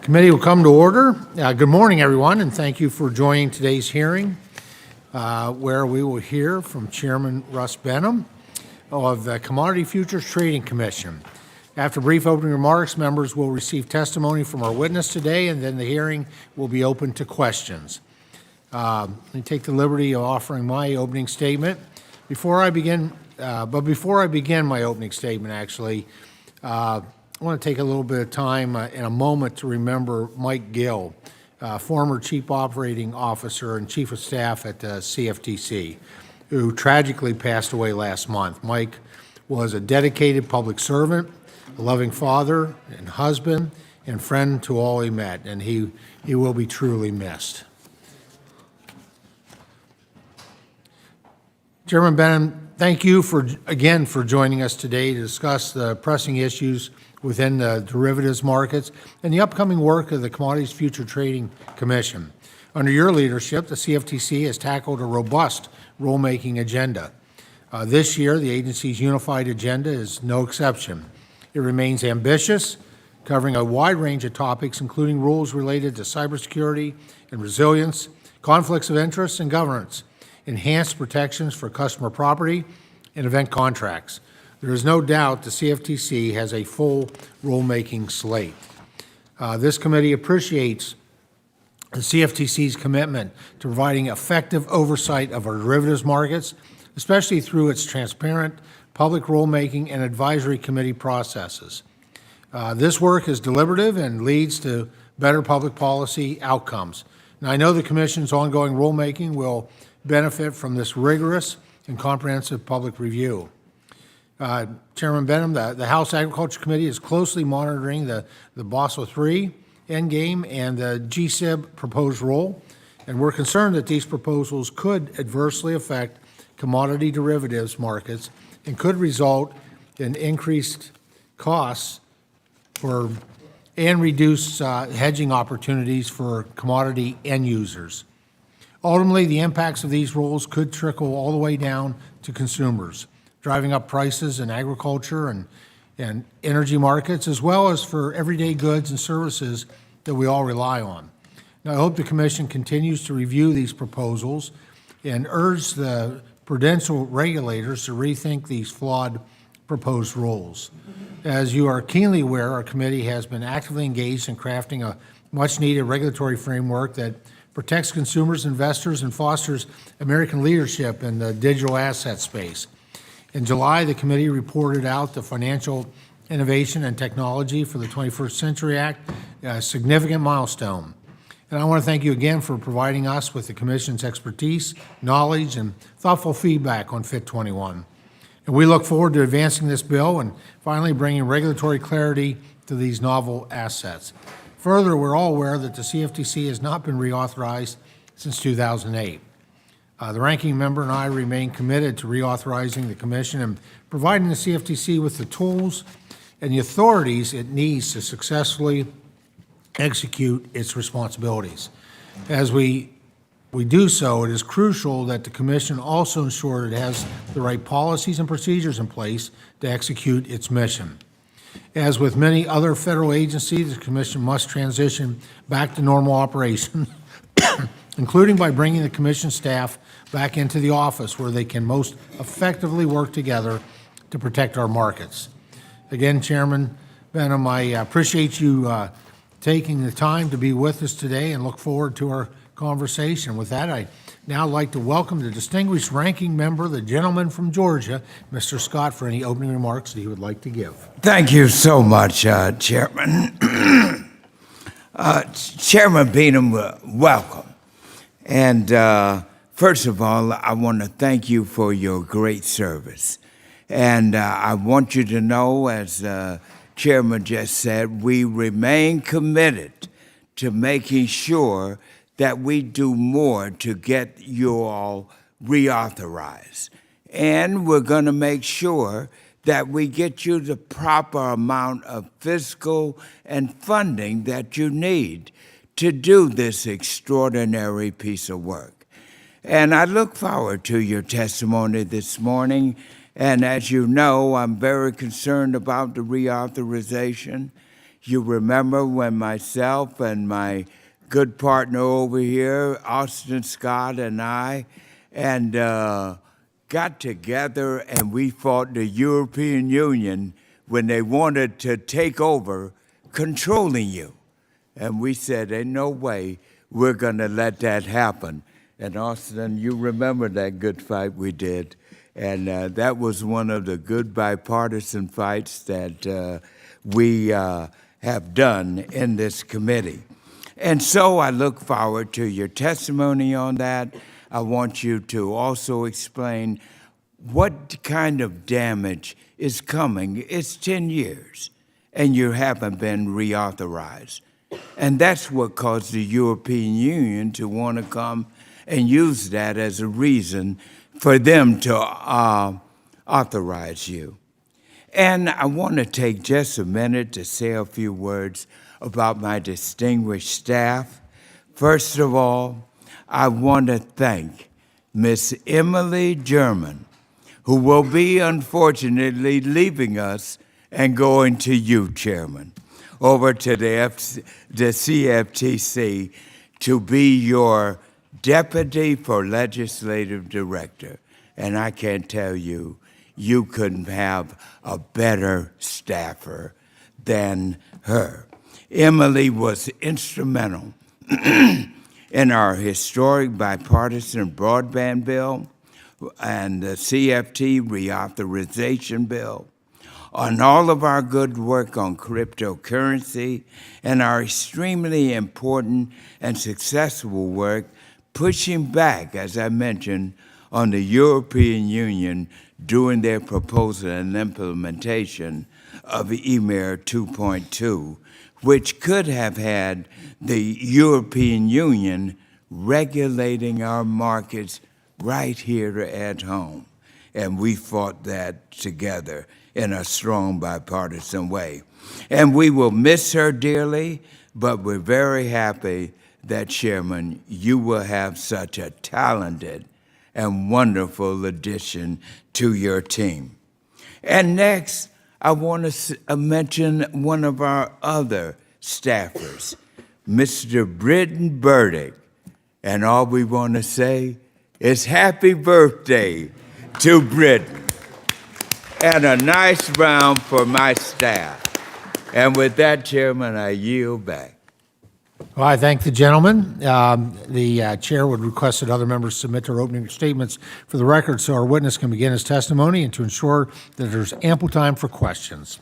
Committee will come to order. Good morning, everyone, and thank you for joining today's hearing, where we will hear from Chairman Rostin Behnam of the Commodity Futures Trading Commission. After brief opening remarks, members will receive testimony from our witness today, and then the hearing will be open to questions. Let me take the liberty of offering my opening statement. Before I begin my opening statement, actually, I want to take a little bit of time in a moment to remember Mike Gill, former Chief Operating Officer and Chief of Staff at the CFTC, who tragically passed away last month. Mike was a dedicated public servant, a loving father and husband, and friend to all he met, and he will be truly missed. Chairman Benham, thank you again for joining us today to discuss the pressing issues within the derivatives markets and the upcoming work of the Commodities Future Trading Commission. Under your leadership, the CFTC has tackled a robust rulemaking agenda. This year, the agency's unified agenda is no exception. It remains ambitious, covering a wide range of topics, including rules related to cybersecurity and resilience, conflicts of interest and governance, enhanced protections for customer property, and event contracts. There is no doubt the CFTC has a full rulemaking slate. This committee appreciates the CFTC's commitment to providing effective oversight of our derivatives markets, especially through its transparent public rulemaking and advisory committee processes. This work is deliberative and leads to better public policy outcomes. Now, I know the Commission's ongoing rulemaking will benefit from this rigorous and comprehensive public review. Chairman Benham, the House Agriculture Committee is closely monitoring the Basel III endgame and the GSIB proposed rule, and we're concerned that these proposals could adversely affect commodity derivatives markets and could result in increased costs and reduce hedging opportunities for commodity end users. Ultimately, the impacts of these rules could trickle all the way down to consumers, driving up prices in agriculture and energy markets, as well as for everyday goods and services that we all rely on. Now, I hope the Commission continues to review these proposals and urge the prudential regulators to rethink these flawed proposed rules. As you are keenly aware, our committee has been actively engaged in crafting a much-needed regulatory framework that protects consumers, investors, and fosters American leadership in the digital asset space. In July, the committee reported out the Financial Innovation and Technology for the 21st Century Act, a significant milestone. And I want to thank you again for providing us with the Commission's expertise, knowledge, and thoughtful feedback on FIT 21. And we look forward to advancing this bill and finally bringing regulatory clarity to these novel assets. Further, we're all aware that the CFTC has not been reauthorized since 2008. The ranking member and I remain committed to reauthorizing the Commission and providing the CFTC with the tools and the authorities it needs to successfully execute its responsibilities. As we do so, it is crucial that the Commission also ensure it has the right policies and procedures in place to execute its mission. As with many other federal agencies, the Commission must transition back to normal operation, including by bringing the Commission staff back into the office where they can most effectively work together to protect our markets. Again, Chairman Benham, I appreciate you taking the time to be with us today and look forward to our conversation. With that, I'd now like to welcome the distinguished ranking member, the gentleman from Georgia, Mr. Scott, for any opening remarks that he would like to give. Thank you so much, Chairman. Chairman Behnam, welcome. And first of all, I want to thank you for your great service. And I want you to know, as Chairman just said, we remain committed to making sure that we do more to get you all reauthorized. And we're going to make sure that we get you the proper amount of fiscal and funding that you need to do this extraordinary piece of work. And I look forward to your testimony this morning And as you know, I'm very concerned about the reauthorization. You remember when myself and my good partner over here, Austin Scott, and I, and got together and we fought the European Union when they wanted to take over controlling you. And we said, ain't no way we're going to let that happen. And Austin, you remember that good fight we did. And that was one of the good bipartisan fights that we have done in this committee. And so I look forward to your testimony on that. I want you to also explain what kind of damage is coming. It's 10 years, and you haven't been reauthorized. And that's what caused the European Union to want to come and use that as a reason for them to authorize you. And I want to take just a minute to say a few words about my distinguished staff. First of all, I want to thank Miss Emily German, who will be unfortunately leaving us and going to you, Chairman, over to the CFTC to be your Deputy for Legislative Director. And I can't tell you, you couldn't have a better staffer than her. Emily was instrumental in our historic bipartisan broadband bill and the CFT reauthorization bill, on all of our good work on cryptocurrency, and our extremely important and successful work pushing back, as I mentioned, on the European Union doing their proposal and implementation of EMIR 2.2, which could have had the European Union regulating our markets right here at home. And we fought that together in a strong bipartisan way. And we will miss her dearly, but we're very happy that, Chairman, you will have such a talented and wonderful addition to your team. And next, I want to mention one of our other staffers, Mr. Britton Burdick. And all we want to say is happy birthday to Britton. And a nice round for my staff. And with that, Chairman, I yield back. Well, I thank the gentleman. The chair would request that other members submit their opening statements for the record so our witness can begin his testimony and to ensure that there's ample time for questions.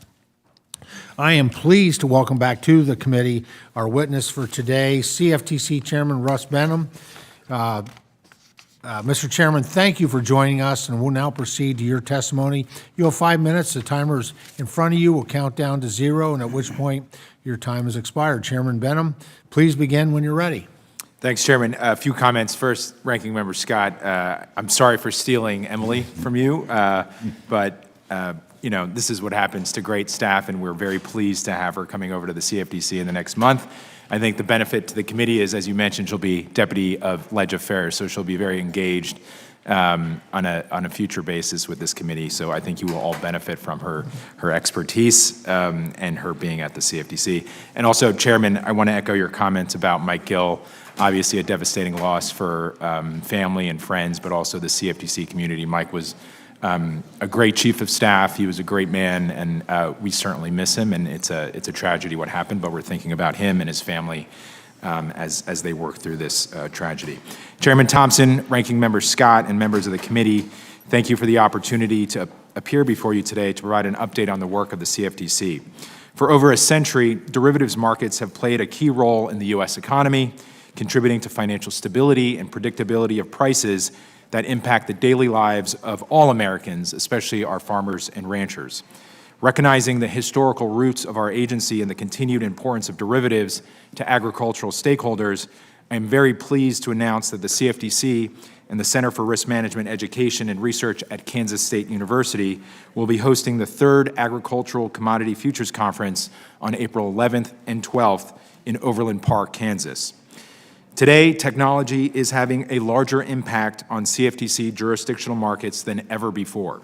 I am pleased to welcome back to the committee our witness for today, CFTC Chairman Russ Benham. Mr. Chairman, thank you for joining us, and we'll now proceed to your testimony. You have 5 minutes. The timer's in front of you. We'll count down to 0, and at which point your time has expired. Chairman Benham, please begin when you're ready. Thanks, Chairman. A few comments. First, Ranking Member Scott, I'm sorry for stealing Emily from you, but you know, this is what happens to great staff, and we're very pleased to have her coming over to the CFTC in the next month. I think the benefit to the committee is, as you mentioned, she'll be Deputy of Leg Affairs, so she'll be very engaged on a future basis with this committee. So I think you will all benefit from her expertise and her being at the CFTC. And also, Chairman, I want to echo your comments about Mike Gill. Obviously, a devastating loss for family and friends, but also the CFTC community. Mike was a great chief of staff. He was a great man, and we certainly miss him. And it's a tragedy what happened, but we're thinking about him and his family as they work through this tragedy. Chairman Thompson, Ranking Member Scott, and members of the committee, thank you for the opportunity to appear before you today to provide an update on the work of the CFTC. For over a century, derivatives markets have played a key role in the U.S. economy, contributing to financial stability and predictability of prices that impact the daily lives of all Americans, especially our farmers and ranchers. Recognizing the historical roots of our agency and the continued importance of derivatives to agricultural stakeholders, I am very pleased to announce that the CFTC and the Center for Risk Management Education and Research at Kansas State University will be hosting the 3rd Agricultural Commodity Futures Conference on April 11th and 12th in Overland Park, Kansas. Today, technology is having a larger impact on CFTC jurisdictional markets than ever before.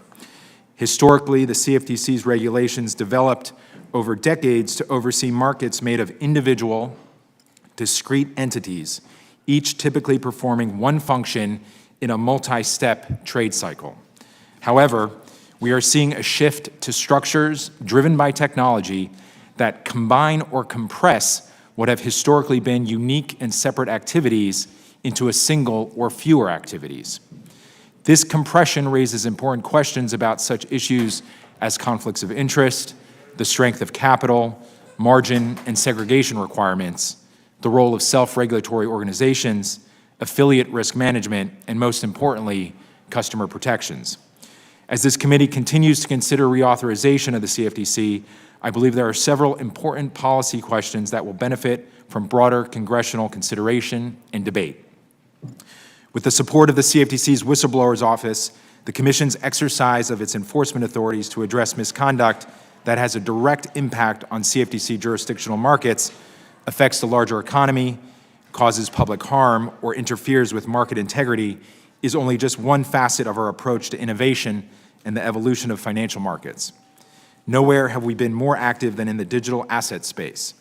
Historically, the CFTC's regulations developed over decades to oversee markets made of individual, discrete entities, each typically performing one function in a multi-step trade cycle. However, we are seeing a shift to structures driven by technology that combine or compress what have historically been unique and separate activities into a single or fewer activities. This compression raises important questions about such issues as conflicts of interest, the strength of capital, margin and segregation requirements, the role of self-regulatory organizations, affiliate risk management, and most importantly, customer protections. As this committee continues to consider reauthorization of the CFTC, I believe there are several important policy questions that will benefit from broader congressional consideration and debate. With the support of the CFTC's Whistleblowers Office, the Commission's exercise of its enforcement authorities to address misconduct that has a direct impact on CFTC jurisdictional markets, affects the larger economy, causes public harm, or interferes with market integrity is only just one facet of our approach to innovation and the evolution of financial markets. Nowhere have we been more active than in the digital asset space.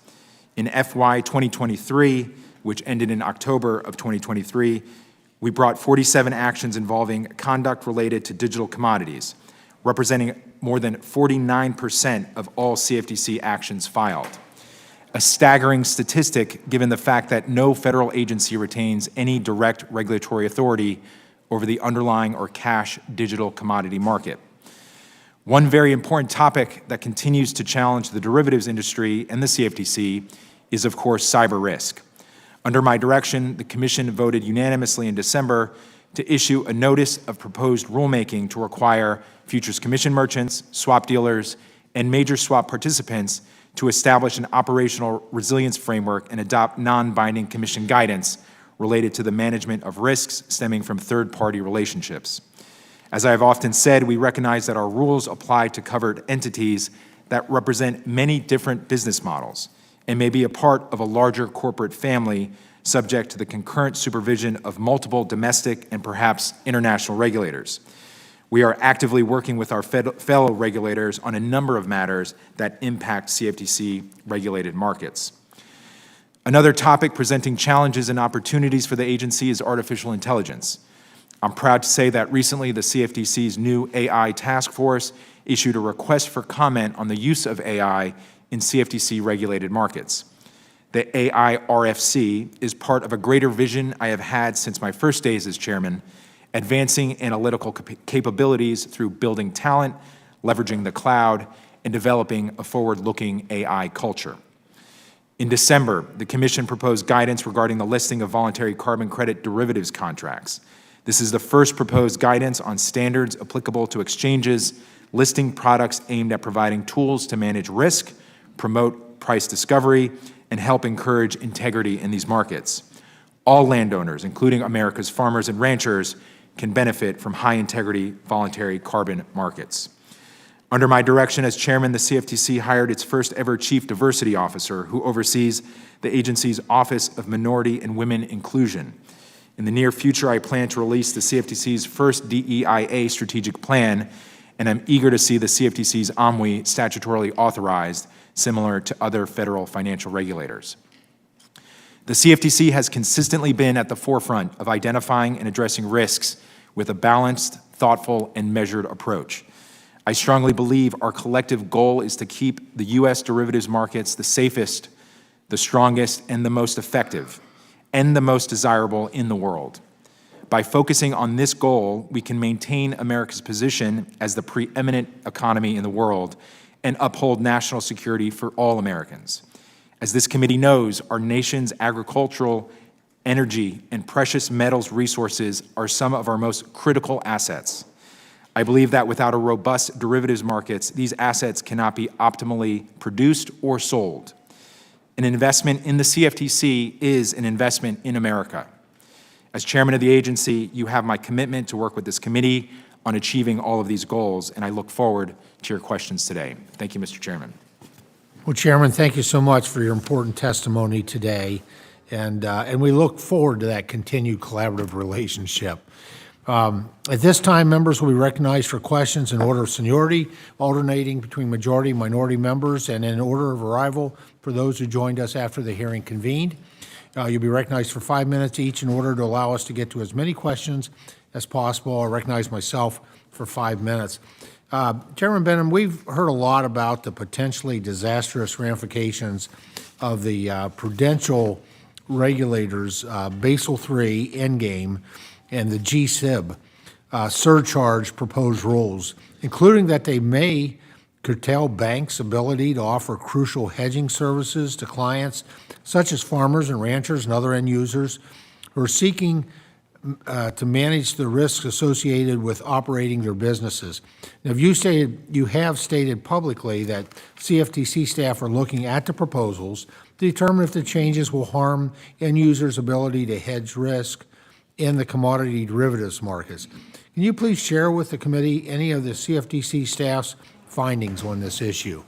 In FY 2023, which ended in October of 2023, we brought 47 actions involving conduct related to digital commodities, representing more than 49% of all CFTC actions filed. A staggering statistic given the fact that no federal agency retains any direct regulatory authority over the underlying or cash digital commodity market. One very important topic that continues to challenge the derivatives industry and the CFTC is, of course, cyber risk. Under my direction, the Commission voted unanimously in December to issue a notice of proposed rulemaking to require futures commission merchants, swap dealers, and major swap participants to establish an operational resilience framework and adopt non-binding Commission guidance related to the management of risks stemming from third-party relationships. As I have often said, we recognize that our rules apply to covered entities that represent many different business models and may be a part of a larger corporate family subject to the concurrent supervision of multiple domestic and perhaps international regulators. We are actively working with our fellow regulators on a number of matters that impact CFTC-regulated markets. Another topic presenting challenges and opportunities for the agency is artificial intelligence. I'm proud to say that recently the CFTC's new AI task force issued a request for comment on the use of AI in CFTC-regulated markets. The AI RFC is part of a greater vision I have had since my first days as chairman, advancing analytical capabilities through building talent, leveraging the cloud, and developing a forward-looking AI culture. In December, the Commission proposed guidance regarding the listing of voluntary carbon credit derivatives contracts. This is the first proposed guidance on standards applicable to exchanges listing products aimed at providing tools to manage risk, promote price discovery, and help encourage integrity in these markets. All landowners, including America's farmers and ranchers, can benefit from high-integrity voluntary carbon markets. Under my direction as chairman, the CFTC hired its first ever chief diversity officer who oversees the agency's Office of Minority and Women Inclusion. In the near future, I plan to release the CFTC's first DEIA strategic plan, and I'm eager to see the CFTC's OMWI statutorily authorized, similar to other federal financial regulators. The CFTC has consistently been at the forefront of identifying and addressing risks with a balanced, thoughtful, and measured approach. I strongly believe our collective goal is to keep the U.S. derivatives markets the safest, the strongest, and the most effective, and the most desirable in the world. By focusing on this goal, we can maintain America's position as the preeminent economy in the world and uphold national security for all Americans. As this committee knows, our nation's agricultural, energy, and precious metals resources are some of our most critical assets. I believe that without a robust derivatives markets, these assets cannot be optimally produced or sold. An investment in the CFTC is an investment in America. As chairman of the agency, you have my commitment to work with this committee on achieving all of these goals, and I look forward to your questions today. Thank you, Mr. Chairman. Well, Chairman, thank you so much for your important testimony today, and we look forward to that continued collaborative relationship. At this time, members will be recognized for questions in order of seniority, alternating between majority and minority members, and in order of arrival for those who joined us after the hearing convened. You'll be recognized for 5 minutes each in order to allow us to get to as many questions as possible. I'll recognize myself for 5 minutes. Chairman Benham, we've heard a lot about the potentially disastrous ramifications of the prudential regulators, Basel III endgame, and the GSIB surcharge proposed rules, including that they may curtail banks' ability to offer crucial hedging services to clients such as farmers and ranchers and other end users who are seeking to manage the risks associated with operating their businesses. Now, you have stated publicly that CFTC staff are looking at the proposals to determine if the changes will harm end users' ability to hedge risk in the commodity derivatives markets. Can you please share with the committee any of the CFTC staff's findings on this issue?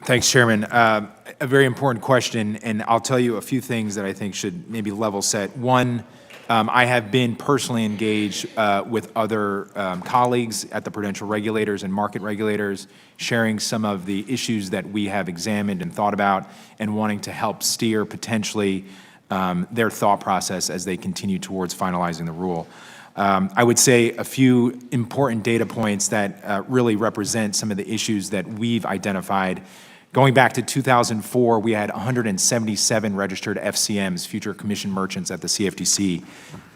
Thanks, Chairman. A very important question, and I'll tell you a few things that I think should maybe level set. One, I have been personally engaged with other colleagues at the prudential regulators and market regulators, sharing some of the issues that we have examined and thought about, and wanting to help steer potentially their thought process as they continue towards finalizing the rule. I would say a few important data points that really represent some of the issues that we've identified. Going back to 2004, we had 177 registered FCMs, future commission merchants at the CFTC.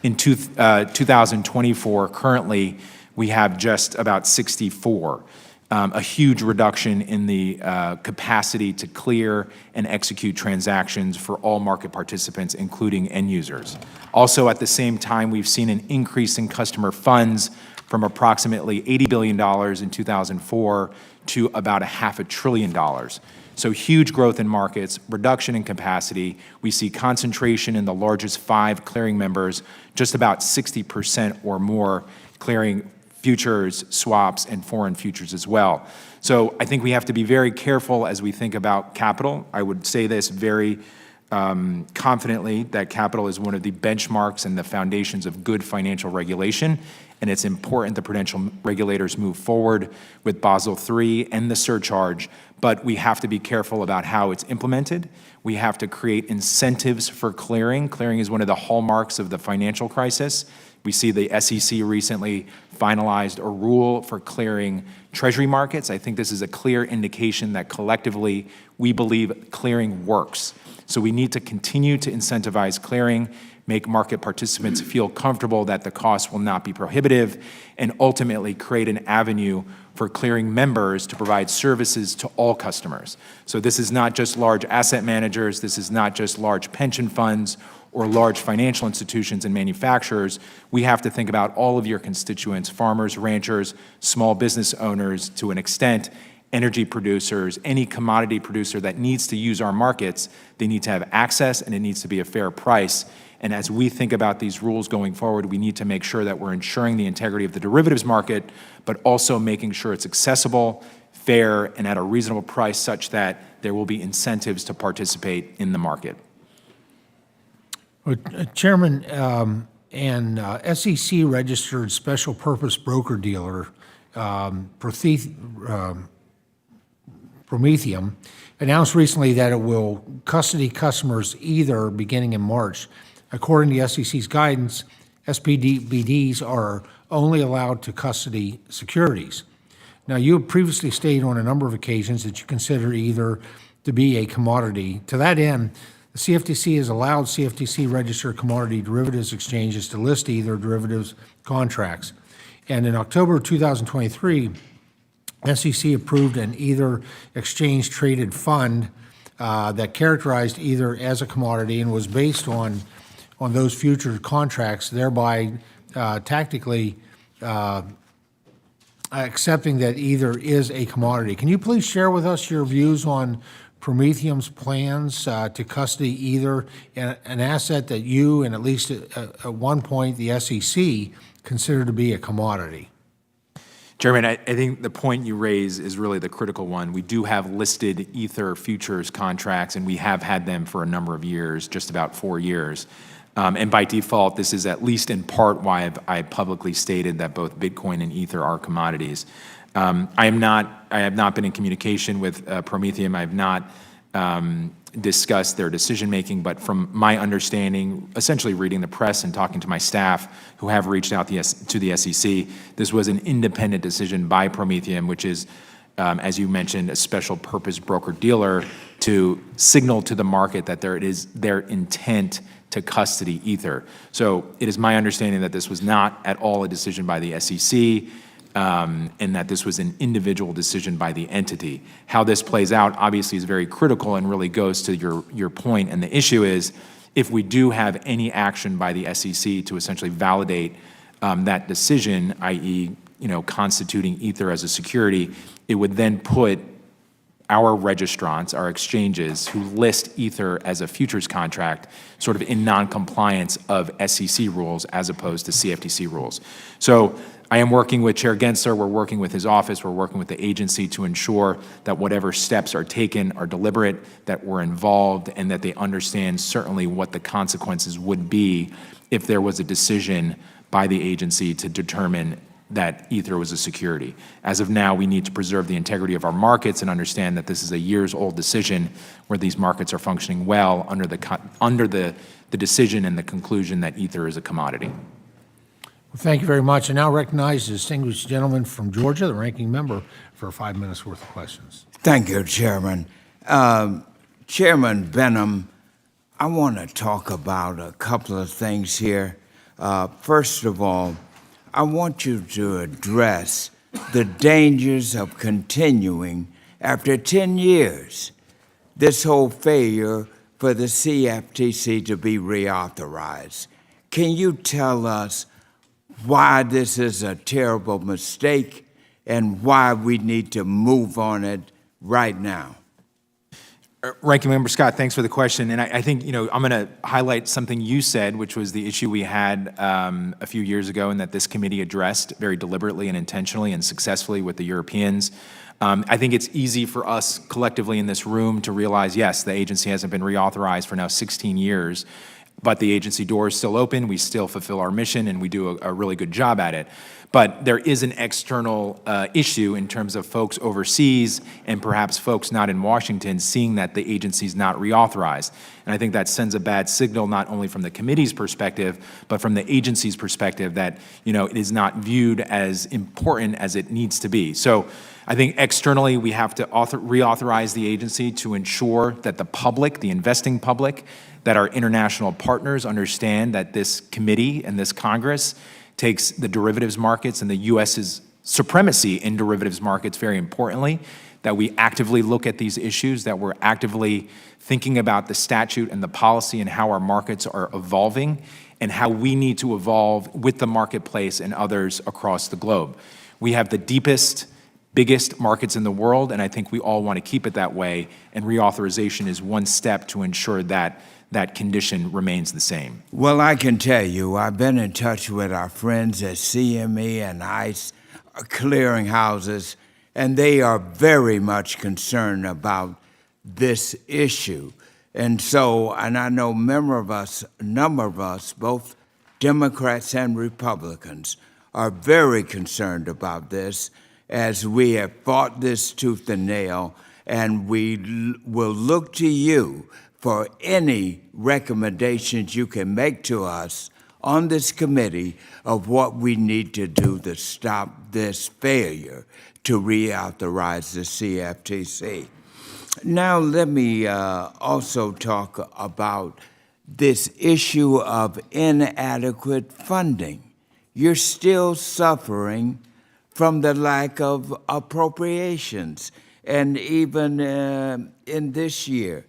In 2024, currently, we have just about 64. A huge reduction in the capacity to clear and execute transactions for all market participants, including end users. Also, at the same time, we've seen an increase in customer funds from approximately $80 billion in 2004 to about $500 billion. So huge growth in markets, reduction in capacity. We see concentration in the largest 5 clearing members, just about 60% or more clearing futures, swaps, and foreign futures as well. So I think we have to be very careful as we think about capital. I would say this very confidently, that capital is one of the benchmarks and the foundations of good financial regulation, and it's important the prudential regulators move forward with Basel III and the surcharge, but we have to be careful about how it's implemented. We have to create incentives for clearing. Clearing is one of the hallmarks of the financial crisis. We see the SEC recently finalized a rule for clearing treasury markets. I think this is a clear indication that collectively we believe clearing works. So we need to continue to incentivize clearing, make market participants feel comfortable that the cost will not be prohibitive, and ultimately create an avenue for clearing members to provide services to all customers. So this is not just large asset managers, this is not just large pension funds or large financial institutions and manufacturers. We have to think about all of your constituents, farmers, ranchers, small business owners to an extent, energy producers, any commodity producer that needs to use our markets. They need to have access and it needs to be a fair price. And as we think about these rules going forward, we need to make sure that we're ensuring the integrity of the derivatives market, but also making sure it's accessible, fair, and at a reasonable price such that there will be incentives to participate in the market. Chairman, an SEC-registered special purpose broker-dealer, Prometheum, announced recently that it will custody customers either beginning in March. According to the SEC's guidance, SPBDs are only allowed to custody securities. Now, you have previously stated on a number of occasions that you consider either to be a commodity. To that end, the CFTC has allowed CFTC-registered commodity derivatives exchanges to list either derivatives contracts. And in October 2023, SEC approved an either exchange-traded fund that characterized either as a commodity and was based on those future contracts, thereby tactically accepting that either is a commodity. Can you please share with us your views on Prometheum's plans to custody either an asset that you and at least at one point the SEC considered to be a commodity? Chairman, I think the point you raise is really the critical one. We do have listed Ether futures contracts, and we have had them for a number of years, just about 4 years. And by default, this is at least in part why I publicly stated that both Bitcoin and Ether are commodities. I have not been in communication with Prometheum. I have not discussed their decision-making, but from my understanding, essentially reading the press and talking to my staff who have reached out to the SEC, this was an independent decision by Prometheum, which is, as you mentioned, a special purpose broker-dealer to signal to the market that it is their intent to custody Ether. So it is my understanding that this was not at all a decision by the SEC, and that this was an individual decision by the entity. How this plays out obviously is very critical and really goes to your point, and the issue is if we do have any action by the SEC to essentially validate that decision, i.e., constituting Ether as a security, it would then put our registrants, our exchanges who list Ether as a futures contract sort of in non-compliance of SEC rules as opposed to CFTC rules. So I am working with Chair Gensler, we're working with his office, we're working with the agency to ensure that whatever steps are taken are deliberate, that we're involved, and that they understand certainly what the consequences would be if there was a decision by the agency to determine that Ether was a security. As of now, we need to preserve the integrity of our markets and understand that this is a years-old decision where these markets are functioning well under the decision and the conclusion that Ether is a commodity. Well, thank you very much. I now recognize the distinguished gentleman from Georgia, the ranking member, for 5 minutes worth of questions. Thank you, Chairman. Chairman Benham, I want to talk about a couple of things here. First of all, I want you to address the dangers of continuing after 10 years, this whole failure for the CFTC to be reauthorized. Can you tell us why this is a terrible mistake and why we need to move on it right now? Ranking Member Scott, thanks for the question. And I think, I'm going to highlight something you said, which was the issue we had a few years ago and that this committee addressed very deliberately and intentionally and successfully with the Europeans. I think it's easy for us collectively in this room to realize, yes, the agency hasn't been reauthorized for now 16 years, but the agency door is still open. We still fulfill our mission, and we do a really good job at it. But there is an external issue in terms of folks overseas and perhaps folks not in Washington seeing that the agency is not reauthorized. And I think that sends a bad signal not only from the committee's perspective, but from the agency's perspective that, it is not viewed as important as it needs to be. So I think externally we have to reauthorize the agency to ensure that the public, the investing public, that our international partners understand that this committee and this Congress takes the derivatives markets and the U.S.'s supremacy in derivatives markets very importantly, that we actively look at these issues, that we're actively thinking about the statute and the policy and how our markets are evolving and how we need to evolve with the marketplace and others across the globe. We have the deepest, biggest markets in the world, and I think we all want to keep it that way, and reauthorization is one step to ensure that that condition remains the same. Well, I can tell you, I've been in touch with our friends at CME and ICE clearinghouses, and they are very much concerned about this issue. And so, and I know a number of us, both Democrats and Republicans, are very concerned about this as we have fought this tooth and nail, and we will look to you for any recommendations you can make to us on this committee of what we need to do to stop this failure to reauthorize the CFTC. Now let me also talk about this issue of inadequate funding. You're still suffering from the lack of appropriations, and even in this year,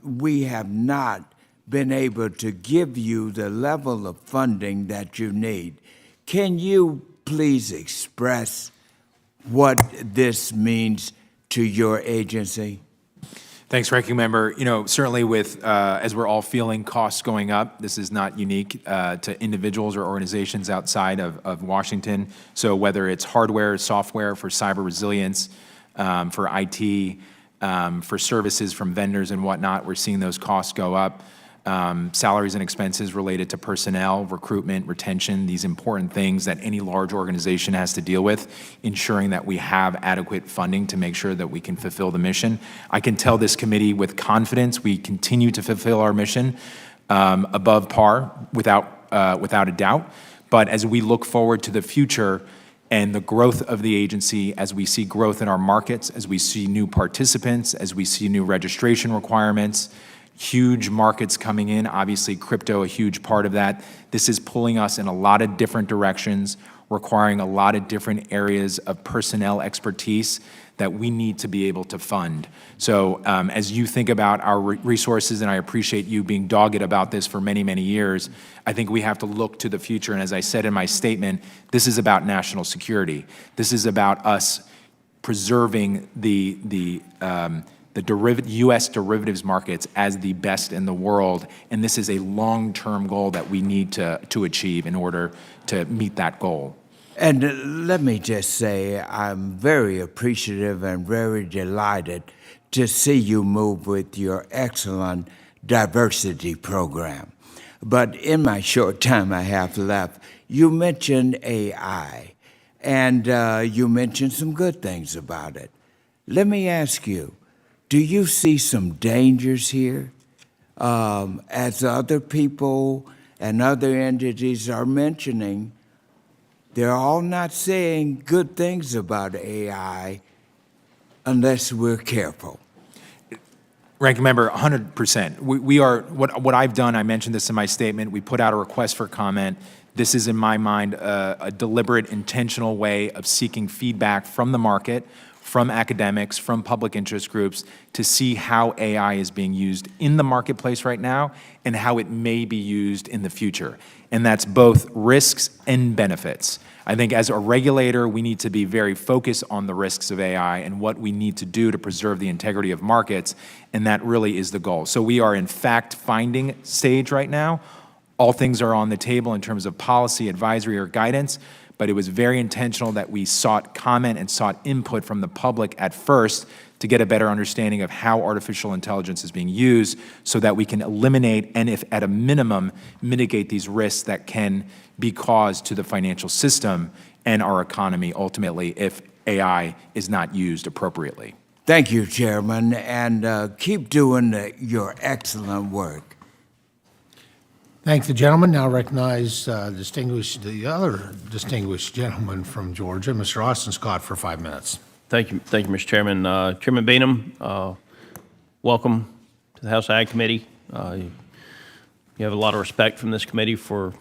we have not been able to give you the level of funding that you need. Can you please express what this means to your agency? Thanks, Ranking Member. Certainly with, as we're all feeling costs going up, this is not unique to individuals or organizations outside of Washington. So whether it's hardware, software for cyber resilience, for IT, for services from vendors and whatnot, we're seeing those costs go up. Salaries and expenses related to personnel, recruitment, retention, these important things that any large organization has to deal with, ensuring that we have adequate funding to make sure that we can fulfill the mission. I can tell this committee with confidence we continue to fulfill our mission above par without a doubt. But as we look forward to the future and the growth of the agency, as we see growth in our markets, as we see new participants, as we see new registration requirements, huge markets coming in, obviously crypto a huge part of that. This is pulling us in a lot of different directions, requiring a lot of different areas of personnel expertise that we need to be able to fund. So as you think about our resources, and I appreciate you being dogged about this for many, many years, I think we have to look to the future. And as I said in my statement, this is about national security. This is about us preserving the U.S. derivatives markets as the best in the world, and this is a long-term goal that we need to achieve in order to meet that goal. And let me just say, I'm very appreciative and very delighted to see you move with your excellent diversity program. But in my short time I have left, you mentioned AI, and you mentioned some good things about it. Let me ask you, do you see some dangers here? As other people and other entities are mentioning, they're all not saying good things about AI unless we're careful. Ranking Member, 100%. We are, what I've done, I mentioned this in my statement, we put out a request for comment. This is, in my mind, a deliberate, intentional way of seeking feedback from the market, from academics, from public interest groups, to see how AI is being used in the marketplace right now and how it may be used in the future. And that's both risks and benefits. I think as a regulator, we need to be very focused on the risks of AI and what we need to do to preserve the integrity of markets, and that really is the goal. So we are in fact-finding stage right now. All things are on the table in terms of policy, advisory, or guidance, but it was very intentional that we sought comment and sought input from the public at first to get a better understanding of how artificial intelligence is being used so that we can eliminate and, if at a minimum, mitigate these risks that can be caused to the financial system and our economy ultimately if AI is not used appropriately. Thank you, Chairman, and keep doing your excellent work. Thank the gentleman. Now recognize the other distinguished gentleman from Georgia, Mr. Austin Scott, for 5 minutes. Thank you, Mr. Chairman. Chairman Benham, welcome to the House Ag Committee. You have a lot of respect from this committee for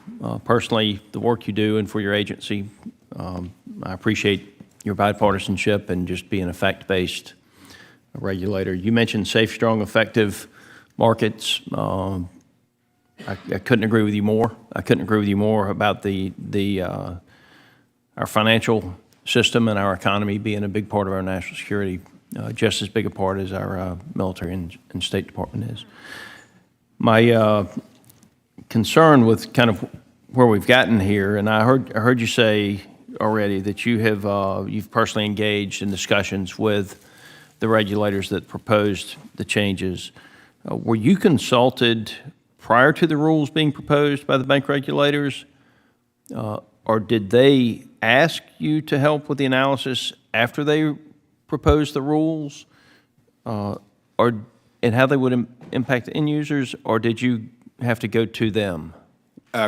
personally the work you do and for your agency. I appreciate your bipartisanship and just being a fact-based regulator. You mentioned safe, strong, effective markets. I couldn't agree with you more. I couldn't agree with you more about our financial system and our economy being a big part of our national security, just as big a part as our military and State Department is. My concern with kind of where we've gotten here, and I heard you say already that you've personally engaged in discussions with the regulators that proposed the changes. Were you consulted prior to the rules being proposed by the bank regulators, or did they ask you to help with the analysis after they proposed the rules, and how they would impact the end users, or did you have to go to them?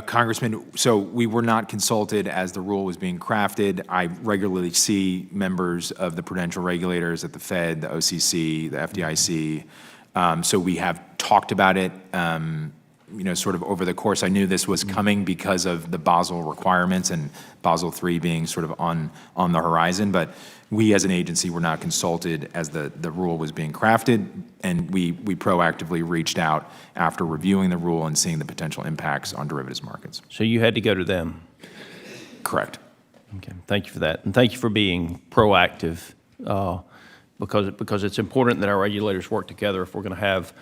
Congressman, so we were not consulted as the rule was being crafted. I regularly see members of the prudential regulators at the Fed, the OCC, the FDIC. So we have talked about it, sort of over the course. I knew this was coming because of the Basel requirements and Basel III being sort of on the horizon. But we as an agency were not consulted as the rule was being crafted, and we proactively reached out after reviewing the rule and seeing the potential impacts on derivatives markets. So you had to go to them? Correct. Okay, thank you for that. And thank you for being proactive. because it's important that our regulators work together if we're going to have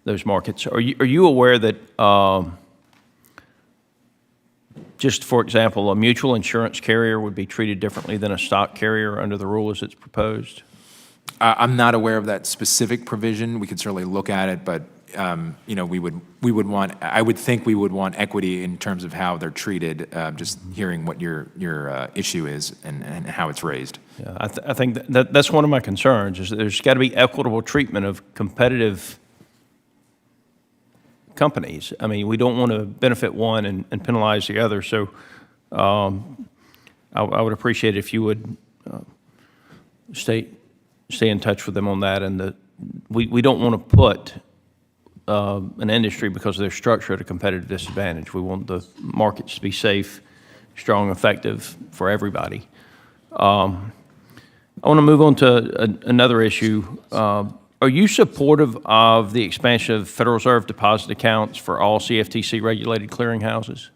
those markets. Are you aware that, just for example, a mutual insurance carrier would be treated differently than a stock carrier under the rule as it's proposed? I'm not aware of that specific provision. We could certainly look at it, but we would want. I would think we would want equity in terms of how they're treated. Just hearing what your issue is and how it's raised. Yeah, I think that's one of my concerns. Is that there's got to be equitable treatment of competitive companies. I mean, we don't want to benefit one and penalize the other. So, I would appreciate if you would stay in touch with them on that, and we don't want to put an industry because of their structure at a competitive disadvantage. We want the markets to be safe, strong, effective for everybody. I want to move on to another issue. Are you supportive of the expansion of Federal Reserve deposit accounts for all CFTC regulated clearinghouses?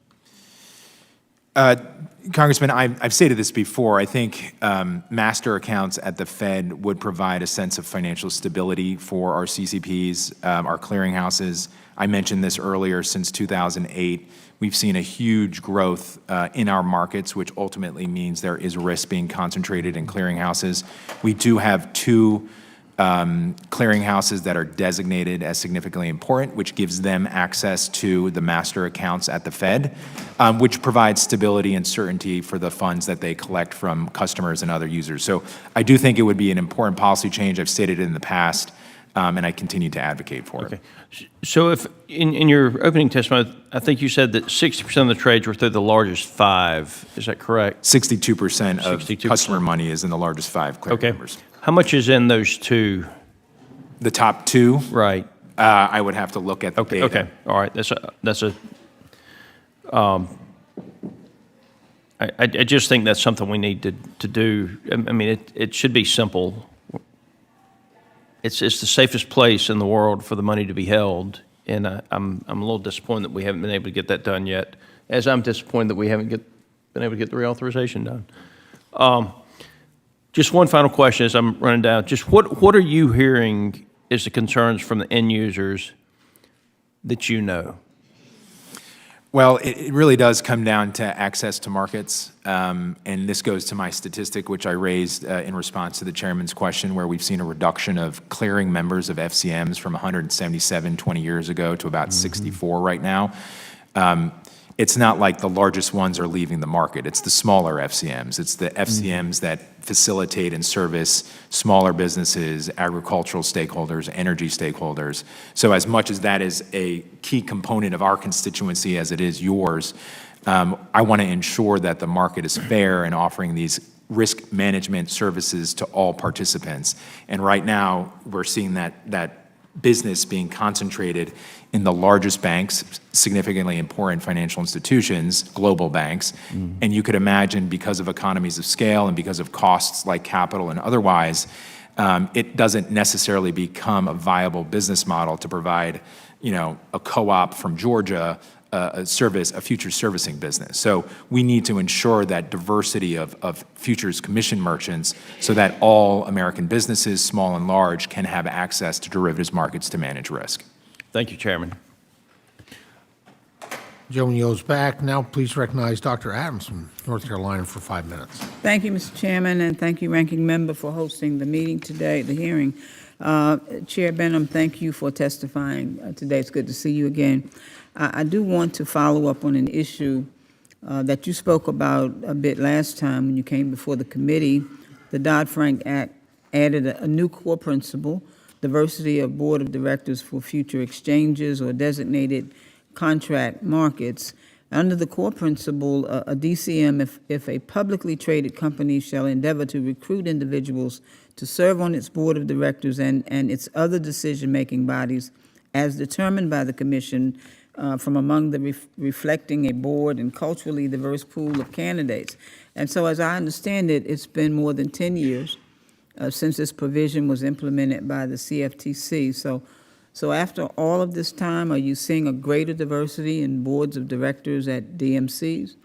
Congressman, I've stated this before. I think master accounts at the Fed would provide a sense of financial stability for our CCPs, our clearinghouses. I mentioned this earlier. Since 2008, we've seen a huge growth in our markets, which ultimately means there is risk being concentrated in clearinghouses. We do have two clearinghouses that are designated as significantly important, which gives them access to the master accounts at the Fed, which provides stability and certainty for the funds that they collect from customers and other users. So I do think it would be an important policy change. I've stated it in the past, and I continue to advocate for it. So if in your opening testimony, I think you said that 60% of the trades were through the largest five. Is that correct? 62% of customer money is in the largest five clearing members. How much is in those two? The top two? Right. I would have to look at the data. Okay. All right. I just think that's something we need to do. I mean, it should be simple. It's the safest place in the world for the money to be held, and I'm a little disappointed that we haven't been able to get that done yet, as I'm disappointed that we haven't been able to get the reauthorization done. Just one final question as I'm running down. Just what are you hearing is the concerns from the end users that you know? Well, it really does come down to access to markets. And this goes to my statistic, which I raised in response to the chairman's question, where we've seen a reduction of clearing members of FCMs from 177 20 years ago to about 64 right now. It's not like the largest ones are leaving the market. It's the smaller FCMs. It's the FCMs that facilitate and service smaller businesses, agricultural stakeholders, energy stakeholders. So as much as that is a key component of our constituency as it is yours, I want to ensure that the market is fair in offering these risk management services to all participants. And right now, we're seeing that business being concentrated in the largest banks, significantly important financial institutions, global banks. And you could imagine, because of economies of scale and because of costs like capital and otherwise, it doesn't necessarily become a viable business model to provide, a co-op from Georgia a future servicing business. So we need to ensure that diversity of futures commission merchants so that all American businesses, small and large, can have access to derivatives markets to manage risk. Thank you, Chairman. Gentleman yields back. Now please recognize Dr. Adams from North Carolina for 5 minutes. Thank you, Mr. Chairman, and thank you, Ranking Member, for hosting the meeting today, the hearing. Chair Benham, thank you for testifying today. It's good to see you again. I do want to follow up on an issue that you spoke about a bit last time when you came before the committee. The Dodd-Frank Act added a new core principle, diversity of board of directors for future exchanges or designated contract markets. Under the core principle, a DCM, if a publicly traded company shall endeavor to recruit individuals to serve on its board of directors and its other decision-making bodies as determined by the commission from among the reflecting a board and culturally diverse pool of candidates. And so as I understand it, it's been more than 10 years since this provision was implemented by the CFTC. So after all of this time, are you seeing a greater diversity in boards of directors at DMCs?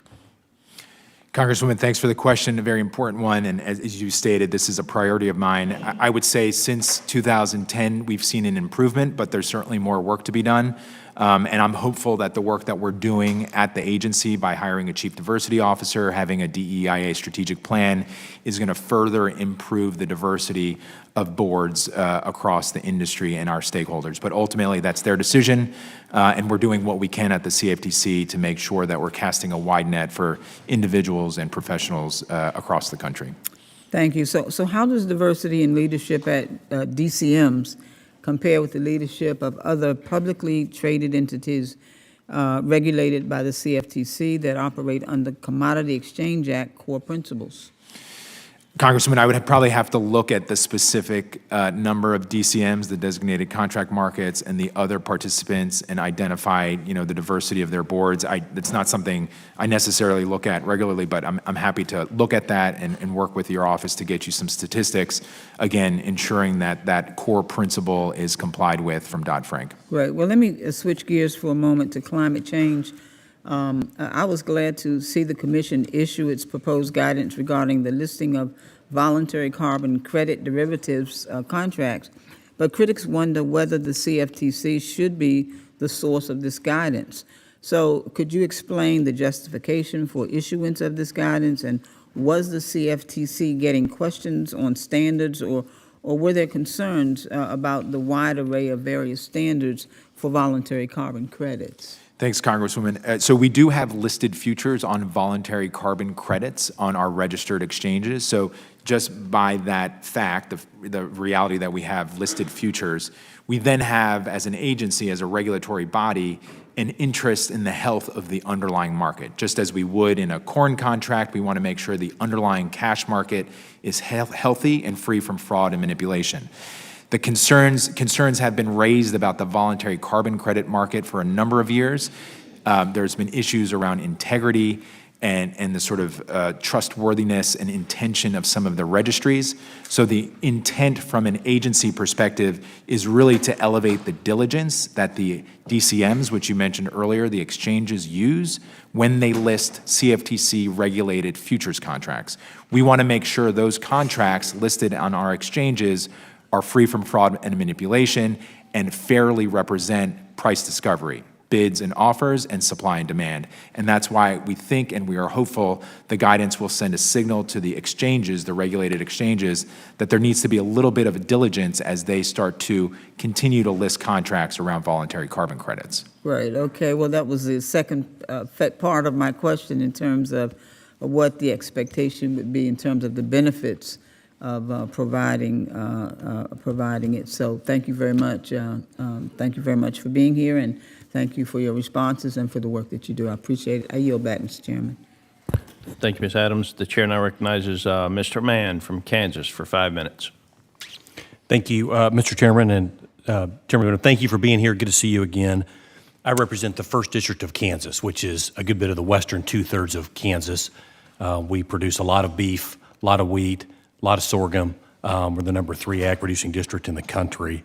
Congresswoman, thanks for the question, a very important one, and as you stated, this is a priority of mine. I would say since 2010, we've seen an improvement, but there's certainly more work to be done. And I'm hopeful that the work that we're doing at the agency by hiring a chief diversity officer, having a DEIA strategic plan, is going to further improve the diversity of boards across the industry and our stakeholders. But ultimately, that's their decision, and we're doing what we can at the CFTC to make sure that we're casting a wide net for individuals and professionals across the country. Thank you. So how does diversity in leadership at DCMs compare with the leadership of other publicly traded entities regulated by the CFTC that operate under Commodity Exchange Act core principles? Congressman, I would probably have to look at the specific number of DCMs, the designated contract markets, and the other participants and identify, the diversity of their boards. It's not something I necessarily look at regularly, but I'm happy to look at that and work with your office to get you some statistics, again, ensuring that that core principle is complied with from Dodd-Frank. Right. Well, let me switch gears for a moment to climate change. I was glad to see the Commission issue its proposed guidance regarding the listing of voluntary carbon credit derivatives contracts, but critics wonder whether the CFTC should be the source of this guidance. So could you explain the justification for issuance of this guidance, and was the CFTC getting questions on standards, or were there concerns about the wide array of various standards for voluntary carbon credits? Thanks, Congresswoman. So we do have listed futures on voluntary carbon credits on our registered exchanges. So just by that fact, the reality that we have listed futures, we then have, as an agency, as a regulatory body, an interest in the health of the underlying market. Just as we would in a corn contract, we want to make sure the underlying cash market is healthy and free from fraud and manipulation. The concerns have been raised about the voluntary carbon credit market for a number of years. There's been issues around integrity and the sort of trustworthiness and intention of some of the registries. So the intent from an agency perspective is really to elevate the diligence that the DCMs, which you mentioned earlier, the exchanges use when they list CFTC-regulated futures contracts. We want to make sure those contracts listed on our exchanges are free from fraud and manipulation and fairly represent price discovery, bids and offers, and supply and demand. And that's why we think and we are hopeful the guidance will send a signal to the exchanges, the regulated exchanges, that there needs to be a little bit of a diligence as they start to continue to list contracts around voluntary carbon credits. Right, okay. Well, that was the second part of my question in terms of what the expectation would be in terms of the benefits of providing it. So thank you very much. Thank you very much for being here, and thank you for your responses and for the work that you do. I appreciate it. I yield back, Mr. Chairman. Thank you, Ms. Adams. The chair now recognizes Mr. Mann from Kansas for 5 minutes. Thank you, Mr. Chairman, and Chairman Benham, thank you for being here. Good to see you again. I represent the 1st District of Kansas, which is a good bit of the western 2/3 of Kansas. We produce a lot of beef, a lot of wheat, a lot of sorghum. We're the number 3 ag producing district in the country.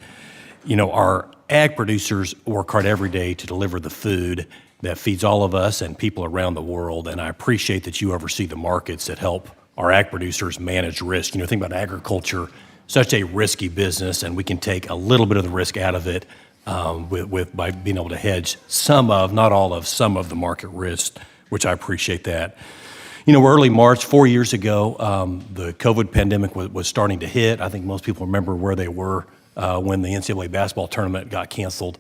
Our ag producers work hard every day to deliver the food that feeds all of us and people around the world, and I appreciate that you oversee the markets that help our ag producers manage risk. Think about agriculture, such a risky business, and we can take a little bit of the risk out of it by being able to hedge some of, not all of, some of the market risk, which I appreciate that. Early March, 4 years ago, the COVID pandemic was starting to hit. I think most people remember where they were when the NCAA basketball tournament got canceled.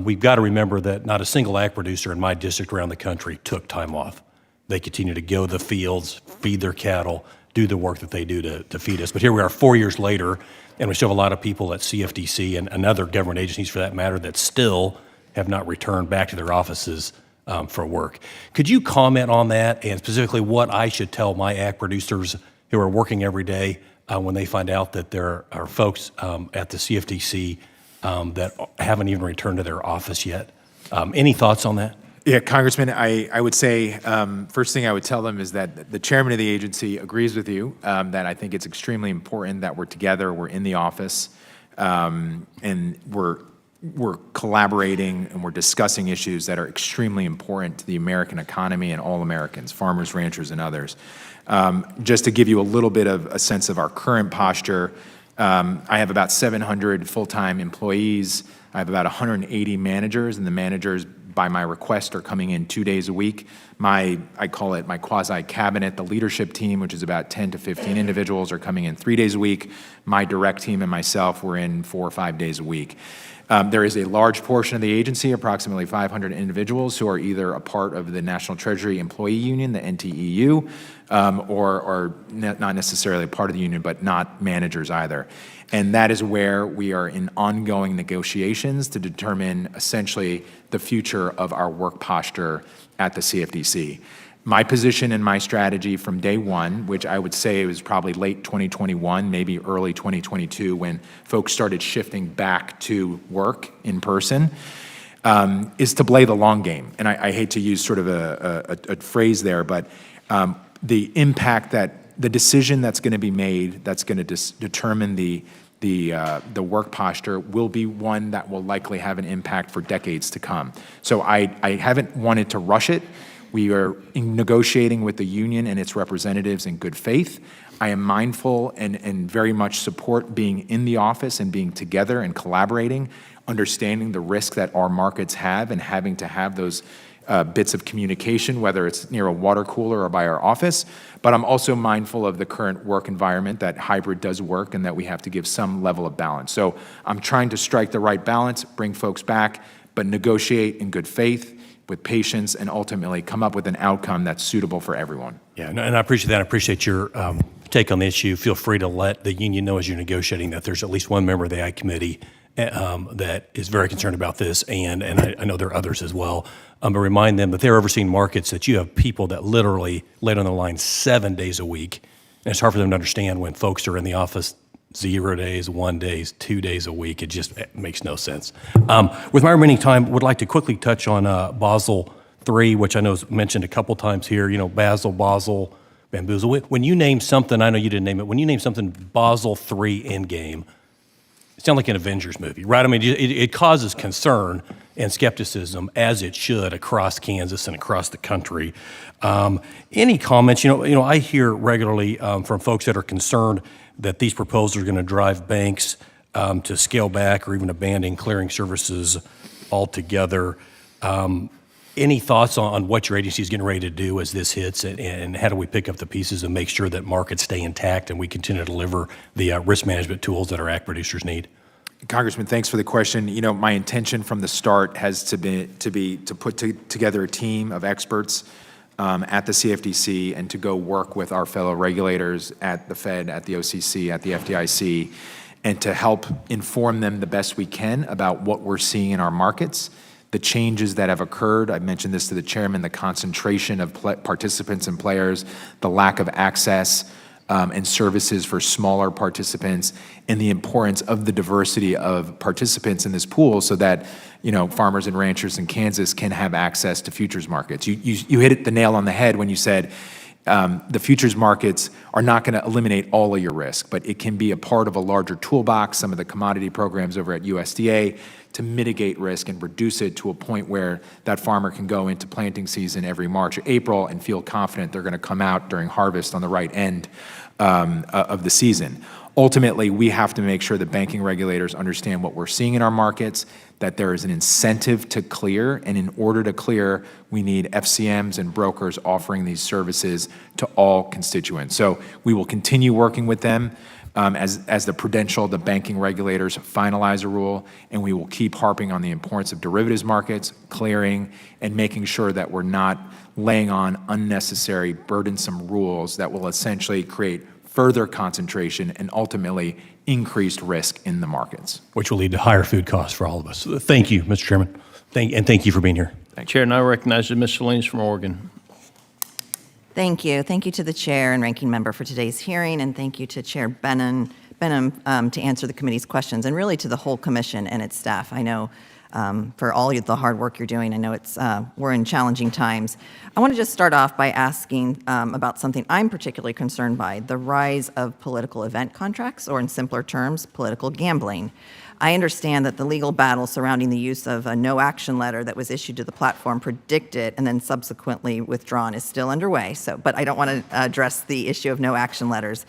We've got to remember that not a single ag producer in my district around the country took time off. They continue to go to the fields, feed their cattle, do the work that they do to feed us. But here we are 4 years later, and we still have a lot of people at CFTC and other government agencies, for that matter, that still have not returned back to their offices for work. Could you comment on that, and specifically what I should tell my ag producers who are working every day when they find out that there are folks at the CFTC that haven't even returned to their office yet? Any thoughts on that? Yeah, Congressman, I would say, first thing I would tell them is that the chairman of the agency agrees with you, that I think it's extremely important that we're together, we're in the office, and we're we're collaborating and we're discussing issues that are extremely important to the American economy and all Americans, farmers, ranchers, and others. Just to give you a little bit of a sense of our current posture, I have about 700 full-time employees. I have about 180 managers, and the managers, by my request, are coming in 2 days a week. I call it my quasi-cabinet, the leadership team, which is about 10 to 15 individuals, are coming in 3 days a week. My direct team and myself, we're in 4 or 5 days a week. There is a large portion of the agency, approximately 500 individuals, who are either a part of the National Treasury Employee Union, the NTEU, or not necessarily a part of the union, but not managers either. And that is where we are in ongoing negotiations to determine essentially the future of our work posture at the CFTC. My position and my strategy from day one, which I would say was probably late 2021, maybe early 2022, when folks started shifting back to work in person, is to play the long game. And I hate to use sort of a phrase there, but the impact that the decision that's going to be made, that's going to determine the work posture, will be one that will likely have an impact for decades to come. So I haven't wanted to rush it. We are negotiating with the union and its representatives in good faith. I am mindful and very much support being in the office and being together and collaborating, understanding the risk that our markets have and having to have those bits of communication, whether it's near a water cooler or by our office. But I'm also mindful of the current work environment, that hybrid does work and that we have to give some level of balance. So I'm trying to strike the right balance, bring folks back, but negotiate in good faith, with patience, and ultimately come up with an outcome that's suitable for everyone. Yeah, and I appreciate that. I appreciate your take on the issue. Feel free to let the union know as you're negotiating that there's at least one member of the Ag Committee that is very concerned about this, and I know there are others as well. But remind them that they're overseeing markets, that you have people that literally lay on the line 7 days a week. And it's hard for them to understand when folks are in the office 0 days, 1 day, 2 days a week. It makes no sense. With my remaining time, would like to quickly touch on Basel III, which I know is mentioned a couple times here. You know, Basel, bamboozle. When you name something, I know you didn't name it, when you name something Basel III Endgame, it sounds like an Avengers movie, right? I mean, it causes concern and skepticism, as it should, across Kansas and across the country. Any comments? You know, I hear regularly from folks that are concerned that these proposals are going to drive banks to scale back or even abandon clearing services altogether. Any thoughts on what your agency is getting ready to do as this hits, and how do we pick up the pieces and make sure that markets stay intact and we continue to deliver the risk management tools that our ag producers need? Congressman, thanks for the question. You know, my intention from the start has to put together a team of experts at the CFTC and to go work with our fellow regulators at the Fed, at the OCC, at the FDIC, and to help inform them the best we can about what we're seeing in our markets, the changes that have occurred. I mentioned this to the chairman, the concentration of participants and players, the lack of access and services for smaller participants, and the importance of the diversity of participants in this pool so that, you know, farmers and ranchers in Kansas can have access to futures markets. You hit the nail on the head when you said the futures markets are not going to eliminate all of your risk, but it can be a part of a larger toolbox, some of the commodity programs over at USDA, to mitigate risk and reduce it to a point where that farmer can go into planting season every March or April and feel confident they're going to come out during harvest on the right end of the season. Ultimately, we have to make sure that banking regulators understand what we're seeing in our markets, that there is an incentive to clear, and in order to clear, we need FCMs and brokers offering these services to all constituents. So we will continue working with them as the prudential, the banking regulators finalize a rule, and we will keep harping on the importance of derivatives markets, clearing, and making sure that we're not laying on unnecessary, burdensome rules that will essentially create further concentration and ultimately increased risk in the markets. Which will lead to higher food costs for all of us. Thank you, Mr. Chairman. Thank you for being here. Chair, now recognizes Ms. Salinas from Oregon. Thank you. Thank you to the chair and ranking member for today's hearing, and thank you to Chair Benham to answer the committee's questions, and really to the whole commission and its staff. I know for all the hard work you're doing. I know we're in challenging times. I want to just start off by asking about something I'm particularly concerned by, the rise of political event contracts, or in simpler terms, political gambling. I understand that the legal battle surrounding the use of a no-action letter that was issued to the platform, predicted, and then subsequently withdrawn is still underway. But I don't want to address the issue of no-action letters.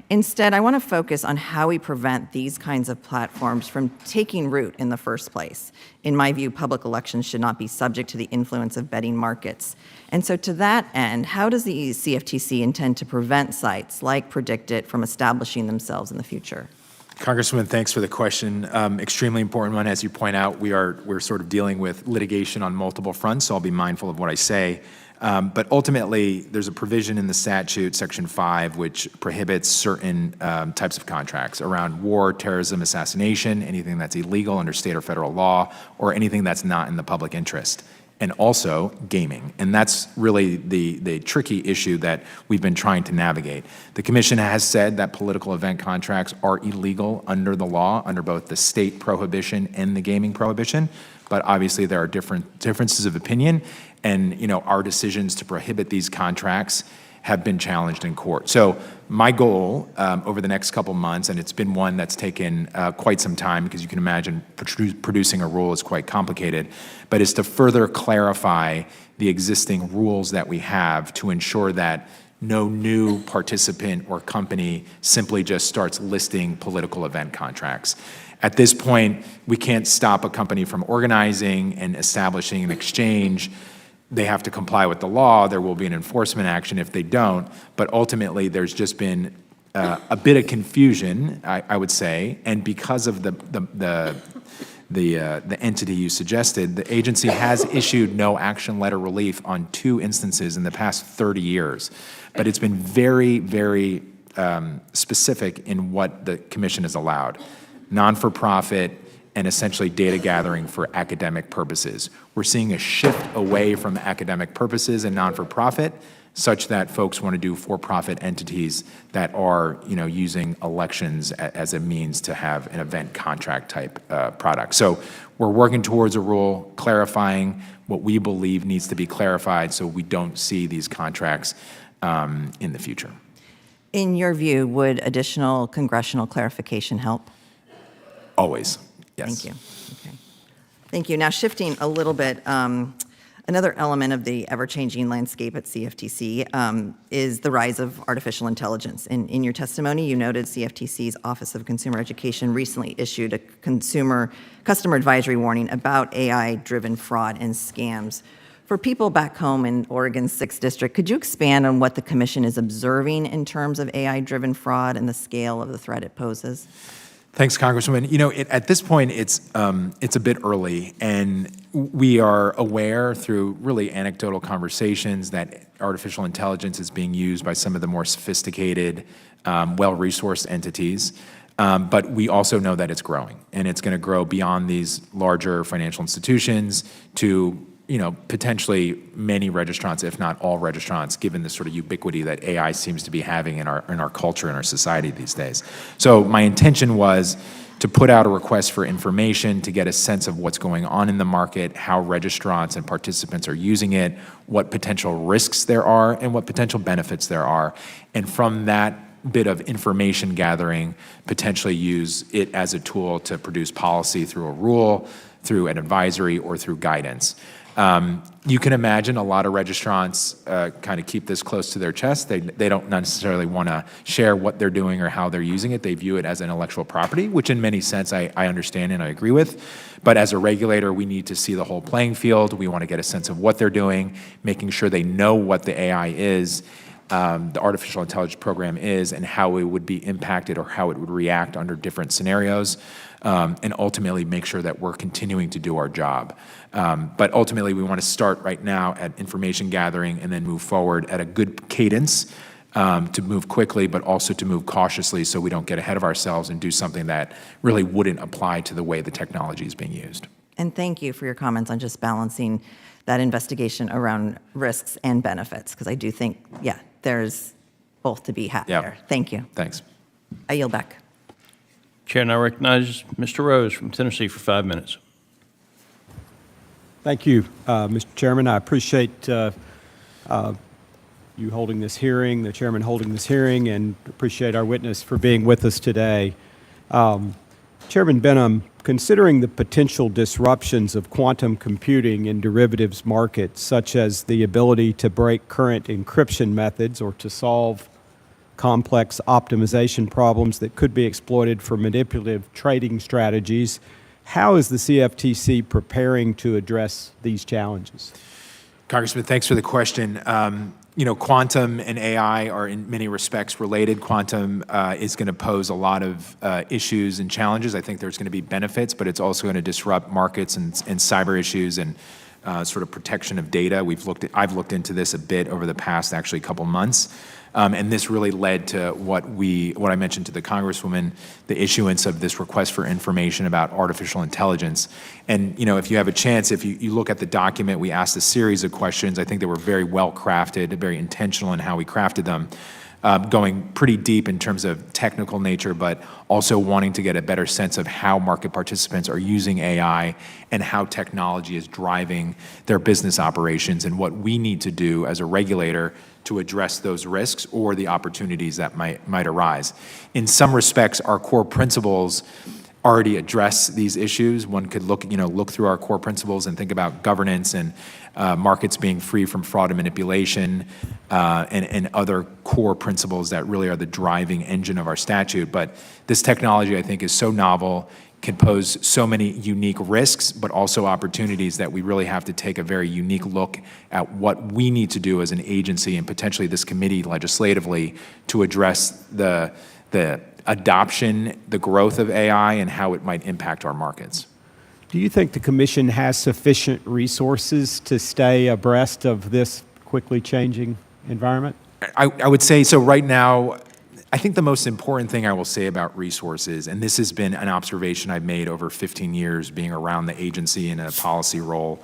Instead, I want to focus on how we prevent these kinds of platforms from taking root in the first place. In my view, public elections should not be subject to the influence of betting markets. And so to that end, how does the CFTC intend to prevent sites like Predictit from establishing themselves in the future? Congresswoman, thanks for the question. Extremely important one. As you point out, we're sort of dealing with litigation on multiple fronts, so I'll be mindful of what I say. But ultimately, there's a provision in the statute, Section 5, which prohibits certain types of contracts around war, terrorism, assassination, anything that's illegal under state or federal law, or anything that's not in the public interest, and also gaming. And that's really the tricky issue that we've been trying to navigate. The Commission has said that political event contracts are illegal under the law, under both the state prohibition and the gaming prohibition, but obviously there are differences of opinion, and our decisions to prohibit these contracts have been challenged in court. So my goal over the next couple months, and it's been one that's taken quite some time, because you can imagine producing a rule is quite complicated, but is to further clarify the existing rules that we have to ensure that no new participant or company simply just starts listing political event contracts. At this point, we can't stop a company from organizing and establishing an exchange. They have to comply with the law. There will be an enforcement action if they don't. But ultimately, there's just been a bit of confusion, I would say. And because of the entity you suggested, the agency has issued no action letter relief on 2 instances in the past 30 years. But it's been very, very specific in what the Commission has allowed. Non-for-profit and essentially data gathering for academic purposes. We're seeing a shift away from academic purposes and non-for-profit, such that folks want to do for-profit entities that are, using elections as a means to have an event contract type product. So we're working towards a rule clarifying what we believe needs to be clarified, so we don't see these contracts in the future. In your view, would additional congressional clarification help? Always. Yes. Thank you. Okay. Thank you. Now, shifting a little bit, another element of the ever-changing landscape at CFTC is the rise of artificial intelligence. In your testimony, you noted CFTC's Office of Consumer Education recently issued a customer advisory warning about AI-driven fraud and scams. For people back home in Oregon's 6th District, could you expand on what the Commission is observing in terms of AI-driven fraud and the scale of the threat it poses? Thanks, Congresswoman. At this point, it's a bit early, and we are aware through really anecdotal conversations that artificial intelligence is being used by some of the more sophisticated, well-resourced entities. But we also know that it's growing, and it's going to grow beyond these larger financial institutions to potentially many registrants, if not all registrants, given the sort of ubiquity that AI seems to be having in our culture and our society these days. So my intention was to put out a request for information to get a sense of what's going on in the market, how registrants and participants are using it, what potential risks there are, and what potential benefits there are. And from that bit of information gathering, potentially use it as a tool to produce policy through a rule, through an advisory, or through guidance. You can imagine a lot of registrants kind of keep this close to their chest. They don't necessarily want to share what they're doing or how they're using it. They view it as intellectual property, which in many sense I understand and I agree with. But as a regulator, we need to see the whole playing field. We want to get a sense of what they're doing, making sure they know what the AI is, the artificial intelligence program is, and how it would be impacted or how it would react under different scenarios. And ultimately make sure that we're continuing to do our job. But ultimately, we want to start right now at information gathering and then move forward at a good cadence to move quickly, but also to move cautiously so we don't get ahead of ourselves and do something that really wouldn't apply to the way the technology is being used. And thank you for your comments on just balancing that investigation around risks and benefits, because I do think, there's both to be had there. Thank you. Thanks. I yield back. Chair now recognizes Mr. Rose from Tennessee for 5 minutes. Thank you, Mr. Chairman. I appreciate you holding this hearing, the chairman holding this hearing, and appreciate our witness for being with us today. Chairman Benham, considering the potential disruptions of quantum computing in derivatives markets, such as the ability to break current encryption methods or to solve complex optimization problems that could be exploited for manipulative trading strategies, how is the CFTC preparing to address these challenges? Congressman, thanks for the question. Quantum and AI are in many respects related. Quantum is going to pose a lot of issues and challenges. I think there's going to be benefits, but it's also going to disrupt markets and cyber issues and sort of protection of data. I've looked into this a bit over the past actually couple months. And this really led to what I mentioned to the Congresswoman, the issuance of this request for information about artificial intelligence. And if you have a chance, if you look at the document, we asked a series of questions. I think they were very well crafted, very intentional in how we crafted them, going pretty deep in terms of technical nature, but also wanting to get a better sense of how market participants are using AI and how technology is driving their business operations and what we need to do as a regulator to address those risks or the opportunities that might arise. In some respects, our core principles already address these issues. One could look through our core principles and think about governance and markets being free from fraud and manipulation and other core principles that really are the driving engine of our statute. But this technology, I think, is so novel, can pose so many unique risks, but also opportunities that we really have to take a very unique look at what we need to do as an agency and potentially this committee legislatively to address the adoption, the growth of AI, and how it might impact our markets. Do you think the Commission has sufficient resources to stay abreast of this quickly changing environment? I would say so right now. I think the most important thing I will say about resources, and this has been an observation I've made over 15 years being around the agency in a policy role,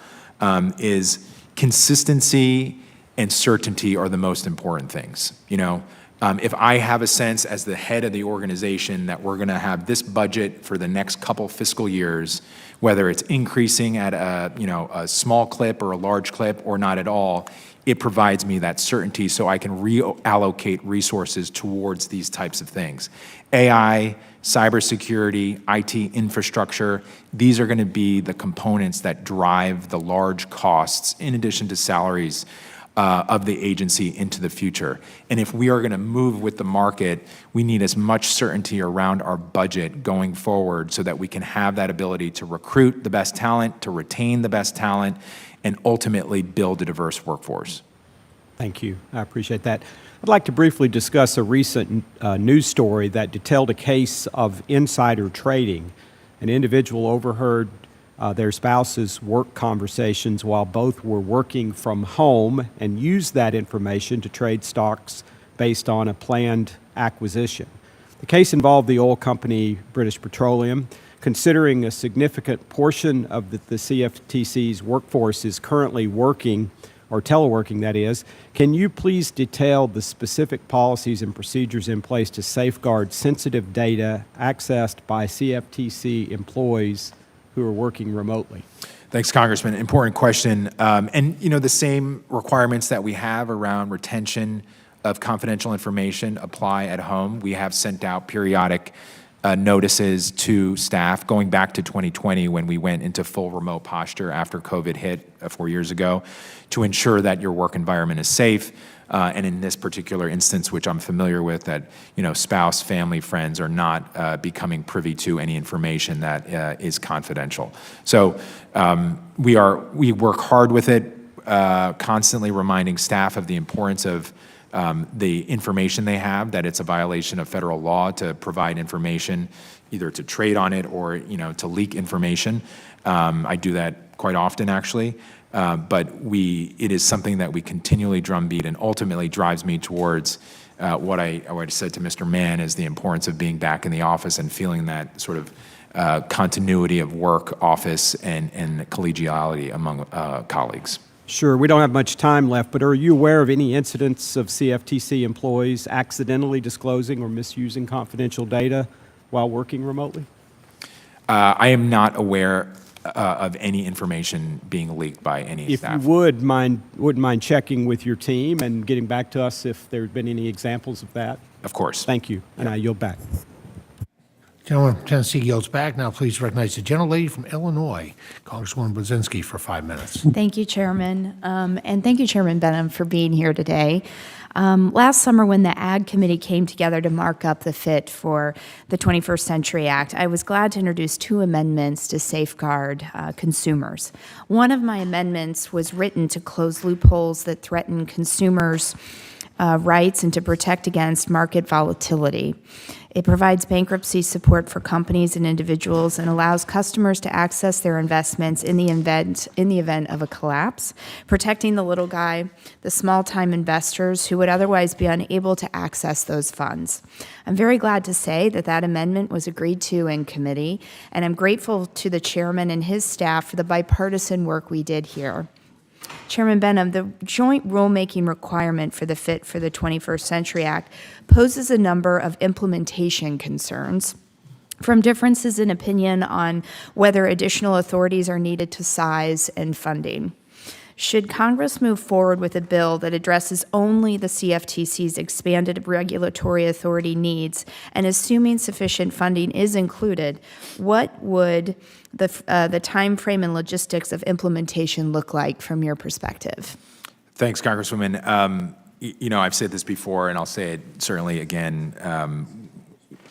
is consistency and certainty are the most important things. If I have a sense as the head of the organization that we're going to have this budget for the next couple fiscal years, whether it's increasing at a small clip or a large clip or not at all, it provides me that certainty so I can reallocate resources towards these types of things. AI, cybersecurity, IT infrastructure, these are going to be the components that drive the large costs in addition to salaries of the agency into the future. And if we are going to move with the market, we need as much certainty around our budget going forward so that we can have that ability to recruit the best talent, to retain the best talent, and ultimately build a diverse workforce. Thank you. I appreciate that. I'd like to briefly discuss a recent news story that detailed a case of insider trading. An individual overheard their spouse's work conversations while both were working from home and used that information to trade stocks based on a planned acquisition. The case involved the oil company British Petroleum. Considering a significant portion of the CFTC's workforce is currently working, or teleworking that is, can you please detail the specific policies and procedures in place to safeguard sensitive data accessed by CFTC employees who are working remotely? Thanks, Congressman. Important question. And the same requirements that we have around retention of confidential information apply at home. We have sent out periodic notices to staff going back to 2020 when we went into full remote posture after COVID hit 4 years ago to ensure that your work environment is safe. And in this particular instance, which I'm familiar with, that spouse, family, friends are not becoming privy to any information that is confidential. So we work hard with it, constantly reminding staff of the importance of the information they have, that it's a violation of federal law to provide information, either to trade on it or to leak information. I do that quite often, actually. But it is something that we continually drumbeat and ultimately drives me towards what I said to Mr. Mann is the importance of being back in the office and feeling that sort of continuity of work, office, and collegiality among colleagues. Sure, we don't have much time left, but are you aware of any incidents of CFTC employees accidentally disclosing or misusing confidential data while working remotely? I am not aware of any information being leaked by any staff. If you wouldn't mind checking with your team and getting back to us if there's been any examples of that. Of course. Thank you, and I yield back. Gentleman from Tennessee yields back. Now please recognize the gentlelady from Illinois, Congresswoman Blazinski, for 5 minutes. Thank you, Chairman. And thank you, Chairman Benham, for being here today. Last summer, when the Ag Committee came together to mark up the fit for the 21st Century Act, I was glad to introduce 2 amendments to safeguard consumers. One of my amendments was written to close loopholes that threaten consumers' rights and to protect against market volatility. It provides bankruptcy support for companies and individuals and allows customers to access their investments in the event of a collapse, protecting the little guy, the small-time investors who would otherwise be unable to access those funds. I'm very glad to say that that amendment was agreed to in committee, and I'm grateful to the chairman and his staff for the bipartisan work we did here. Chairman Benham, the joint rulemaking requirement for the Fit for the 21st Century Act poses a number of implementation concerns, from differences in opinion on whether additional authorities are needed to size and funding. Should Congress move forward with a bill that addresses only the CFTC's expanded regulatory authority needs, and assuming sufficient funding is included, what would the time frame and logistics of implementation look like from your perspective? Thanks, Congresswoman. I've said this before, and I'll say it certainly again.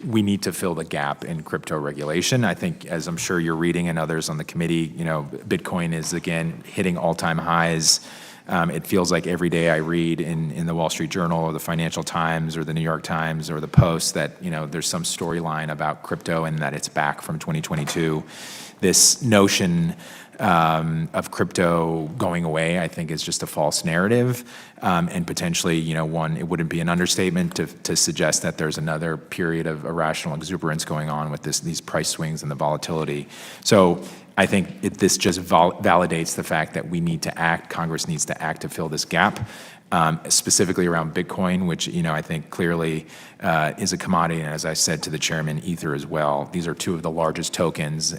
We need to fill the gap in crypto regulation. I think, as I'm sure you're reading and others on the committee, Bitcoin is again hitting all-time highs. It feels like every day I read in the Wall Street Journal or the Financial Times or the New York Times or the Post that there's some storyline about crypto and that it's back from 2022. This notion of crypto going away, I think, is just a false narrative, and potentially, it wouldn't be an understatement to suggest that there's another period of irrational exuberance going on with these price swings and the volatility. So I think this just validates the fact that we need to act. Congress needs to act to fill this gap. Specifically around Bitcoin, which I think clearly is a commodity, and as I said to the chairman, Ether as well. These are 2 of the largest tokens,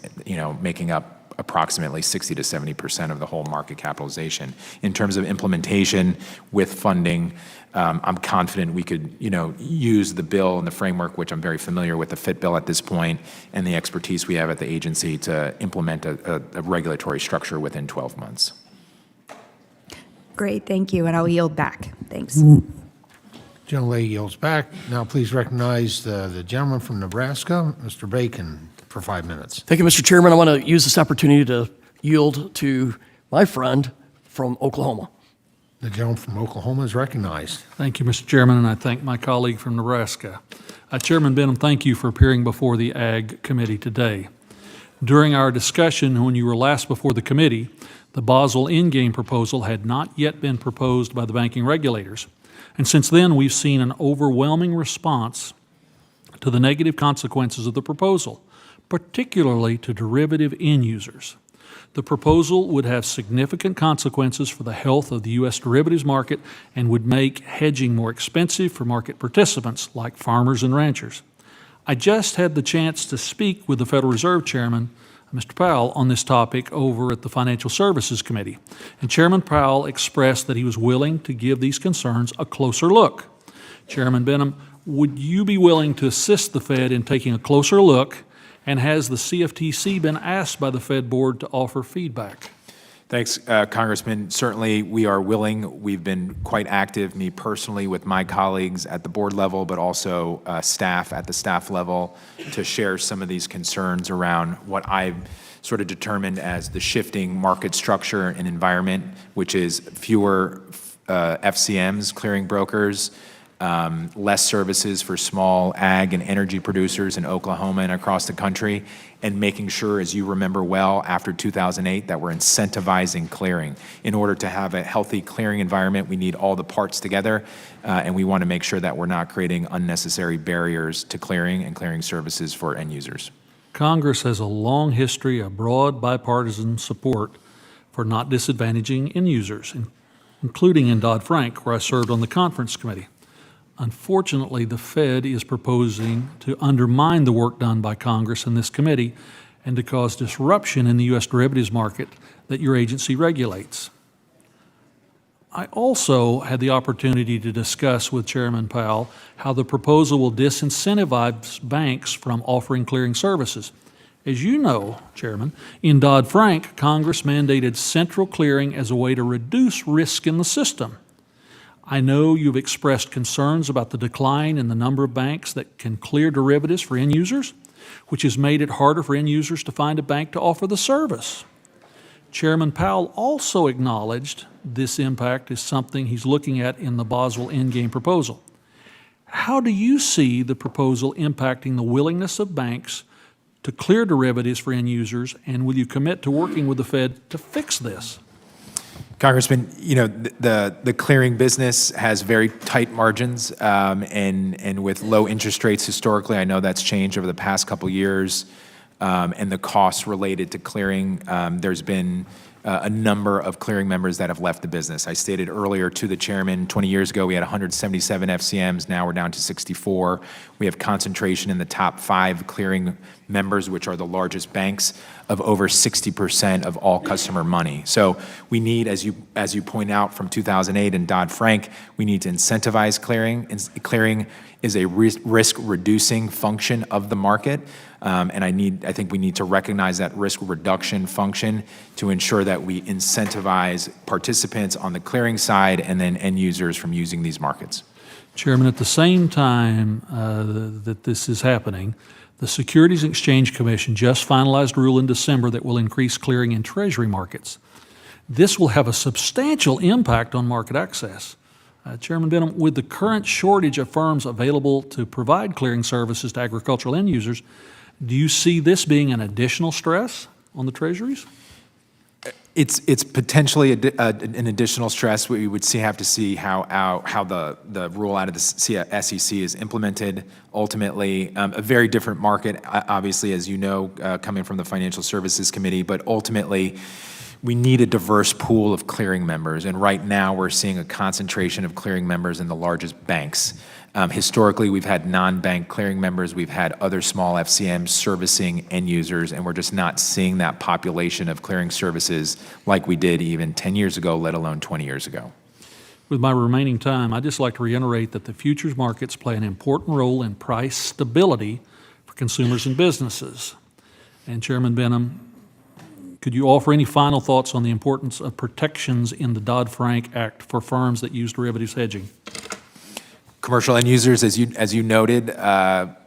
making up approximately 60 to 70% of the whole market capitalization. In terms of implementation with funding, I'm confident we could, use the bill and the framework, which I'm very familiar with, the FIT bill at this point, and the expertise we have at the agency to implement a regulatory structure within 12 months. Great, thank you, and I'll yield back. Thanks. Gentlelady yields back. Now please recognize the gentleman from Nebraska, Mr. Bacon, for 5 minutes. Thank you, Mr. Chairman. I want to use this opportunity to yield to my friend from Oklahoma. The gentleman from Oklahoma is recognized. Thank you, Mr. Chairman, and I thank my colleague from Nebraska. Chairman Benham, thank you for appearing before the Ag Committee today. During our discussion when you were last before the committee, the Basel endgame proposal had not yet been proposed by the banking regulators. And since then, we've seen an overwhelming response to the negative consequences of the proposal, particularly to derivative end users. The proposal would have significant consequences for the health of the U.S. derivatives market and would make hedging more expensive for market participants like farmers and ranchers. I just had the chance to speak with the Federal Reserve Chairman, Mr. Powell, on this topic over at the Financial Services Committee. And Chairman Powell expressed that he was willing to give these concerns a closer look. Chairman Benham, would you be willing to assist the Fed in taking a closer look? And has the CFTC been asked by the Fed board to offer feedback? Thanks, Congressman. Certainly, we are willing. We've been quite active, me personally, with my colleagues at the board level, but also staff at the staff level, to share some of these concerns around what I've sort of determined as the shifting market structure and environment, which is fewer FCMs, clearing brokers, less services for small ag and energy producers in Oklahoma and across the country, and making sure, as you remember well, after 2008, that we're incentivizing clearing. In order to have a healthy clearing environment, we need all the parts together, and we want to make sure that we're not creating unnecessary barriers to clearing and clearing services for end users. Congress has a long history of broad bipartisan support for not disadvantaging end users, including in Dodd-Frank, where I served on the conference committee. Unfortunately, the Fed is proposing to undermine the work done by Congress and this committee and to cause disruption in the U.S. derivatives market that your agency regulates. I also had the opportunity to discuss with Chairman Powell how the proposal will disincentivize banks from offering clearing services. As you know, Chairman, in Dodd-Frank, Congress mandated central clearing as a way to reduce risk in the system. I know you've expressed concerns about the decline in the number of banks that can clear derivatives for end users, which has made it harder for end users to find a bank to offer the service. Chairman Powell also acknowledged this impact is something he's looking at in the Basel Endgame proposal. How do you see the proposal impacting the willingness of banks to clear derivatives for end users, and will you commit to working with the Fed to fix this? Congressman, the clearing business has very tight margins, and with low interest rates historically, I know that's changed over the past couple years, and the costs related to clearing, there's been a number of clearing members that have left the business. I stated earlier to the chairman, 20 years ago we had 177 FCMs, now we're down to 64. We have concentration in the top 5 clearing members, which are the largest banks, of over 60% of all customer money. So we need, as you point out from 2008 and Dodd-Frank, we need to incentivize clearing. Clearing is a risk-reducing function of the market, and I think we need to recognize that risk reduction function to ensure that we incentivize participants on the clearing side and then end users from using these markets. Chairman, at the same time that this is happening, the Securities and Exchange Commission just finalized a rule in December that will increase clearing in Treasury markets. This will have a substantial impact on market access. Chairman Benham, with the current shortage of firms available to provide clearing services to agricultural end users, do you see this being an additional stress on the Treasuries? It's potentially an additional stress. We would have to see how the rule out of the SEC is implemented. Ultimately, a very different market, obviously, as you know, coming from the Financial Services Committee, but ultimately, we need a diverse pool of clearing members, and right now we're seeing a concentration of clearing members in the largest banks. Historically, we've had non-bank clearing members, we've had other small FCMs servicing end users, and we're just not seeing that population of clearing services like we did even 10 years ago, let alone 20 years ago. With my remaining time, I'd just like to reiterate that the futures markets play an important role in price stability for consumers and businesses. And Chairman Benham, could you offer any final thoughts on the importance of protections in the Dodd-Frank Act for firms that use derivatives hedging? Commercial end users, as you noted, are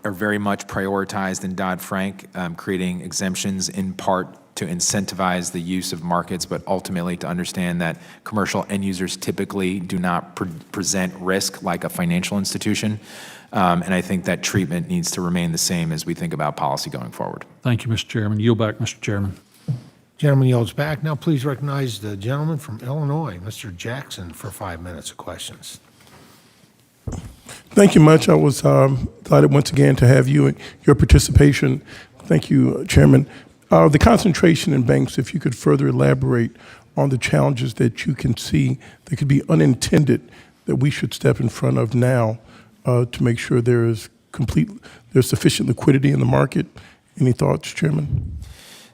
very much prioritized in Dodd-Frank, creating exemptions in part to incentivize the use of markets, but ultimately to understand that commercial end users typically do not present risk like a financial institution. And I think that treatment needs to remain the same as we think about policy going forward. Thank you, Mr. Chairman. Yield back, Mr. Chairman. Gentleman yields back. Now please recognize the gentleman from Illinois, Mr. Jackson, for 5 minutes of questions. Thank you much. I was delighted once again to have you and your participation. Thank you, Chairman. The concentration in banks, if you could further elaborate on the challenges that you can see that could be unintended that we should step in front of now to make sure there's sufficient liquidity in the market. Any thoughts, Chairman?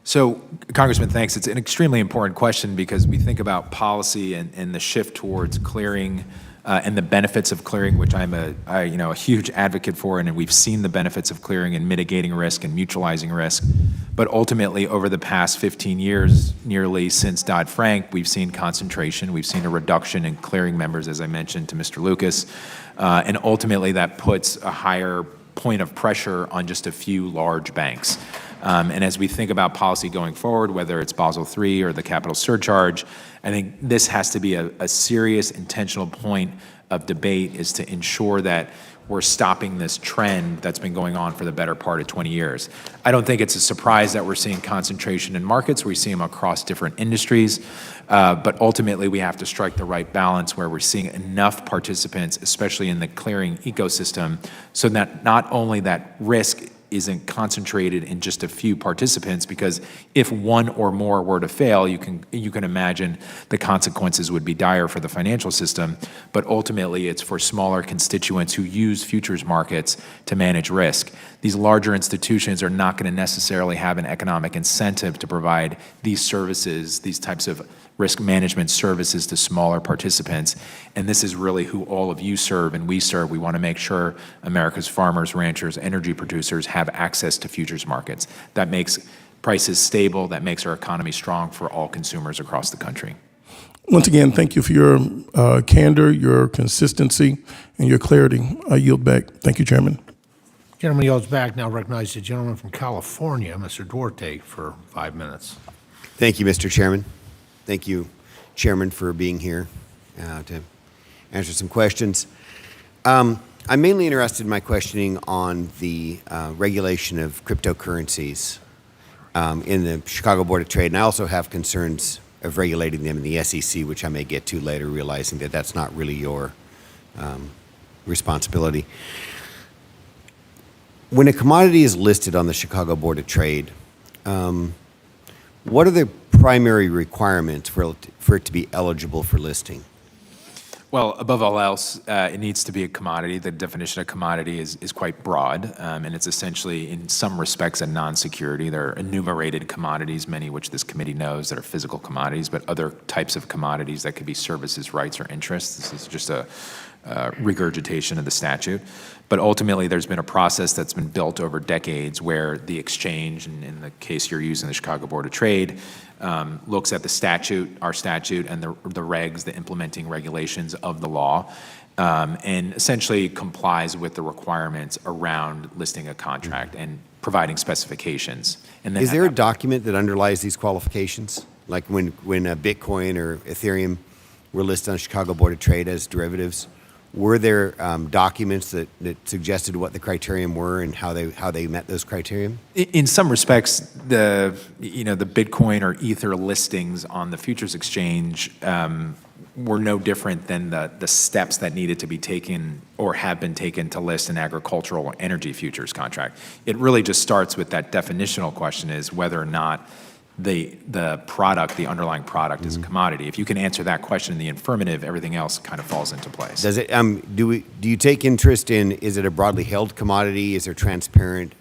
So, Congressman, thanks. It's an extremely important question because we think about policy and the shift towards clearing and the benefits of clearing, which I'm a huge advocate for, and we've seen the benefits of clearing and mitigating risk and mutualizing risk. But ultimately, over the past 15 years, nearly since Dodd-Frank, we've seen concentration. We've seen a reduction in clearing members, as I mentioned to Mr. Lucas, and ultimately that puts a higher point of pressure on just a few large banks. And as we think about policy going forward, whether it's Basel III or the capital surcharge, I think this has to be a serious, intentional point of debate is to ensure that we're stopping this trend that's been going on for the better part of 20 years. I don't think it's a surprise that we're seeing concentration in markets. We see them across different industries, but ultimately we have to strike the right balance where we're seeing enough participants, especially in the clearing ecosystem, so that not only that risk isn't concentrated in just a few participants, because if one or more were to fail, you can imagine the consequences would be dire for the financial system, but ultimately it's for smaller constituents who use futures markets to manage risk. These larger institutions are not going to necessarily have an economic incentive to provide these services, these types of risk management services to smaller participants. And this is really who all of you serve and we serve. We want to make sure America's farmers, ranchers, energy producers have access to futures markets. That makes prices stable, that makes our economy strong for all consumers across the country. Once again, thank you for your candor, your consistency, and your clarity. I yield back. Thank you, Chairman. Gentleman yields back. Now recognize the gentleman from California, Mr. Duarte, for 5 minutes. Thank you, Mr. Chairman. Thank you, Chairman, for being here to answer some questions. I'm mainly interested in my questioning on the regulation of cryptocurrencies in the Chicago Board of Trade, and I also have concerns of regulating them in the SEC, which I may get to later, realizing that that's not really your responsibility. When a commodity is listed on the Chicago Board of Trade, what are the primary requirements for it to be eligible for listing? Well, above all else, it needs to be a commodity. The definition of commodity is quite broad, and it's essentially, in some respects, a non-security. There are enumerated commodities, many of which this committee knows, that are physical commodities, but other types of commodities that could be services, rights, or interests. This is just a regurgitation of the statute. But ultimately, there's been a process that's been built over decades where the exchange, and in the case you're using, the Chicago Board of Trade, looks at the statute, our statute, and the regs, the implementing regulations of the law, and essentially complies with the requirements around listing a contract and providing specifications. And then is there a document that underlies these qualifications? Like when Bitcoin or Ethereum were listed on the Chicago Board of Trade as derivatives, were there documents that suggested what the criterion were and how they met those criterion? In some respects, the Bitcoin or Ether listings on the futures exchange were no different than the steps that needed to be taken or have been taken to list an agricultural or energy futures contract. It really just starts with that definitional question, is whether or not the product, the underlying product, is a commodity. If you can answer that question in the affirmative, everything else kind of falls into place. Does it? Do you take interest in? Is it a broadly held commodity? Is there transparent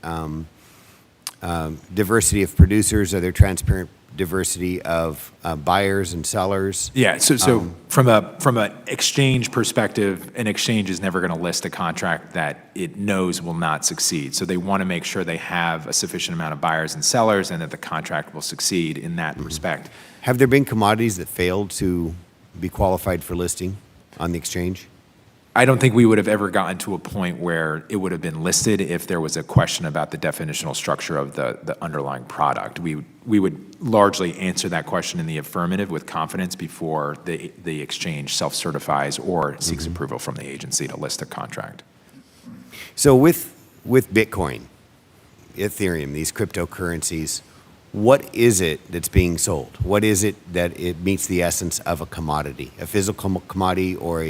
diversity of producers? Are there transparent diversity of buyers and sellers? Yeah. So from an exchange perspective, an exchange is never going to list a contract that it knows will not succeed. So they want to make sure they have a sufficient amount of buyers and sellers, and that the contract will succeed in that respect. Have there been commodities that failed to be qualified for listing on the exchange? I don't think we would have ever gotten to a point where it would have been listed if there was a question about the definitional structure of the underlying product. We would largely answer that question in the affirmative with confidence before the exchange self-certifies or seeks approval from the agency to list a contract. So with Bitcoin, Ethereum, these cryptocurrencies, what is it that's being sold? What is it that it meets the essence of a commodity, a physical commodity, or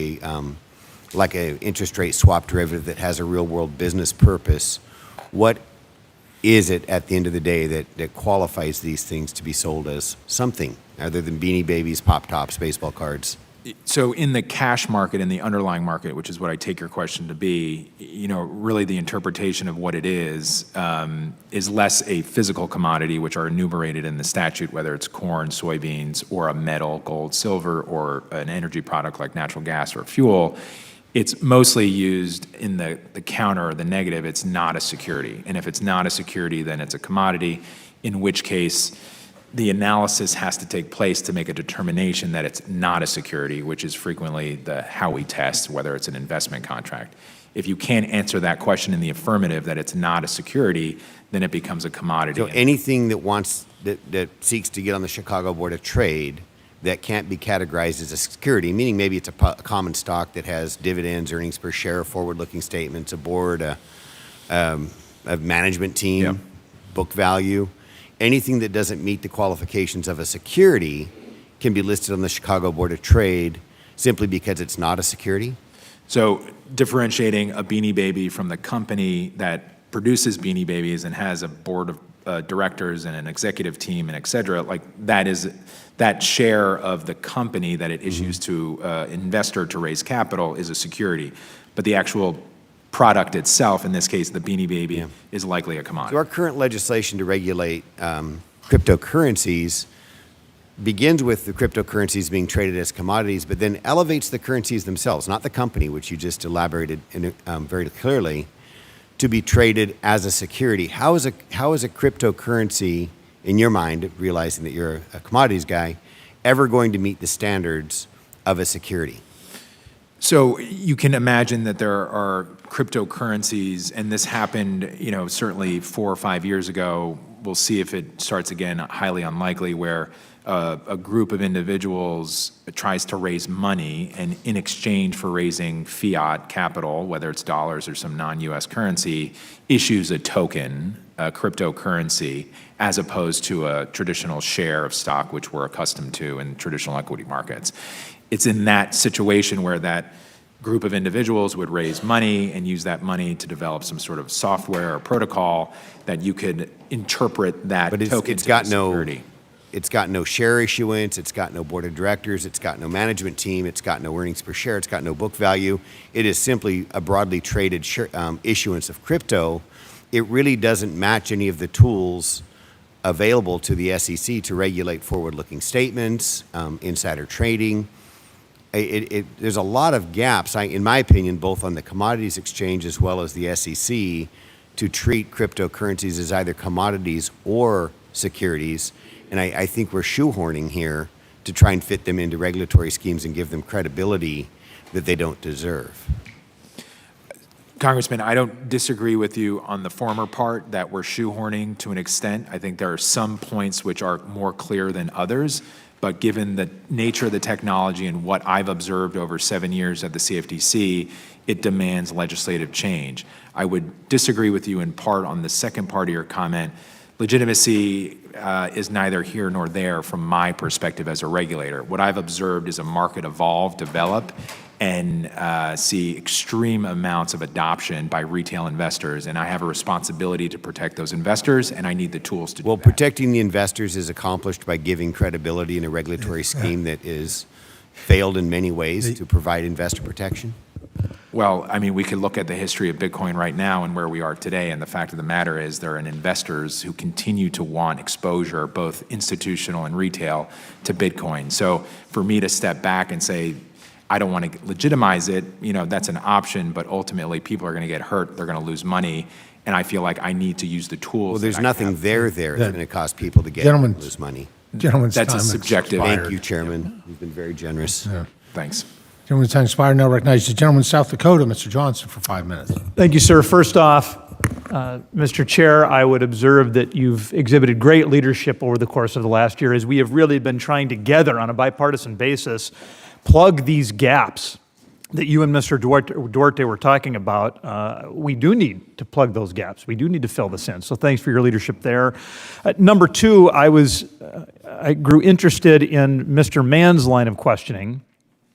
like an interest rate swap derivative that has a real world business purpose? What is it at the end of the day that qualifies these things to be sold as something other than Beanie Babies, Pop Tops, baseball cards? So in the cash market, in the underlying market, which is what I take your question to be, really the interpretation of what it is less a physical commodity, which are enumerated in the statute, whether it's corn, soybeans, or a metal, gold, silver, or an energy product like natural gas or fuel. It's mostly used in the counter or the negative. It's not a security. And if it's not a security, then it's a commodity, in which case the analysis has to take place to make a determination that it's not a security, which is frequently how we test whether it's an investment contract. If you can't answer that question in the affirmative, that it's not a security, then it becomes a commodity. So anything that seeks to get on the Chicago Board of Trade that can't be categorized as a security, meaning maybe it's a common stock that has dividends, earnings per share, forward-looking statements, a board, a management team, book value, anything that doesn't meet the qualifications of a security can be listed on the Chicago Board of Trade simply because it's not a security? So differentiating a Beanie Baby from the company that produces Beanie Babies and has a board of directors and an executive team and et cetera, like that share of the company that it issues to investor to raise capital is a security. But the actual product itself, in this case the Beanie Baby, is likely a commodity. So our current legislation to regulate cryptocurrencies begins with the cryptocurrencies being traded as commodities, but then elevates the currencies themselves, not the company, which you just elaborated very clearly, to be traded as a security. How is a cryptocurrency, in your mind, realizing that you're a commodities guy, ever going to meet the standards of a security? So you can imagine that there are cryptocurrencies, and this happened, certainly 4 or 5 years ago. We'll see if it starts again, highly unlikely, where a group of individuals tries to raise money, and in exchange for raising fiat capital, whether it's dollars or some non-US currency, issues a token, a cryptocurrency, as opposed to a traditional share of stock, which we're accustomed to in traditional equity markets. It's in that situation where that group of individuals would raise money and use that money to develop some sort of software or protocol that you could interpret that token it's got to security. It's got no share issuance, it's got no board of directors, it's got no management team, it's got no earnings per share, it's got no book value. It is simply a broadly traded issuance of crypto. It really doesn't match any of the tools available to the SEC to regulate forward-looking statements, insider trading. There's a lot of gaps, in my opinion, both on the commodities exchange as well as the SEC, to treat cryptocurrencies as either commodities or securities. And I think we're shoehorning here to try and fit them into regulatory schemes and give them credibility that they don't deserve. Congressman, I don't disagree with you on the former part that we're shoehorning to an extent. I think there are some points which are more clear than others, but given the nature of the technology and what I've observed over 7 years at the CFTC, it demands legislative change. I would disagree with you in part on the second part of your comment. Legitimacy is neither here nor there from my perspective as a regulator. What I've observed is a market evolve, develop, and see extreme amounts of adoption by retail investors. And I have a responsibility to protect those investors, and I need the tools to do that. Well, protecting the investors is accomplished by giving credibility in a regulatory scheme that is failed in many ways to provide investor protection. Well, I mean, we could look at the history of Bitcoin right now and where we are today, and the fact of the matter is there are investors who continue to want exposure, both institutional and retail, to Bitcoin. So for me to step back and say, I don't want to legitimize it, that's an option, but ultimately people are going to get hurt, they're going to lose money, and I feel like I need to use the tools. Well, there's nothing there that's going to cause people to get lose money. Gentlemen's That's time a subjective. Thank you, Chairman. You've been very generous. Yeah. Thanks. Gentleman's time expired. Now recognize the gentleman from South Dakota, Mr. Johnson, for 5 minutes. Thank you, sir. First off, Mr. Chair, I would observe that you've exhibited great leadership over the course of the last year as we have really been trying together on a bipartisan basis plug these gaps that you and Mr. Duarte were talking about. We do need to plug those gaps. We do need to fill this in. So thanks for your leadership there. Number two, I grew interested in Mr. Mann's line of questioning,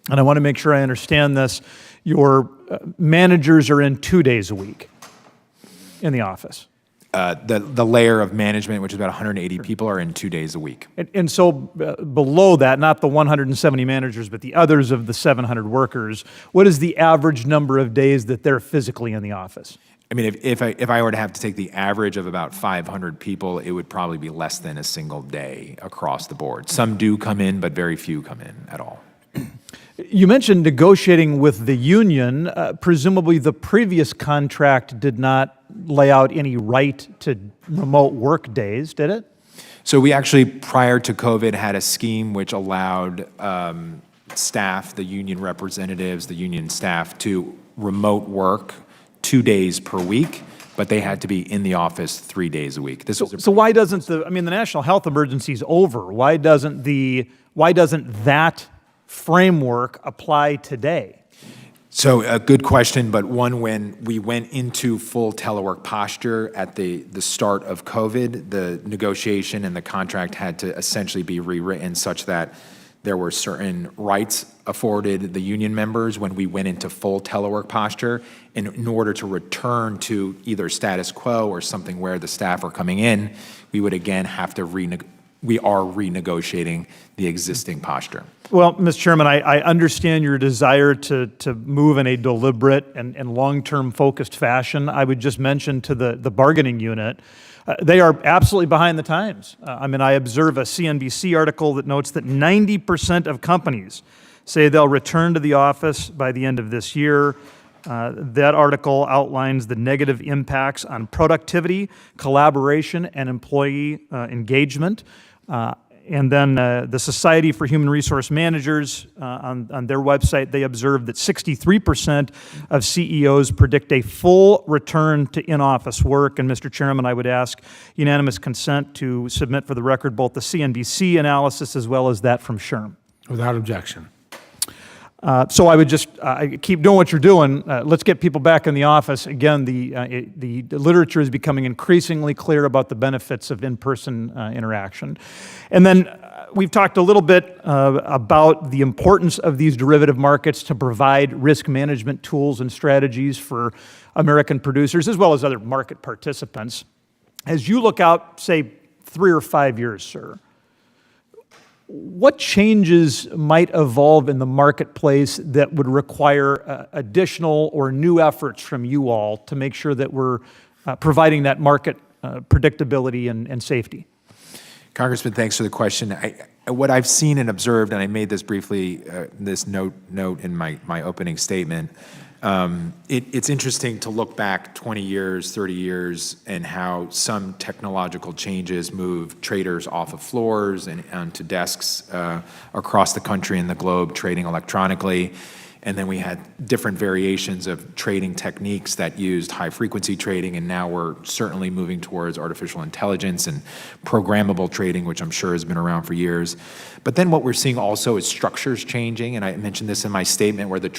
and I want to make sure I understand this. Your managers are in 2 days a week in the office. The layer of management, which is about 180 people, are in 2 days a week. And so below that, not the 170 managers, but the others of the 700 workers, what is the average number of days that they're physically in the office? I mean, if I were to have to take the average of about 500 people, it would probably be less than a single day across the board. Some do come in, but very few come in at all. You mentioned negotiating with the union. Presumably the previous contract did not lay out any right to remote work days, did it? So we actually, prior to COVID, had a scheme which allowed staff, the union representatives, the union staff, to remote work 2 days per week, but they had to be in the office 3 days a week. So why doesn't the national health emergency is over? Why doesn't that framework apply today? So a good question, but one when we went into full telework posture at the start of COVID, the negotiation and the contract had to essentially be rewritten such that there were certain rights afforded the union members when we went into full telework posture. And in order to return to either status quo or something where the staff are coming in, we would again have to we are renegotiating the existing posture. Well, Mr. Chairman, I understand your desire to move in a deliberate and long-term focused fashion. I would just mention to the bargaining unit, they are absolutely behind the times. I observe a CNBC article that notes that 90% of companies say they'll return to the office by the end of this year. That article outlines the negative impacts on productivity, collaboration, and employee engagement. And then the Society for Human Resource Managers, on their website, they observed that 63% of CEOs predict a full return to in-office work. And Mr. Chairman, I would ask unanimous consent to submit for the record both the CNBC analysis as well as that from SHRM. Without objection. So I would just keep doing what you're doing. Let's get people back in the office. Again, the literature is becoming increasingly clear about the benefits of in-person interaction. And then we've talked a little bit about the importance of these derivative markets to provide risk management tools and strategies for American producers as well as other market participants. As you look out, say, 3 or 5 years, sir, what changes might evolve in the marketplace that would require additional or new efforts from you all to make sure that we're providing that market predictability and safety? Congressman, thanks for the question. What I've seen and observed, and I made this briefly, this note in my opening statement, it's interesting to look back 20 years, 30 years, and how some technological changes move traders off of floors and onto desks across the country and the globe trading electronically. And then we had different variations of trading techniques that used high-frequency trading, and now we're certainly moving towards artificial intelligence and programmable trading, which I'm sure has been around for years. But then what we're seeing also is structures changing, and I mentioned this in my statement, where the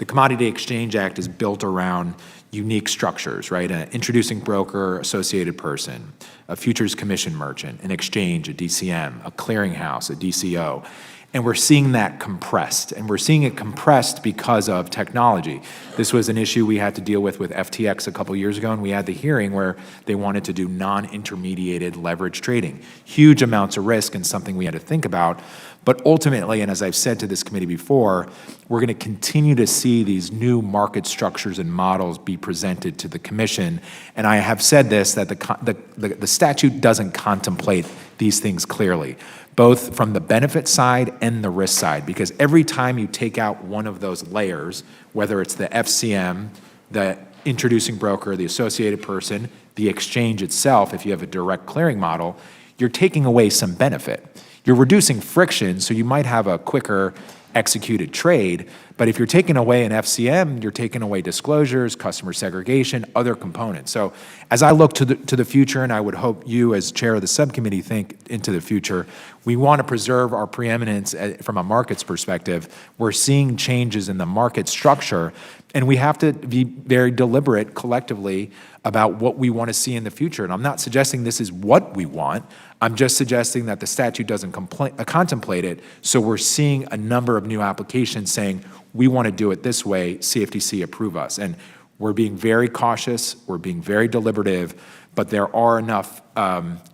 Commodity Exchange Act is built around unique structures, right? An introducing broker, associated person, a futures commission merchant, an exchange, a DCM, a clearinghouse, a DCO. And we're seeing that compressed, and we're seeing it compressed because of technology. This was an issue we had to deal with FTX a couple years ago, and we had the hearing where they wanted to do non-intermediated leverage trading. Huge amounts of risk and something we had to think about. But ultimately, and as I've said to this committee before, we're going to continue to see these new market structures and models be presented to the commission. And I have said this, that the statute doesn't contemplate these things clearly, both from the benefit side and the risk side, because every time you take out one of those layers, whether it's the FCM, the introducing broker, the associated person, the exchange itself, if you have a direct clearing model, you're taking away some benefit. You're reducing friction, so you might have a quicker executed trade, but if you're taking away an FCM, you're taking away disclosures, customer segregation, other components. So as I look to the future, and I would hope you as chair of the subcommittee think into the future, we want to preserve our preeminence from a markets perspective. We're seeing changes in the market structure, and we have to be very deliberate collectively about what we want to see in the future. And I'm not suggesting this is what we want. I'm just suggesting that the statute doesn't contemplate it, so we're seeing a number of new applications saying, we want to do it this way, CFTC approve us. And we're being very cautious, we're being very deliberative, but there are enough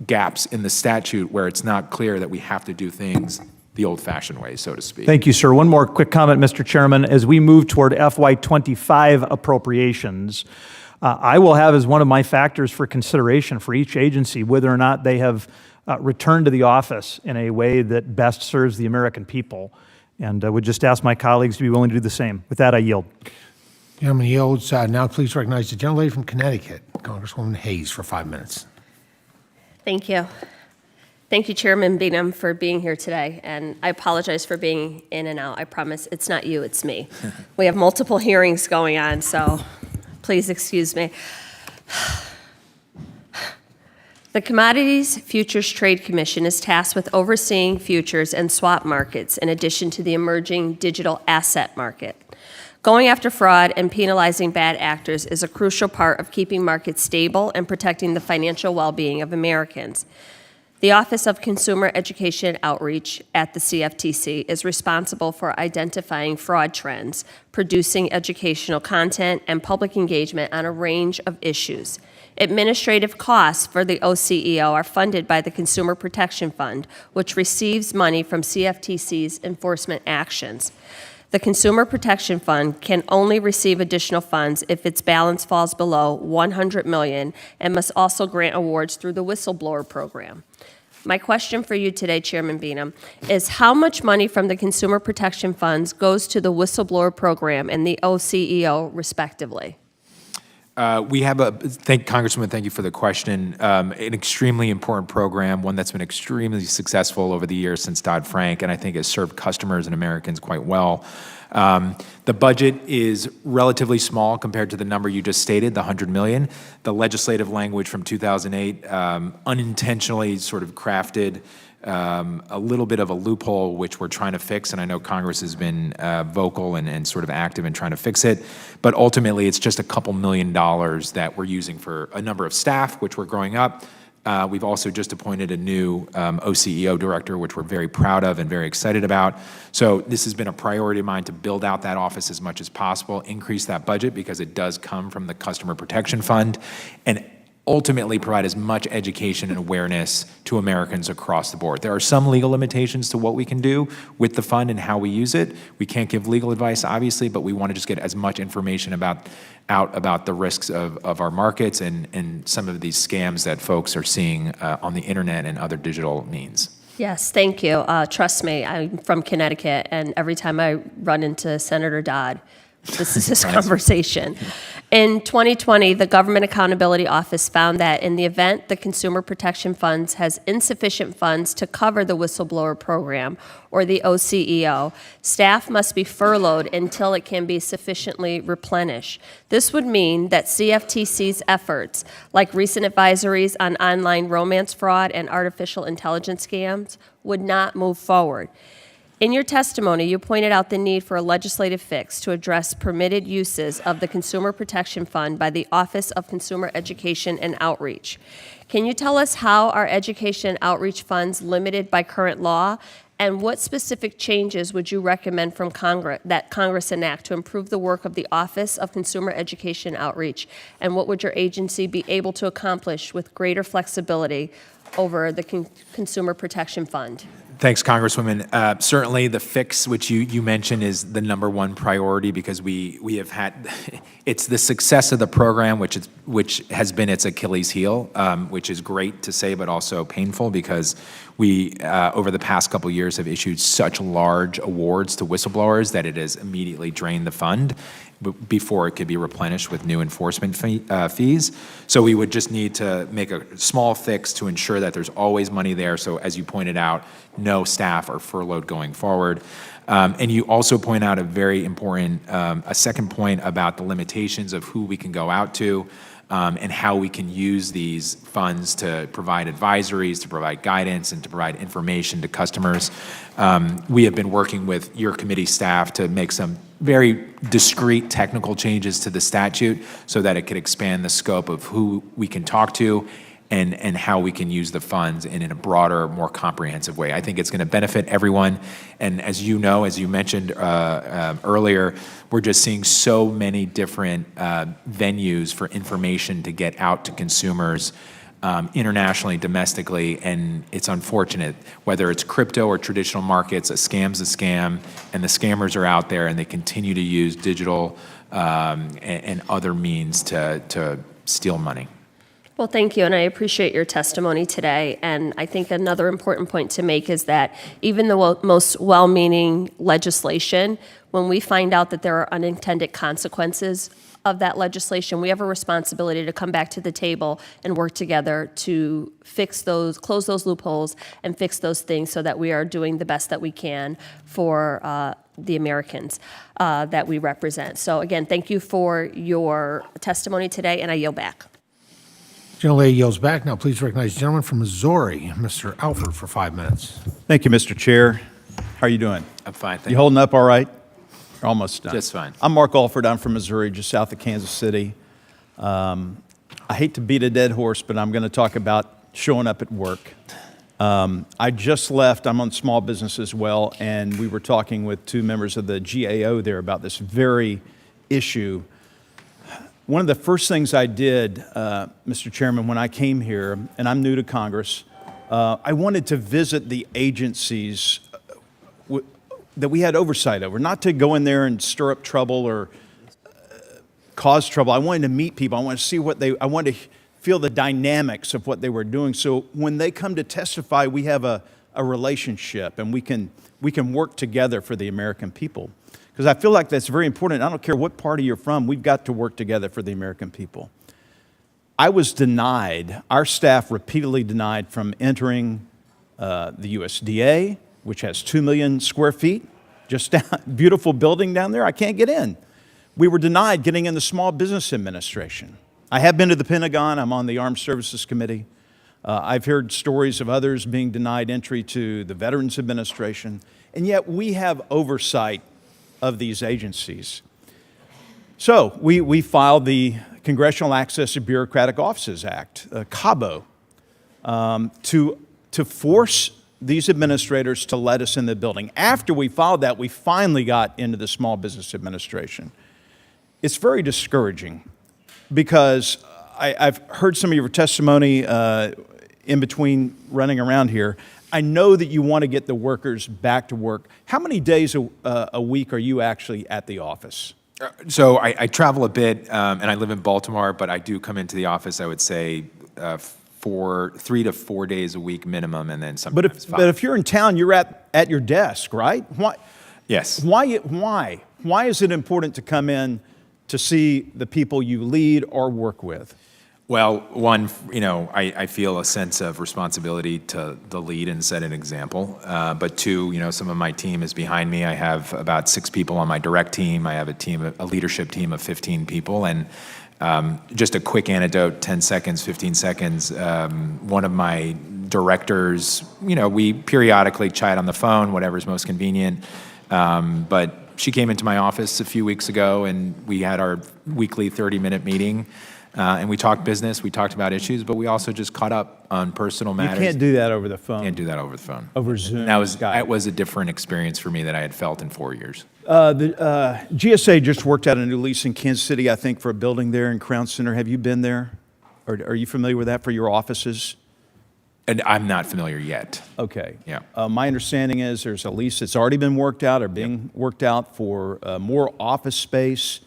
gaps in the statute where it's not clear that we have to do things the old-fashioned way, so to speak. Thank you, sir. One more quick comment, Mr. Chairman. As we move toward FY25 appropriations, I will have as one of my factors for consideration for each agency whether or not they have returned to the office in a way that best serves the American people. And I would just ask my colleagues to be willing to do the same. With that, I yield. Gentleman yields. Now please recognize the gentlelady from Connecticut, Congresswoman Hayes, for 5 minutes. Thank you. Thank you, Chairman Behnam, for being here today. And I apologize for being in and out. I promise it's not you, it's me. We have multiple hearings going on, so please excuse me. The Commodities Futures Trade Commission is tasked with overseeing futures and swap markets in addition to the emerging digital asset market. Going after fraud and penalizing bad actors is a crucial part of keeping markets stable and protecting the financial well-being of Americans. The Office of Consumer Education Outreach at the CFTC is responsible for identifying fraud trends, producing educational content, and public engagement on a range of issues. Administrative costs for the OCEO are funded by the Consumer Protection Fund, which receives money from CFTC's enforcement actions. The Consumer Protection Fund can only receive additional funds if its balance falls below $100 million and must also grant awards through the whistleblower program. My question for you today, Chairman Behnam, is how much money from the Consumer Protection Funds goes to the whistleblower program and the OCEO, respectively? Congresswoman, thank you for the question. An extremely important program, one that's been extremely successful over the years since Dodd-Frank, and I think has served customers and Americans quite well. The budget is relatively small compared to the number you just stated, the $100 million. The legislative language from 2008 unintentionally sort of crafted a little bit of a loophole, which we're trying to fix, and I know Congress has been vocal and sort of active in trying to fix it. But ultimately, it's just a couple $1 million that we're using for a number of staff, which we're growing up. We've also just appointed a new OCEO director, which we're very proud of and very excited about. So this has been a priority of mine to build out that office as much as possible, increase that budget because it does come from the Customer Protection Fund, and ultimately provide as much education and awareness to Americans across the board. There are some legal limitations to what we can do with the fund and how we use it. We can't give legal advice, obviously, but we want to just get as much information out about the risks of our markets and some of these scams that folks are seeing on the internet and other digital means. Yes, thank you. Trust me, I'm from Connecticut, and every time I run into Senator Dodd, this is his conversation. In 2020, the Government Accountability Office found that in the event the Consumer Protection Funds has insufficient funds to cover the whistleblower program or the OCEO, staff must be furloughed until it can be sufficiently replenished. This would mean that CFTC's efforts, like recent advisories on online romance fraud and artificial intelligence scams, would not move forward. In your testimony, you pointed out the need for a legislative fix to address permitted uses of the Consumer Protection Fund by the Office of Consumer Education and Outreach. Can you tell us how our education and outreach funds limited by current law, and what specific changes would you recommend from that Congress enact to improve the work of the Office of Consumer Education and Outreach, and what would your agency be able to accomplish with greater flexibility over the Consumer Protection Fund? Thanks, Congresswoman. Certainly the fix, which you mentioned, is the number one priority because we have had, it's the success of the program which has been its Achilles heel, which is great to say, but also painful because we, over the past couple of years, have issued such large awards to whistleblowers that it has immediately drained the fund before it could be replenished with new enforcement fees. So we would just need to make a small fix to ensure that there's always money there. So as you pointed out, no staff are furloughed going forward. And you also point out a very important, a second point about the limitations of who we can go out to and how we can use these funds to provide advisories, to provide guidance, and to provide information to customers. We have been working with your committee staff to make some very discrete technical changes to the statute so that it could expand the scope of who we can talk to and how we can use the funds in a broader, more comprehensive way. I think it's going to benefit everyone. And as you know, as you mentioned earlier, we're just seeing so many different venues for information to get out to consumers internationally, domestically, and it's unfortunate. Whether it's crypto or traditional markets, a scam's a scam, and the scammers are out there, and they continue to use digital and other means to steal money. Well, thank you, and I appreciate your testimony today. And I think another important point to make is that even the most well-meaning legislation, when we find out that there are unintended consequences of that legislation, we have a responsibility to come back to the table and work together to fix those, close those loopholes and fix those things so that we are doing the best that we can for the Americans that we represent. So again, thank you for your testimony today, and I yield back. Gentlelady yields back. Now please recognize the gentleman from Missouri, Mr. Alford, for 5 minutes. Thank you, Mr. Chair. How are you doing? I'm fine, thank You holding up all right? You're almost done. Just fine. I'm Mark Alford. I'm from Missouri, just south of Kansas City. I hate to beat a dead horse, but I'm going to talk about showing up at work. I just left, I'm on small business as well, and we were talking with two members of the GAO there about this very issue. One of the first things I did, Mr. Chairman, when I came here, and I'm new to Congress, I wanted to visit the agencies that we had oversight over, not to go in there and stir up trouble or cause trouble. I wanted to meet people. I wanted to see I wanted to feel the dynamics of what they were doing. So when they come to testify, we have a relationship, and we can work together for the American people. Because I feel like that's very important. I don't care what party you're from, we've got to work together for the American people. I was denied, our staff repeatedly denied from entering the USDA, which has 2 million square feet, just down, beautiful building down there. I can't get in. We were denied getting in the Small Business Administration. I have been to the Pentagon. I'm on the Armed Services Committee. I've heard stories of others being denied entry to the Veterans Administration, and yet we have oversight of these agencies. So we filed the Congressional Access to Bureaucratic Offices Act, CABO, to force these administrators to let us in the building. After we filed that, we finally got into the Small Business Administration. It's very discouraging because I've heard some of your testimony in between running around here. I know that you want to get the workers back to work. How many days a week are you actually at the office? So I travel a bit, and I live in Baltimore, but I do come into the office, I would say, 3 to 4 days a week minimum, and then sometimes 5. But if you're in town, you're at your desk, right? Why? Yes. Why is it important to come in to see the people you lead or work with? Well, one, I feel a sense of responsibility to the lead and set an example. But two, some of my team is behind me. I have about 6 people on my direct team. I have a leadership team of 15 people. And just a quick anecdote, 10 seconds, 15 seconds. One of my directors, we periodically chat on the phone, whatever's most convenient. But she came into my office a few weeks ago, and we had our weekly 30-minute meeting. And we talked business, we talked about issues, but we also just caught up on personal matters. You can't do that over the phone. Can't do that over the phone. Over Zoom. That was a different experience for me that I had felt in 4 years. The GSA just worked out a new lease in Kansas City, I think, for a building there in Crown Center. Have you been there? Or are you familiar with that for your offices? And I'm not familiar yet. Okay. Yeah. My understanding is there's a lease that's already been worked out or being worked out for more office space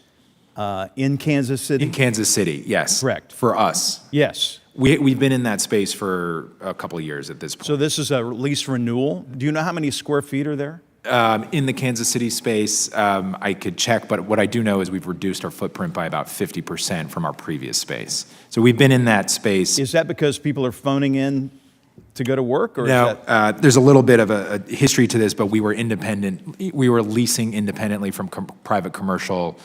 in Kansas City? In Kansas City, yes. Correct. For us. Yes. We've been in that space for a couple of years at this point. So this is a lease renewal. Do you know how many square feet are there? In the Kansas City space, I could check, but what I do know is we've reduced our footprint by about 50% from our previous space. So we've been in that space. Is that because people are phoning in to go to work? Or no, there's a little bit of a history to this, but we were independent. We were leasing independently from private commercial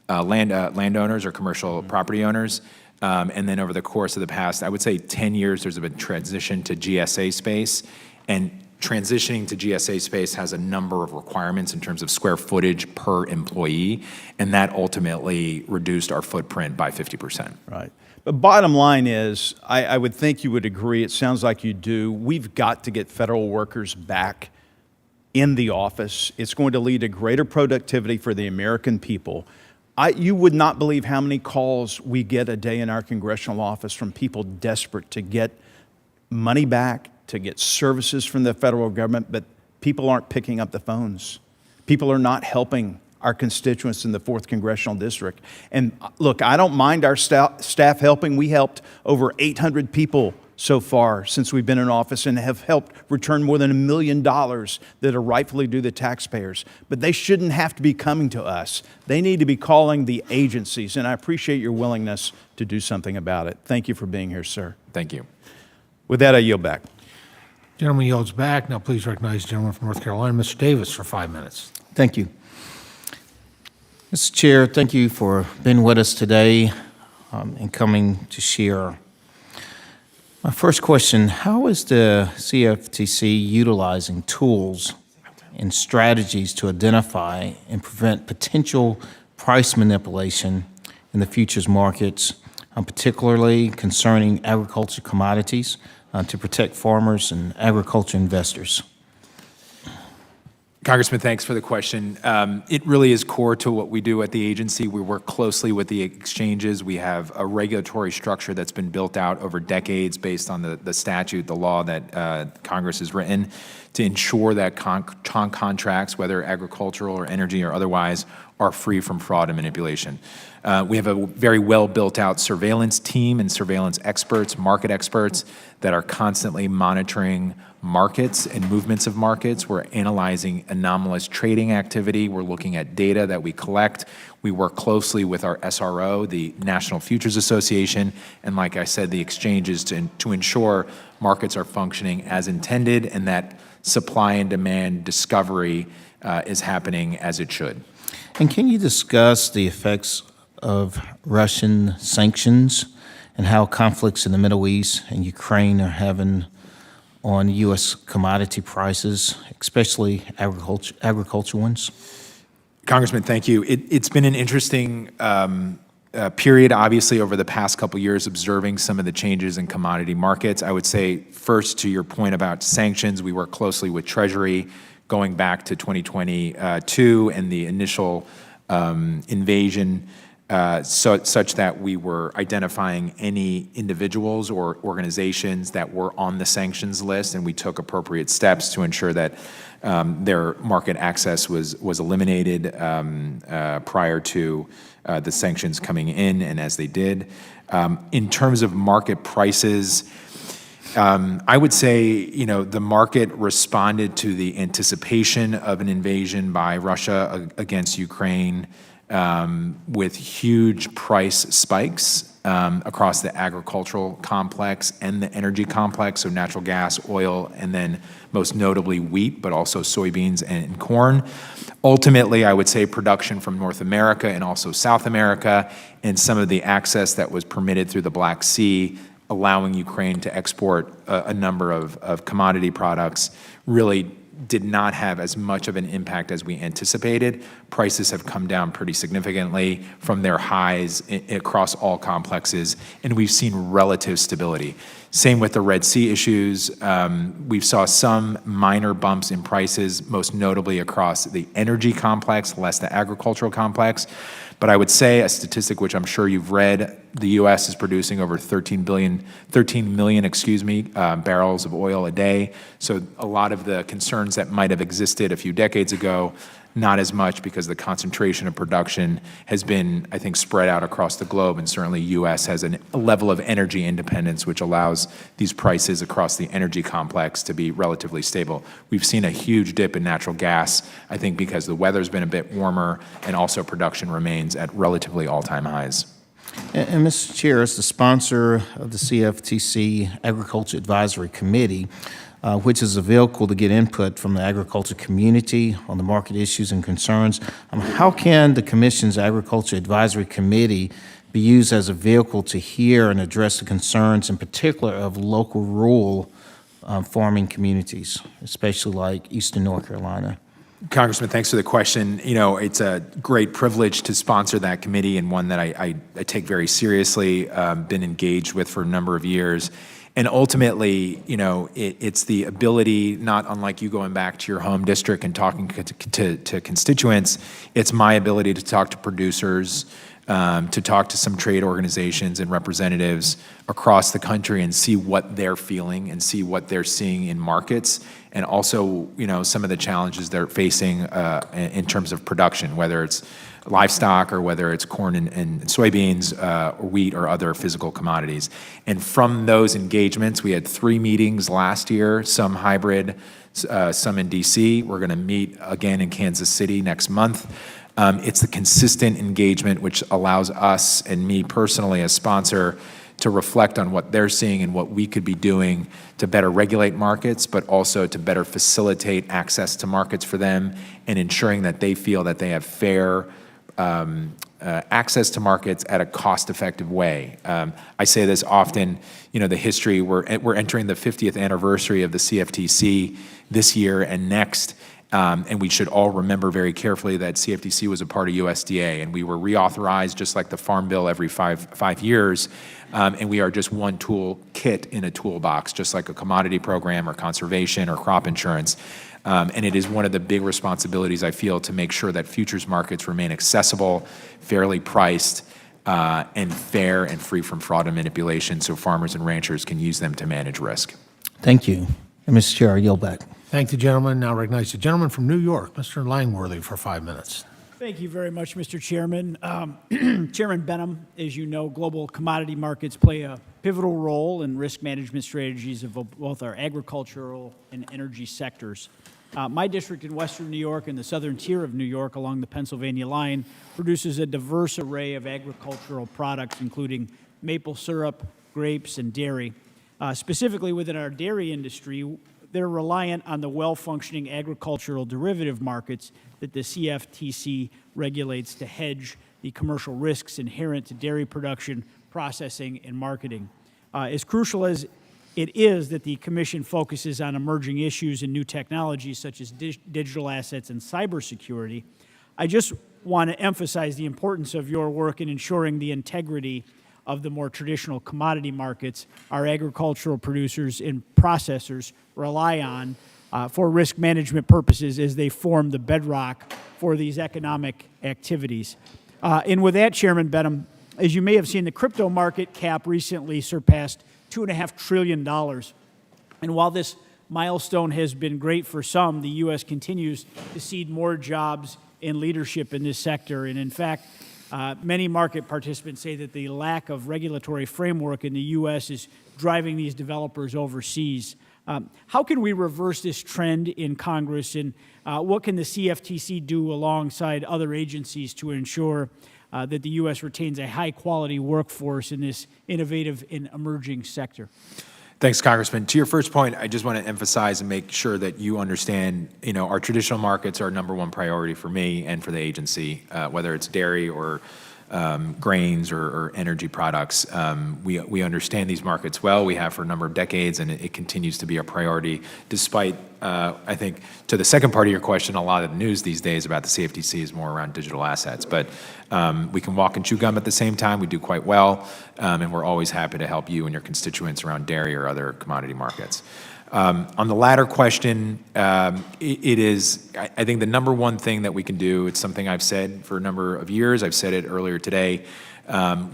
landowners or commercial property owners. And then over the course of the past, I would say 10 years, there's been transition to GSA space. And transitioning to GSA space has a number of requirements in terms of square footage per employee. And that ultimately reduced our footprint by 50%. Right. But bottom line is, I would think you would agree, it sounds like you do, we've got to get federal workers back in the office. It's going to lead to greater productivity for the American people. You would not believe how many calls we get a day in our congressional office from people desperate to get money back, to get services from the federal government, but people aren't picking up the phones. People are not helping our constituents in the 4th Congressional District. And look, I don't mind our staff helping. We helped over 800 people so far since we've been in office and have helped return more than $1 million that are rightfully due the taxpayers. But they shouldn't have to be coming to us. They need to be calling the agencies, and I appreciate your willingness to do something about it. Thank you for being here, sir. Thank you. With that, I yield back. Gentleman yields back. Now please recognize the gentleman from North Carolina, Mr. Davis, for 5 minutes. Thank you. Mr. Chair, thank you for being with us today and coming to share. My first question, how is the CFTC utilizing tools and strategies to identify and prevent potential price manipulation in the futures markets, particularly concerning agriculture commodities? to protect farmers and agriculture investors? Congressman, thanks for the question. It really is core to what we do at the agency. We work closely with the exchanges. We have a regulatory structure that's been built out over decades based on the statute, the law that Congress has written to ensure that contracts, whether agricultural or energy or otherwise, are free from fraud and manipulation. We have a very well built out surveillance team and surveillance experts, market experts that are constantly monitoring markets and movements of markets. We're analyzing anomalous trading activity. We're looking at data that we collect. We work closely with our SRO, the National Futures Association, and like I said, the exchanges to ensure markets are functioning as intended and that supply and demand discovery is happening as it should. And can you discuss the effects of Russian sanctions and how conflicts in the Middle East and Ukraine are having on U.S. commodity prices, especially agriculture ones? Congressman, thank you. It's been an interesting period, obviously, over the past couple years, observing some of the changes in commodity markets. I would say, first, to your point about sanctions, we work closely with Treasury going back to 2022 and the initial invasion, such that we were identifying any individuals or organizations that were on the sanctions list, and we took appropriate steps to ensure that their market access was eliminated prior to the sanctions coming in, and as they did. In terms of market prices, I would say, the market responded to the anticipation of an invasion by Russia against Ukraine with huge price spikes across the agricultural complex and the energy complex, so natural gas, oil, and then most notably wheat, but also soybeans and corn. Ultimately, I would say production from North America and also South America and some of the access that was permitted through the Black Sea, allowing Ukraine to export a number of commodity products, really did not have as much of an impact as we anticipated. Prices have come down pretty significantly from their highs across all complexes, and we've seen relative stability. Same with the Red Sea issues. We saw some minor bumps in prices, most notably across the energy complex, less the agricultural complex. But I would say a statistic which I'm sure you've read, the U.S. is producing over 13 million barrels of oil a day. So a lot of the concerns that might have existed a few decades ago, not as much, because the concentration of production has been, I think, spread out across the globe, and certainly U.S. has a level of energy independence which allows these prices across the energy complex to be relatively stable. We've seen a huge dip in natural gas, I think because the weather's been a bit warmer and also production remains at relatively all-time highs. And Mr. Chair, as the sponsor of the CFTC Agriculture Advisory Committee, which is a vehicle to get input from the agriculture community on the market issues and concerns, how can the Commission's Agriculture Advisory Committee be used as a vehicle to hear and address the concerns, in particular, of local rural farming communities, especially like Eastern North Carolina? Congressman, thanks for the question. It's a great privilege to sponsor that committee, and one that I take very seriously, been engaged with for a number of years. And ultimately, it's the ability, not unlike you going back to your home district and talking to constituents, it's my ability to talk to producers, to talk to some trade organizations and representatives across the country and see what they're feeling and see what they're seeing in markets, and also, some of the challenges they're facing in terms of production, whether it's livestock or whether it's corn and soybeans, or wheat or other physical commodities. And from those engagements, we had 3 meetings last year, some hybrid, some in DC. We're going to meet again in Kansas City next month. It's the consistent engagement which allows us and me personally as sponsor to reflect on what they're seeing and what we could be doing to better regulate markets, but also to better facilitate access to markets for them and ensuring that they feel that they have fair access to markets at a cost-effective way. I say this often, the history, we're entering the 50th anniversary of the CFTC this year and next. And we should all remember very carefully that CFTC was a part of USDA, and we were reauthorized just like the Farm Bill every five years. And we are just one tool kit in a toolbox, just like a commodity program or conservation or crop insurance. And it is one of the big responsibilities I feel to make sure that futures markets remain accessible, fairly priced, and fair and free from fraud and manipulation so farmers and ranchers can use them to manage risk. Thank you. And Mr. Chair, I yield back. Thank the gentleman. Now recognize the gentleman from New York, Mr. Langworthy, for 5 minutes. Thank you very much, Mr. Chairman. Chairman Benham, as you know, global commodity markets play a pivotal role in risk management strategies of both our agricultural and energy sectors. My district in western New York and the southern tier of New York along the Pennsylvania line produces a diverse array of agricultural products, including maple syrup, grapes, and dairy. Specifically within our dairy industry, they're reliant on the well-functioning agricultural derivative markets that the CFTC regulates to hedge the commercial risks inherent to dairy production, processing, and marketing. As crucial as it is that the Commission focuses on emerging issues and new technologies such as digital assets and cybersecurity, I just want to emphasize the importance of your work in ensuring the integrity of the more traditional commodity markets our agricultural producers and processors rely on for risk management purposes as they form the bedrock for these economic activities. And with that, Chairman Benham, as you may have seen, the crypto market cap recently surpassed $2.5 trillion. And while this milestone has been great for some, the U.S. continues to seed more jobs and leadership in this sector. And in fact, many market participants say that the lack of regulatory framework in the U.S. is driving these developers overseas. How can we reverse this trend in Congress, and what can the CFTC do alongside other agencies to ensure that the U.S. retains a high-quality workforce in this innovative and emerging sector? Thanks, Congressman. To your first point, I just want to emphasize and make sure that you understand, our traditional markets are number one priority for me and for the agency, whether it's dairy or grains or energy products. We understand these markets well. We have for a number of decades, and it continues to be a priority, despite, I think, to the second part of your question, a lot of the news these days about the CFTC is more around digital assets. But we can walk and chew gum at the same time. We do quite well, and we're always happy to help you and your constituents around dairy or other commodity markets. On the latter question, it is, I think, the number one thing that we can do. It's something I've said for a number of years. I've said it earlier today.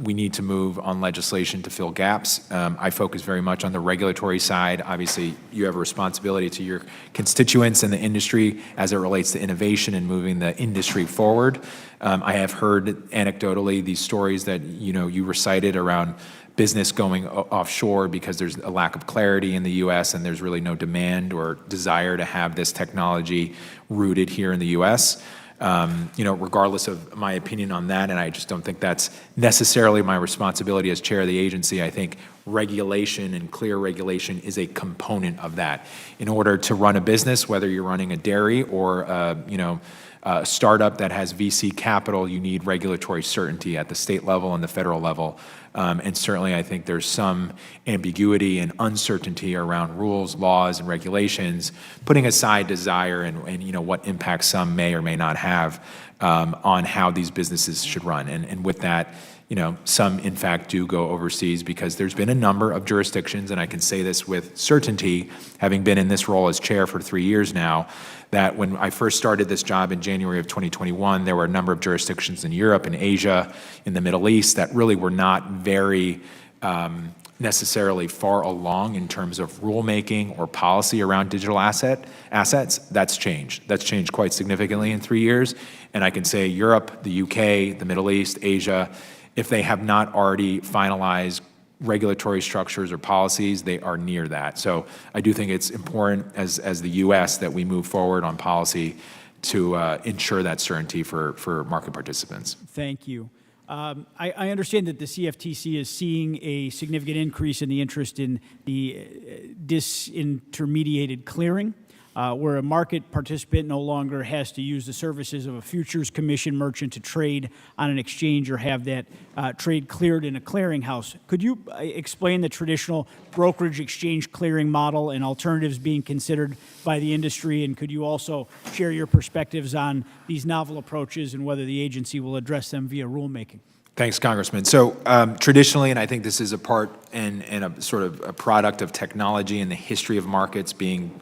We need to move on legislation to fill gaps. I focus very much on the regulatory side. Obviously, you have a responsibility to your constituents and the industry as it relates to innovation and moving the industry forward. I have heard anecdotally these stories that you recited around business going offshore because there's a lack of clarity in the U.S. and there's really no demand or desire to have this technology rooted here in the U.S. Regardless of my opinion on that, and I just don't think that's necessarily my responsibility as chair of the agency, I think regulation and clear regulation is a component of that. In order to run a business, whether you're running a dairy or a startup that has VC capital, you need regulatory certainty at the state level and the federal level. And certainly I think there's some ambiguity and uncertainty around rules, laws, and regulations, putting aside desire and what impact some may or may not have on how these businesses should run. And with that, some in fact do go overseas because there's been a number of jurisdictions, and I can say this with certainty, having been in this role as chair for 3 years now, that when I first started this job in January of 2021, there were a number of jurisdictions in Europe and Asia, in the Middle East, that really were not very necessarily far along in terms of rulemaking or policy around digital assets. That's changed. That's changed quite significantly in 3 years. And I can say Europe, the UK, the Middle East, Asia, if they have not already finalized regulatory structures or policies, they are near that. So I do think it's important as the U.S. that we move forward on policy to ensure that certainty for market participants. Thank you. I understand that the CFTC is seeing a significant increase in the interest in the disintermediated clearing. where a market participant no longer has to use the services of a futures commission merchant to trade on an exchange or have that trade cleared in a clearinghouse. Could you explain the traditional brokerage exchange clearing model and alternatives being considered by the industry? And could you also share your perspectives on these novel approaches and whether the agency will address them via rulemaking? Thanks, Congressman. So traditionally, and I think this is a part and a sort of a product of technology and the history of markets being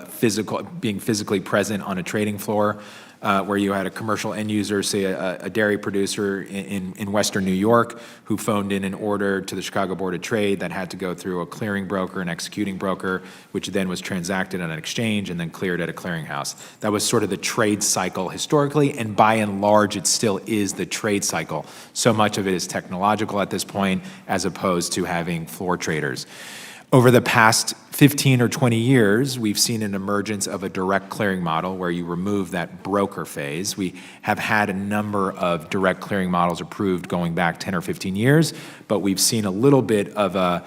physically present on a trading floor, where you had a commercial end user, say a dairy producer in Western New York, who phoned in an order to the Chicago Board of Trade that had to go through a clearing broker, an executing broker, which then was transacted on an exchange and then cleared at a clearinghouse. That was sort of the trade cycle historically, and by and large, it still is the trade cycle. So much of it is technological at this point, as opposed to having floor traders. Over the past 15 or 20 years, we've seen an emergence of a direct clearing model where you remove that broker phase. We have had a number of direct clearing models approved going back 10 or 15 years, but we've seen a little bit of a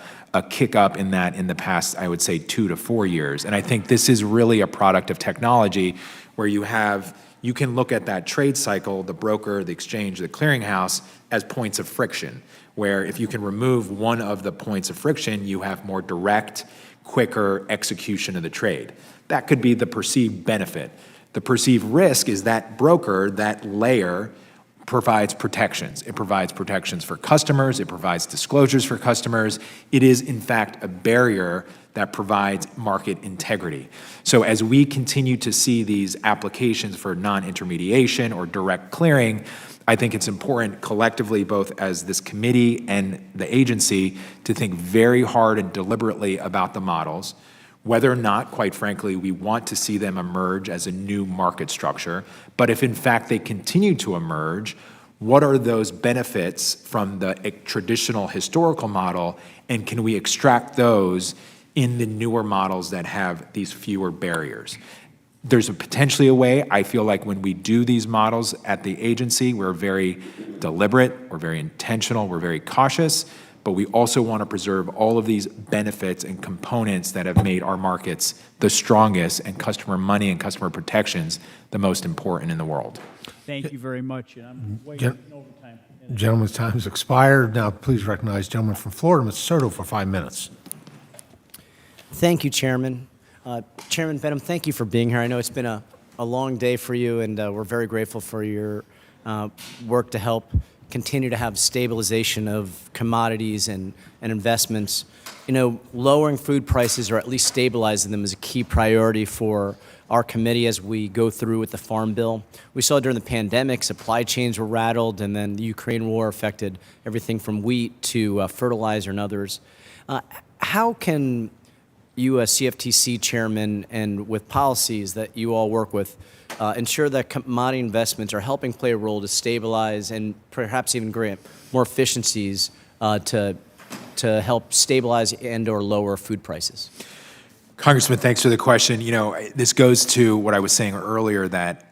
kick up in that in the past, I would say, 2 to 4 years. And I think this is really a product of technology where you can look at that trade cycle, the broker, the exchange, the clearinghouse, as points of friction, where if you can remove one of the points of friction, you have more direct, quicker execution of the trade. That could be the perceived benefit. The perceived risk is that broker, that layer, provides protections. It provides protections for customers. It provides disclosures for customers. It is, in fact, a barrier that provides market integrity. So as we continue to see these applications for non-intermediation or direct clearing, I think it's important collectively, both as this committee and the agency, to think very hard and deliberately about the models, whether or not, quite frankly, we want to see them emerge as a new market structure. But if in fact they continue to emerge, what are those benefits from the traditional historical model, and can we extract those in the newer models that have these fewer barriers? There's potentially a way. I feel like when we do these models at the agency, we're very deliberate, we're very intentional, we're very cautious, but we also want to preserve all of these benefits and components that have made our markets the strongest and customer money and customer protections the most important in the world. Thank you very much. And I'm way in overtime. Gentleman's time has expired. Now, please recognize the gentleman from Florida, Mr. Soto, for 5 minutes. Thank you, Chairman. Chairman Benham, thank you for being here. I know it's been a long day for you, and we're very grateful for your work to help continue to have stabilization of commodities and investments. You know, lowering food prices or at least stabilizing them is a key priority for our committee as we go through with the Farm Bill. We saw during the pandemic, supply chains were rattled, and then the Ukraine war affected everything from wheat to fertilizer and others. How can you as CFTC chairman and with policies that you all work with ensure that commodity investments are helping play a role to stabilize and perhaps even grant more efficiencies to help stabilize and or lower food prices? Congressman, thanks for the question. You know, this goes to what I was saying earlier, that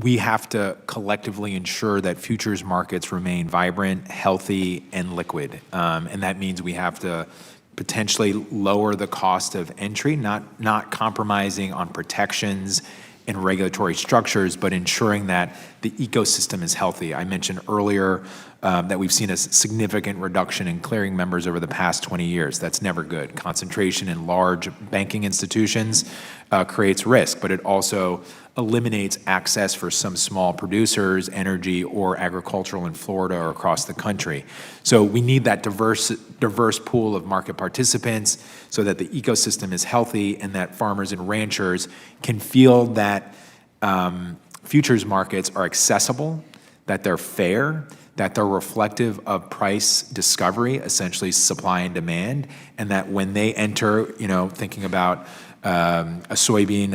we have to collectively ensure that futures markets remain vibrant, healthy, and liquid. And that means we have to potentially lower the cost of entry, not compromising on protections and regulatory structures, but ensuring that the ecosystem is healthy. I mentioned earlier that we've seen a significant reduction in clearing members over the past 20 years. That's never good. Concentration in large banking institutions creates risk, but it also eliminates access for some small producers, energy or agricultural in Florida or across the country. So we need that diverse pool of market participants so that the ecosystem is healthy and that farmers and ranchers can feel that futures markets are accessible, that they're fair, that they're reflective of price discovery, essentially supply and demand, and that when they enter, you know, thinking about a soybean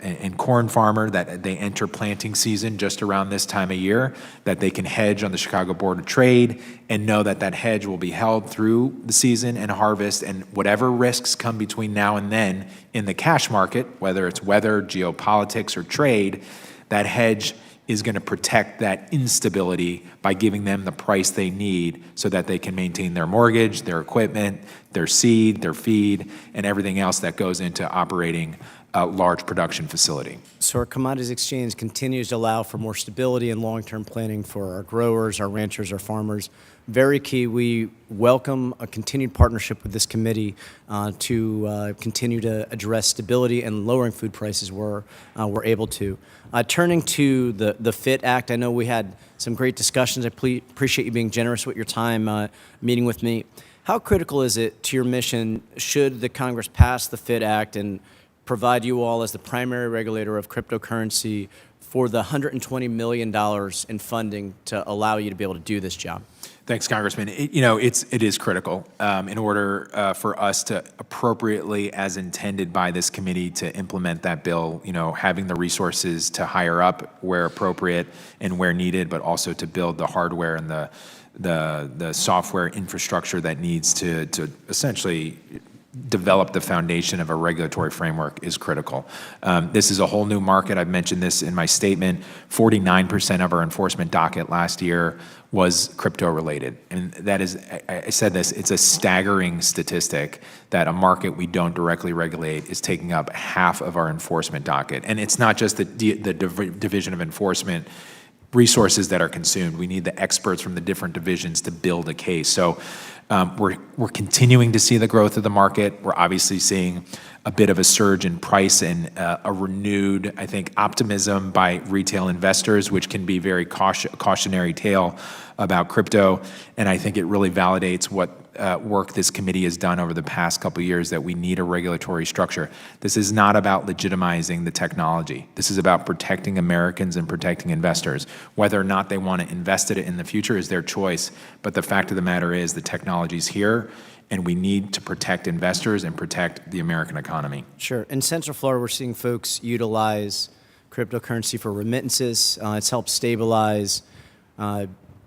and corn farmer, that they enter planting season just around this time of year, that they can hedge on the Chicago Board of Trade and know that that hedge will be held through the season and harvest, and whatever risks come between now and then in the cash market, whether it's weather, geopolitics, or trade, that hedge is going to protect that instability by giving them the price they need so that they can maintain their mortgage, their equipment, their seed, their feed, and everything else that goes into operating large production facility. So our commodities exchange continues to allow for more stability and long-term planning for our growers, our ranchers, our farmers. Very key. We welcome a continued partnership with this committee to continue to address stability and lowering food prices where we're able to. Turning to the FIT Act, I know we had some great discussions. I appreciate you being generous with your time meeting with me. How critical is it to your mission should the Congress pass the FIT Act and provide you all as the primary regulator of cryptocurrency for the $120 million in funding to allow you to be able to do this job? Thanks, Congressman. It is critical in order for us to appropriately, as intended by this committee, to implement that bill. Having the resources to hire up where appropriate and where needed, but also to build the hardware and the software infrastructure that needs to essentially develop the foundation of a regulatory framework is critical. This is a whole new market. I've mentioned this in my statement. 49% of our enforcement docket last year was crypto related. And that is, I said this, it's a staggering statistic that a market we don't directly regulate is taking up half of our enforcement docket. And it's not just the Division of Enforcement resources that are consumed. We need the experts from the different divisions to build a case. So we're continuing to see the growth of the market. We're obviously seeing a bit of a surge in price and a renewed, I think, optimism by retail investors, which can be very cautionary tale about crypto. And I think it really validates what work this committee has done over the past couple of years, that we need a regulatory structure. This is not about legitimizing the technology. This is about protecting Americans and protecting investors. Whether or not they want to invest in it in the future is their choice. But the fact of the matter is the technology is here, and we need to protect investors and protect the American economy. Sure. In Central Florida, we're seeing folks utilize cryptocurrency for remittances. It's helped stabilize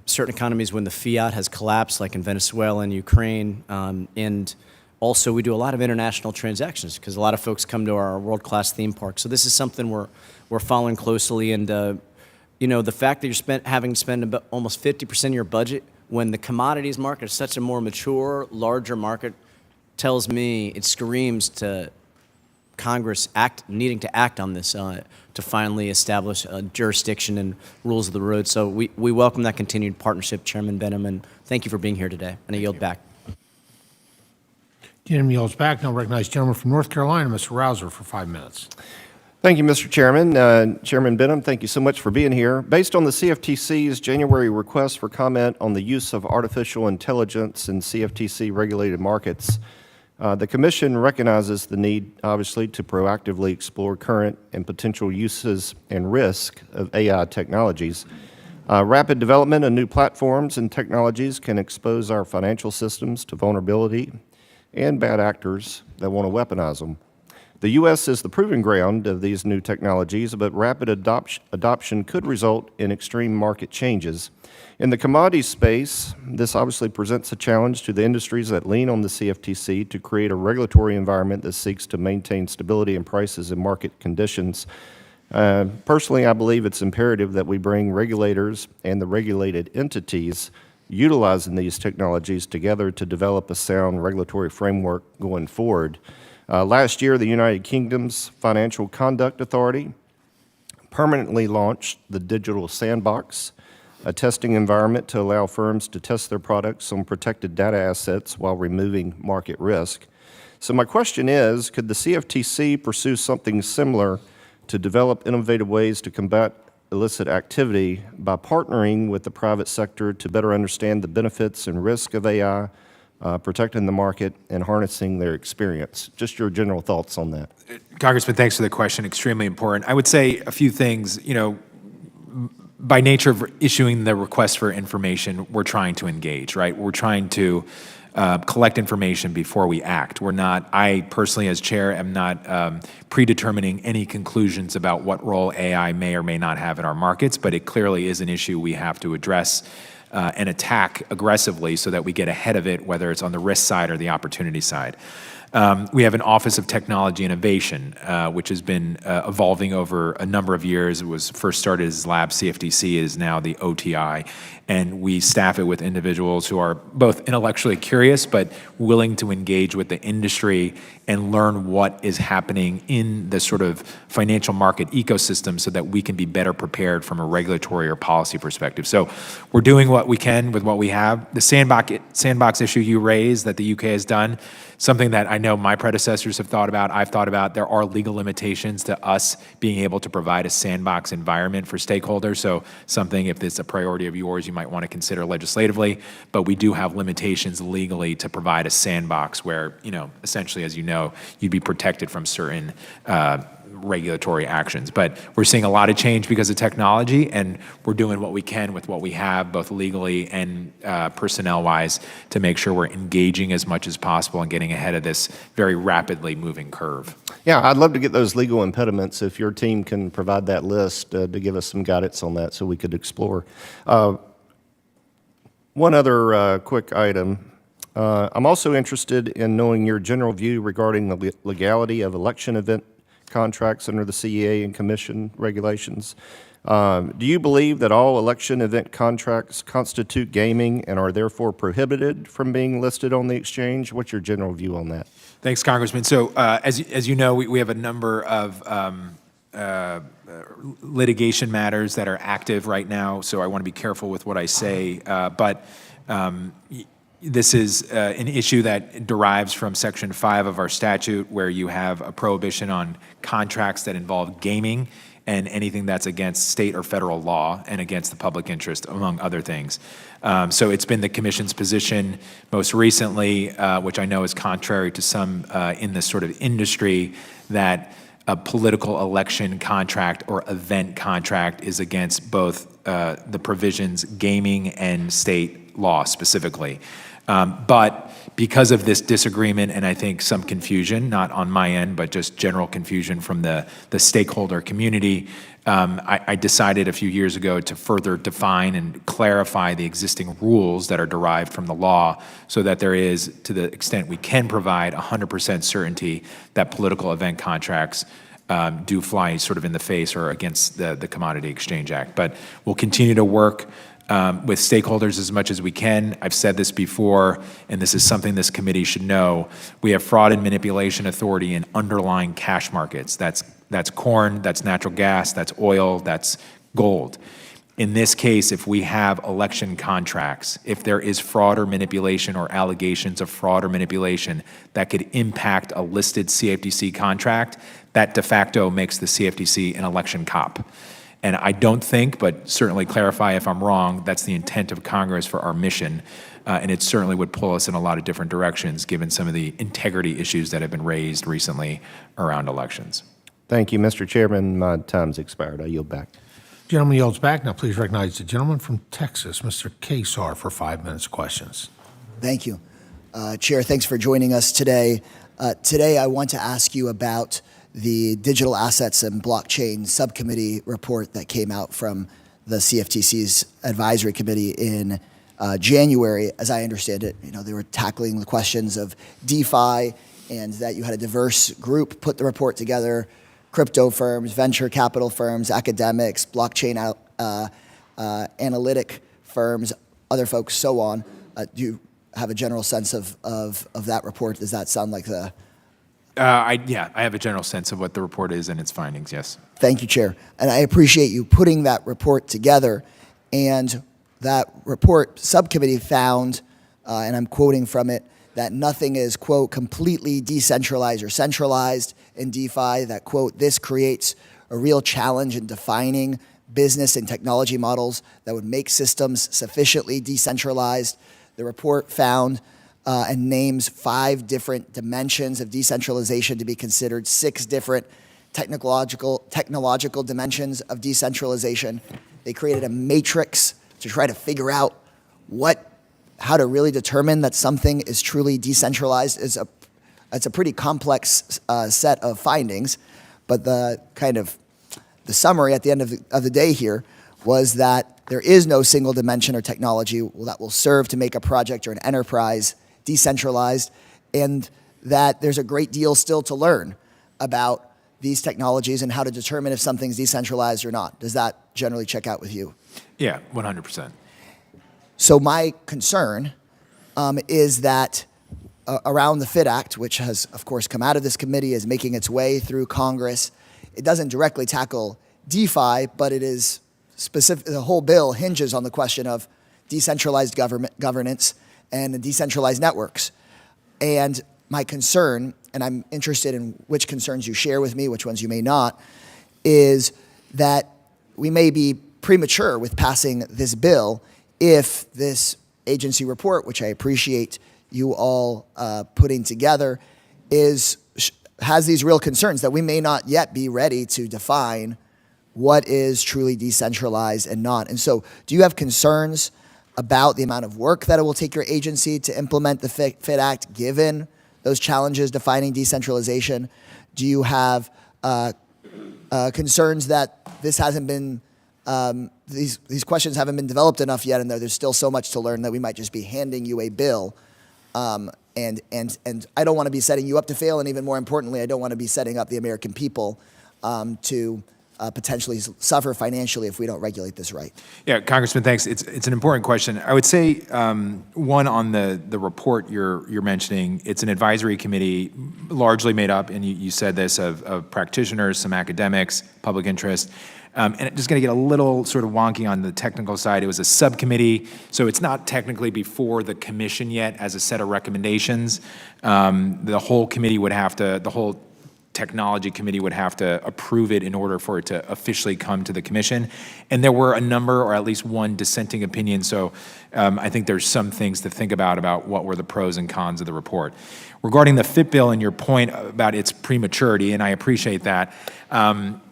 certain economies when the fiat has collapsed, like in Venezuela and Ukraine. And also, we do a lot of international transactions because a lot of folks come to our world-class theme park. So this is something we're following closely. And the fact that you're having to spend about almost 50% of your budget when the commodities market is such a more mature, larger market, tells me it screams to Congress needing to act on this to finally establish a jurisdiction and rules of the road. So we welcome that continued partnership, Chairman Benham, and thank you for being here today. And I yield back. Gentleman yields back. Now recognize gentleman from North Carolina, Mr. Rouser, for 5 minutes. Thank you, Mr. Chairman. Chairman Benham, thank you so much for being here. Based on the CFTC's January request for comment on the use of artificial intelligence in CFTC-regulated markets, the Commission recognizes the need, obviously, to proactively explore current and potential uses and risk of AI technologies. Rapid development of new platforms and technologies can expose our financial systems to vulnerability and bad actors that want to weaponize them. The U.S. is the proving ground of these new technologies, but rapid adoption could result in extreme market changes. In the commodities space, this obviously presents a challenge to the industries that lean on the CFTC to create a regulatory environment that seeks to maintain stability in prices and market conditions. Personally, I believe it's imperative that we bring regulators and the regulated entities utilizing these technologies together to develop a sound regulatory framework going forward. Last year, the United Kingdom's Financial Conduct Authority permanently launched the Digital Sandbox, a testing environment to allow firms to test their products on protected data assets while removing market risk. So my question is, could the CFTC pursue something similar to develop innovative ways to combat illicit activity by partnering with the private sector to better understand the benefits and risk of AI, protecting the market, and harnessing their experience? Just your general thoughts on that. Congressman, thanks for the question. Extremely important. I would say a few things. By nature of issuing the request for information, we're trying to engage, right? We're trying to collect information before we act. I personally as chair am not predetermining any conclusions about what role AI may or may not have in our markets, but it clearly is an issue we have to address and attack aggressively so that we get ahead of it, whether it's on the risk side or the opportunity side. We have an Office of Technology Innovation, which has been evolving over a number of years. It was first started as Lab CFTC, is now the OTI, and we staff it with individuals who are both intellectually curious curious, but willing to engage with the industry and learn what is happening in the sort of financial market ecosystem so that we can be better prepared from a regulatory or policy perspective. So we're doing what we can with what we have. The sandbox issue you raised that the UK has done, something that I know my predecessors have thought about, I've thought about. There are legal limitations to us being able to provide a sandbox environment for stakeholders. So something, if it's a priority of yours, you might want to consider legislatively. But we do have limitations legally to provide a sandbox where, essentially, as you know, you'd be protected from certain regulatory actions. But we're seeing a lot of change because of technology, and we're doing what we can with what we have, both legally and personnel-wise, to make sure we're engaging as much as possible and getting ahead of this very rapidly moving curve. Yeah, I'd love to get those legal impediments if your team can provide that list to give us some guidance on that so we could explore. One other quick item. I'm also interested in knowing your general view regarding the legality of election event contracts under the CEA and Commission regulations. Do you believe that all election event contracts constitute gaming and are therefore prohibited from being listed on the exchange? What's your general view on that? Thanks, Congressman. So as you know, we have a number of litigation matters that are active right now, so I want to be careful with what I say. But this is an issue that derives from Section 5 of our statute, where you have a prohibition on contracts that involve gaming and anything that's against state or federal law and against the public interest, among other things. So it's been the Commission's position most recently, which I know is contrary to some in this sort of industry, that a political election contract or event contract is against both the provisions gaming and state law specifically. But because of this disagreement and I think some confusion, not on my end, but just general confusion from the stakeholder community, I decided a few years ago to further define and clarify the existing rules that are derived from the law so that there is, to the extent we can provide, 100% certainty that political event contracts do fly sort of in the face or against the Commodity Exchange Act. But we'll continue to work with stakeholders as much as we can. I've said this before, and this is something this committee should know. We have fraud and manipulation authority in underlying cash markets. That's corn, that's natural gas, that's oil, that's gold. In this case, if we have election contracts, if there is fraud or manipulation or allegations of fraud or manipulation that could impact a listed CFTC contract, that de facto makes the CFTC an election cop. And I don't think, but certainly clarify if I'm wrong, that's the intent of Congress for our mission. And it certainly would pull us in a lot of different directions given some of the integrity issues that have been raised recently around elections. Thank you, Mr. Chairman. My time's expired. I yield back. Gentleman yields back. Now please recognize the gentleman from Texas, Mr. Kasar, for 5 minutes questions. Thank you. Chair, thanks for joining us today. Today I want to ask you about the Digital Assets and Blockchain Subcommittee report that came out from the CFTC's Advisory Committee in January. As I understand it, they were tackling the questions of DeFi and that you had a diverse group put the report together: crypto firms, venture capital firms, academics, blockchain analytic firms, other folks, so on. Do you have a general sense of that report? Does that sound like the... I have a general sense of what the report is and its findings, yes. Thank you, Chair. And I appreciate you putting that report together. And that report subcommittee found, and I'm quoting from it, that nothing is, quote, completely decentralized or centralized in DeFi, that, quote, this creates a real challenge in defining business and technology models that would make systems sufficiently decentralized. The report found and names 5 different dimensions of decentralization to be considered, 6 different technological dimensions of decentralization. They created a matrix to try to figure out how to really determine that something is truly decentralized. It's a pretty complex set of findings, but the summary at the end of the day here was that there is no single dimension or technology that will serve to make a project or an enterprise decentralized, and that there's a great deal still to learn about these technologies and how to determine if something's decentralized or not. Does that generally check out with you? Yeah, 100%. So my concern is that around the FIT Act, which has, of course, come out of this committee, is making its way through Congress. It doesn't directly tackle DeFi, but it is specific. The whole bill hinges on the question of decentralized governance and decentralized networks. And my concern, and I'm interested in which concerns you share with me, which ones you may not, is that we may be premature with passing this bill if this agency report, which I appreciate you all putting together, has these real concerns that we may not yet be ready to define what is truly decentralized and not. And so do you have concerns about the amount of work that it will take your agency to implement the FIT Act, given those challenges defining decentralization? Do you have concerns that this hasn't been, these questions haven't been developed enough yet, and there's still so much to learn that we might just be handing you a bill? And I don't want to be setting you up to fail, and even more importantly, I don't want to be setting up the American people to potentially suffer financially if we don't regulate this right. Yeah, Congressman, thanks. It's an important question. I would say, one, on the report you're mentioning, it's an advisory committee largely made up, and you said this, of practitioners, some academics, public interest. And it's just going to get a little sort of wonky on the technical side. It was a subcommittee, so it's not technically before the commission yet as a set of recommendations. The whole committee would have to, the whole technology committee would have to approve it in order for it to officially come to the commission. And there were a number, or at least one dissenting opinion, so I think there's some things to think about what were the pros and cons of the report. Regarding the FIT bill and your point about its prematurity, and I appreciate that,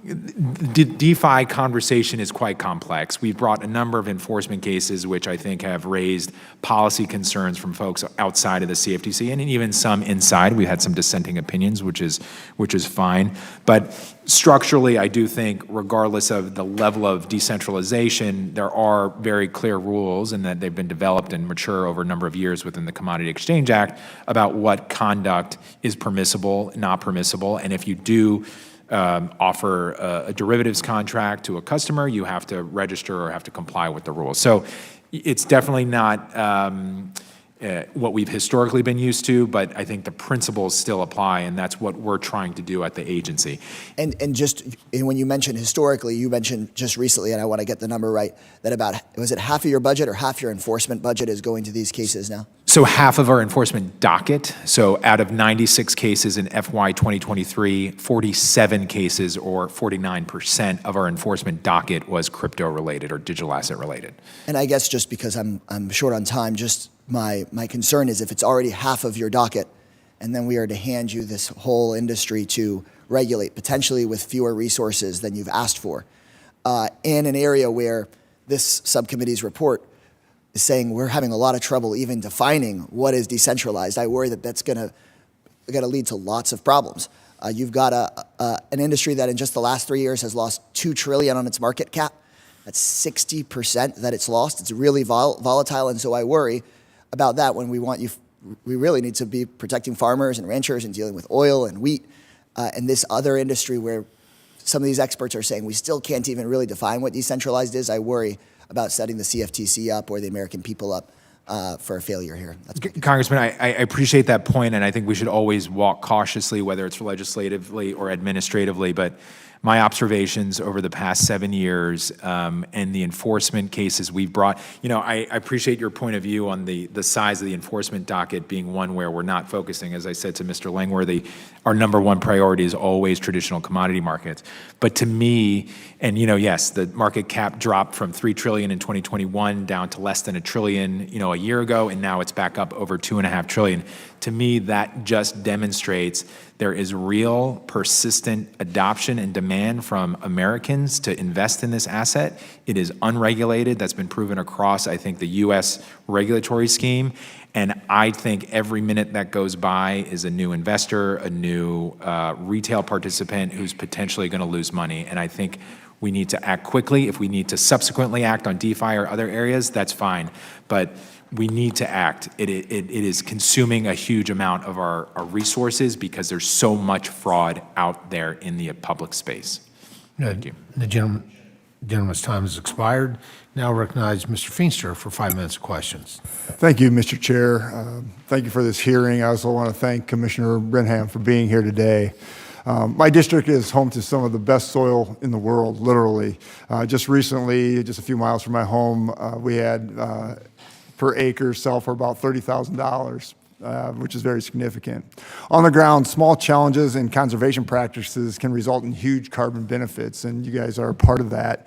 DeFi conversation is quite complex. We've brought a number of enforcement cases which I think have raised policy concerns from folks outside of the CFTC and even some inside. We had some dissenting opinions, which is fine. But structurally, I do think, regardless of the level of decentralization, there are very clear rules, and that they've been developed and mature over a number of years within the Commodity Exchange Act about what conduct is permissible, not permissible, and if you do offer a derivatives contract to a customer, you have to register or have to comply with the rules. So it's definitely not what we've historically been used to, but I think the principles still apply, and that's what we're trying to do at the agency. And when you mentioned historically, you mentioned just recently, and I want to get the number right, that about, was it half of your budget or half your enforcement budget is going to these cases now? So half of our enforcement docket, so out of 96 cases in FY 2023, 47 cases, or 49% of our enforcement docket was crypto related or digital asset related. And I guess just because I'm short on time, just my concern is if it's already half of your docket, and then we are to hand you this whole industry to regulate, potentially with fewer resources than you've asked for, in an area where this subcommittee's report is saying we're having a lot of trouble even defining what is decentralized. I worry that that's going to lead to lots of problems. You've got an industry that in just the last 3 years has lost $2 trillion on its market cap. That's 60% that it's lost. It's really volatile, and so I worry about that when we really need to be protecting farmers and ranchers and dealing with oil and wheat and this other industry where some of these experts are saying we still can't even really define what decentralized is. I worry about setting the CFTC up or the American people up for a failure here. Congressman, I appreciate that point, and I think we should always walk cautiously, whether it's legislatively or administratively, but my observations over the past 7 years and the enforcement cases we've brought, I appreciate your point of view on the size of the enforcement docket being one where we're not focusing. As I said to Mr. Longworth, our number one priority is always traditional commodity markets. But to me, and yes, the market cap dropped from $3 trillion in 2021 down to less than $1 trillion, a year ago, and now it's back up over $2.5 trillion. To me, that just demonstrates there is real, persistent adoption and demand from Americans to invest in this asset. It is unregulated. That's been proven across, I think, the U.S. regulatory scheme. And I think every minute that goes by is a new investor, a new retail participant who's potentially going to lose money. And I think we need to act quickly. If we need to subsequently act on DeFi or other areas, that's fine. But we need to act. It is consuming a huge amount of our resources because there's so much fraud out there in the public space. Thank you. The gentleman's time has expired. Now recognize Mr. Feenster for 5 minutes of questions. Thank you, Mr. Chair. Thank you for this hearing. I also want to thank Commissioner Benham for being here today. My district is home to some of the best soil in the world, literally. Just recently, just a few miles from my home, we had per acre sell for about $30,000. Which is very significant. On the ground, small challenges in conservation practices can result in huge carbon benefits, and you guys are a part of that.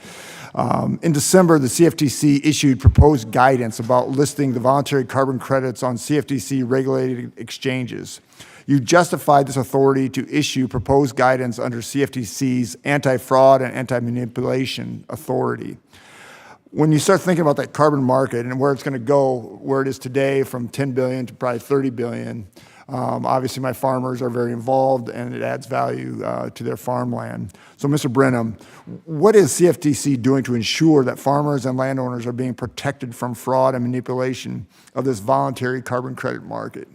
In December, the CFTC issued proposed guidance about listing the voluntary carbon credits on CFTC regulated exchanges. You justified this authority to issue proposed guidance under CFTC's anti-fraud and anti-manipulation authority. When you start thinking about that carbon market and where it's going to go, where it is today from 10 billion to probably 30 billion, obviously my farmers are very involved and it adds value to their farmland. So Mr. Benham, what is CFTC doing to ensure that farmers and landowners are being protected from fraud and manipulation of this voluntary carbon credit market?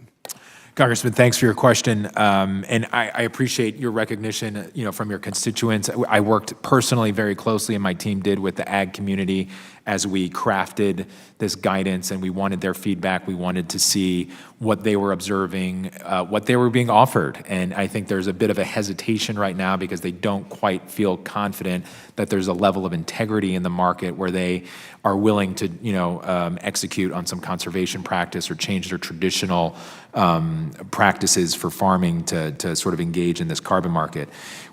Congressman, thanks for your question, and I appreciate your recognition, from your constituents. I worked personally very closely, and my team did, with the ag community as we crafted this guidance, and we wanted their feedback. We wanted to see what they were observing, what they were being offered, and I think there's a bit of a hesitation right now because they don't quite feel confident that there's a level of integrity in the market where they are willing to, execute on some conservation practice or change their traditional practices for farming to sort of engage in this carbon market.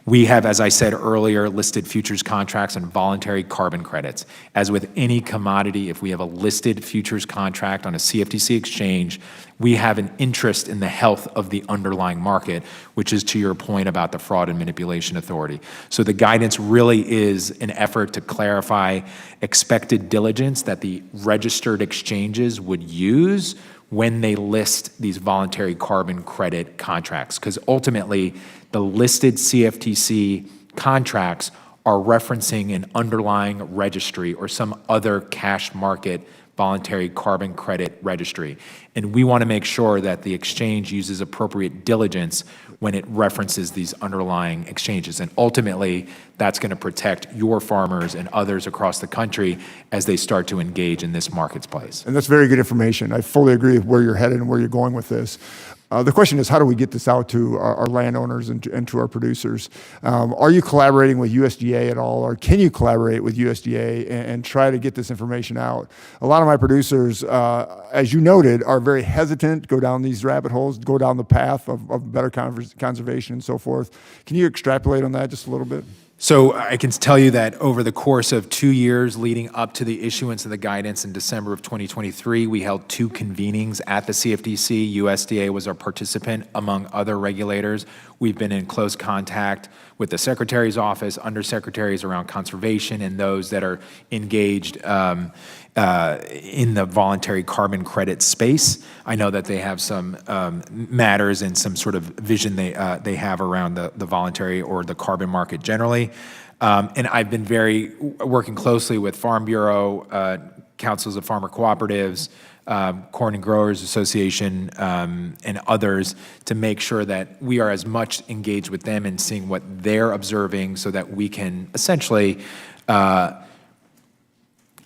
We have, as I said earlier, listed futures contracts and voluntary carbon credits. As with any commodity, if we have a listed futures contract on a CFTC exchange, we have an interest in the health of the underlying market, which is to your point about the Fraud and Manipulation Authority. So the guidance really is an effort to clarify expected diligence that the registered exchanges would use when they list these voluntary carbon credit contracts, because ultimately the listed CFTC contracts are referencing an underlying registry or some other cash market voluntary carbon credit registry. And we want to make sure that the exchange uses appropriate diligence when it references these underlying exchanges. And ultimately, that's going to protect your farmers and others across the country as they start to engage in this marketplace. And that's very good information. I fully agree with where you're headed and where you're going with this. The question is, how do we get this out to our landowners and to our producers? Are you collaborating with USDA at all, or can you collaborate with USDA and try to get this information out? A lot of my producers, as you noted, are very hesitant to go down these rabbit holes, go down the path of better conservation and so forth. Can you extrapolate on that just a little bit? So I can tell you that over the course of 2 years leading up to the issuance of the guidance in December of 2023, we held 2 convenings at the CFTC. USDA was our participant, among other regulators. We've been in close contact with the Secretary's office, undersecretaries around conservation, and those that are engaged in the voluntary carbon credit space. I know that they have some matters and some sort of vision they have around the voluntary or the carbon market generally. And I've been working closely with Farm Bureau, councils of farmer cooperatives, Corn and Growers Association, and others to make sure that we are as much engaged with them and seeing what they're observing so that we can essentially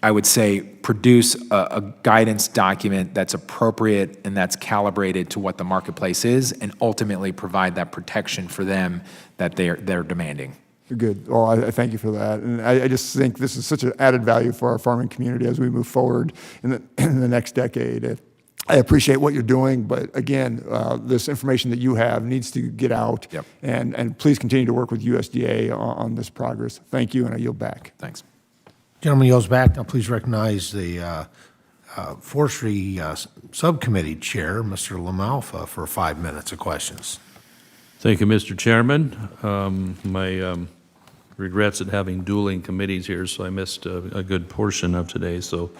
I would say, produce a guidance document that's appropriate and that's calibrated to what the marketplace is, and ultimately provide that protection for them that they're demanding. Good. Well, I thank you for that. And I just think this is such an added value for our farming community as we move forward in the next decade. I appreciate what you're doing, but again, this information that you have needs to get out. Yep. And please continue to work with USDA on this progress. Thank you, and I yield back. Thanks. Gentleman yields back. Now please recognize the Forestry Subcommittee Chair, Mr. LaMalfa, for 5 minutes of questions. Thank you, Mr. Chairman. My regrets at having dueling committees here, so I missed a good portion of today. So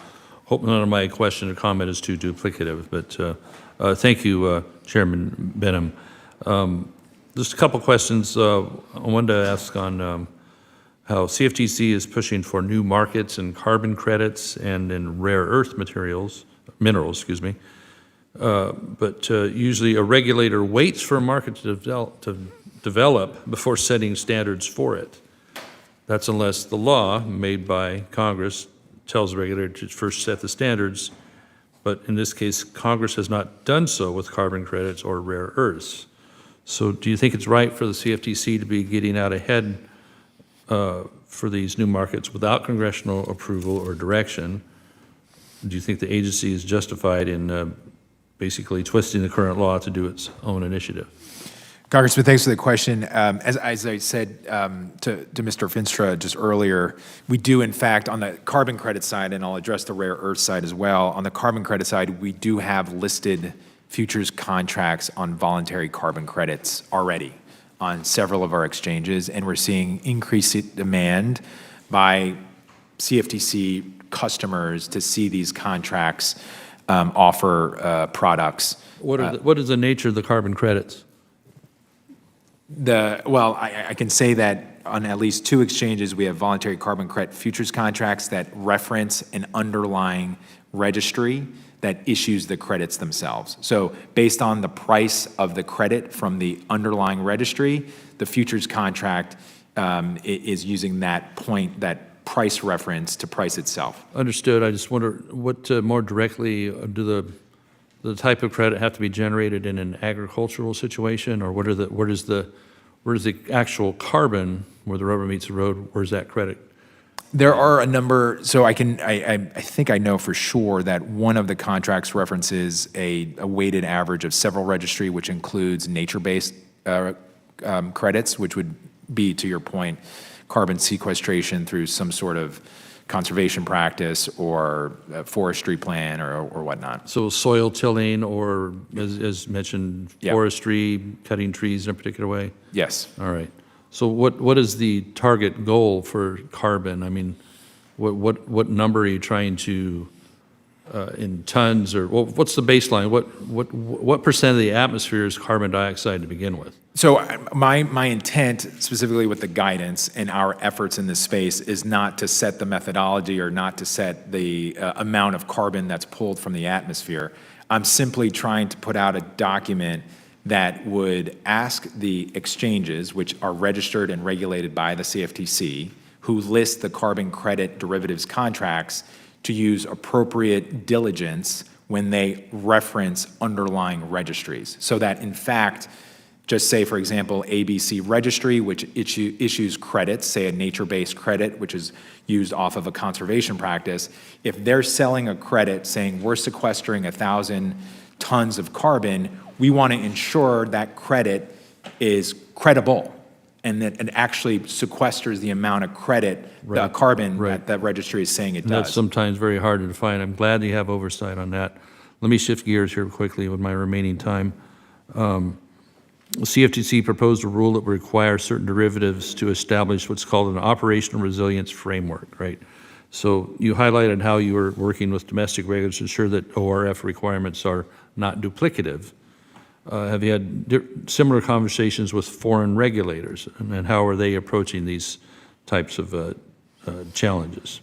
hope none of my question or comment is too duplicative. But thank you, Chairman Benham. Just a couple questions I wanted to ask on how CFTC is pushing for new markets in carbon credits and in rare earth minerals, but usually a regulator waits for a market to develop before setting standards for it. That's unless the law made by Congress tells the regulator to first set the standards, but in this case, Congress has not done so with carbon credits or rare earths. So do you think it's right for the CFTC to be getting out ahead for these new markets without congressional approval or direction? Do you think the agency is justified in basically twisting the current law to do its own initiative? Congressman, thanks for the question. As I said to Mr. Finstra just earlier, we do, in fact, on the carbon credit side, and I'll address the rare earth side as well, on the carbon credit side, we do have listed futures contracts on voluntary carbon credits already on several of our exchanges, and we're seeing increased demand by CFTC customers to see these contracts offer products. What is the nature of the carbon credits? Well, I can say that on at least 2 exchanges, we have voluntary carbon credit futures contracts that reference an underlying registry that issues the credits themselves. So based on the price of the credit from the underlying registry, the futures contract is using that price reference to price itself. Understood. I just wonder what more directly do the type of credit have to be generated in an agricultural situation, or where does the actual carbon, where the rubber meets the road, where's that credit? There are a number, so I think I know for sure that one of the contracts references a weighted average of several registry, which includes nature-based credits, which would be, to your point, carbon sequestration through some sort of conservation practice or a forestry plan or whatnot. So soil tilling or, as mentioned, forestry, cutting trees in a particular way? Yes. All right. So what is the target goal for carbon? I mean, what number are you trying to, in tons, or what's the baseline? What percent of the atmosphere is carbon dioxide to begin with? So my intent, specifically with the guidance and our efforts in this space, is not to set the methodology or not to set the amount of carbon that's pulled from the atmosphere. I'm simply trying to put out a document that would ask the exchanges, which are registered and regulated by the CFTC, who list the carbon credit derivatives contracts, to use appropriate diligence when they reference underlying registries. So that, in fact, just say, for example, ABC Registry, which issues credits, say a nature-based credit, which is used off of a conservation practice, if they're selling a credit saying we're sequestering 1,000 tons of carbon, we want to ensure that credit is credible and that it actually sequesters the amount of credit, the carbon that that registry is saying it does. That's sometimes very hard to define. I'm glad you have oversight on that. Let me shift gears here quickly with my remaining time. The CFTC proposed a rule that would require certain derivatives to establish what's called an operational resilience framework, right? So you highlighted how you were working with domestic regulators to ensure that ORF requirements are not duplicative. Have you had similar conversations with foreign regulators, and how are they approaching these types of challenges?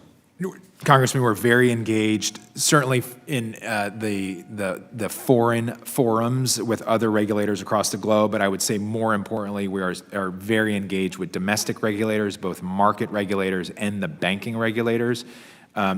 Congressman, we're very engaged, certainly in the foreign forums with other regulators across the globe, but I would say more importantly, we are very engaged with domestic regulators, both market regulators and the banking regulators.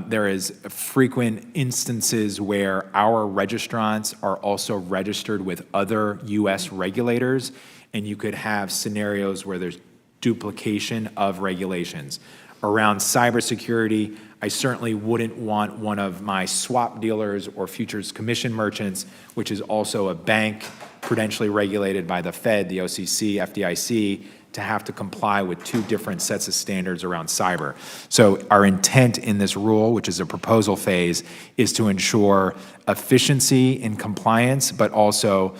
There is frequent instances where our registrants are also registered with other U.S. regulators, and you could have scenarios where there's duplication of regulations. Around cybersecurity, I certainly wouldn't want one of my swap dealers or futures commission merchants, which is also a bank prudentially regulated by the Fed, the OCC, FDIC, to have to comply with 2 different sets of standards around cyber. So our intent in this rule, which is a proposal phase, is to ensure efficiency in compliance, but also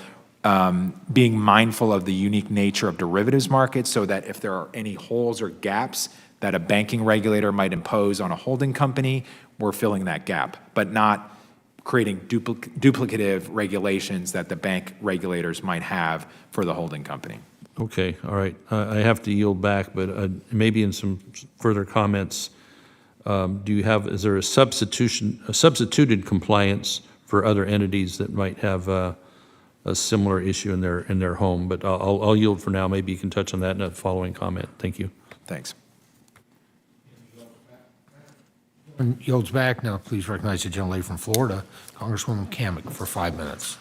being mindful of the unique nature of derivatives markets, so that if there are any holes or gaps that a banking regulator might impose on a holding company, we're filling that gap, but not creating duplicative regulations that the bank regulators might have for the holding company. Okay, all right. I have to yield back, but maybe in some further comments, is there a substituted compliance for other entities that might have a similar issue in their home? But I'll yield for now. Maybe you can touch on that in a following comment. Thank you. Thanks. And yields back. Now, please recognize the gentlelady from Florida, Congresswoman Kamek, for 5 minutes.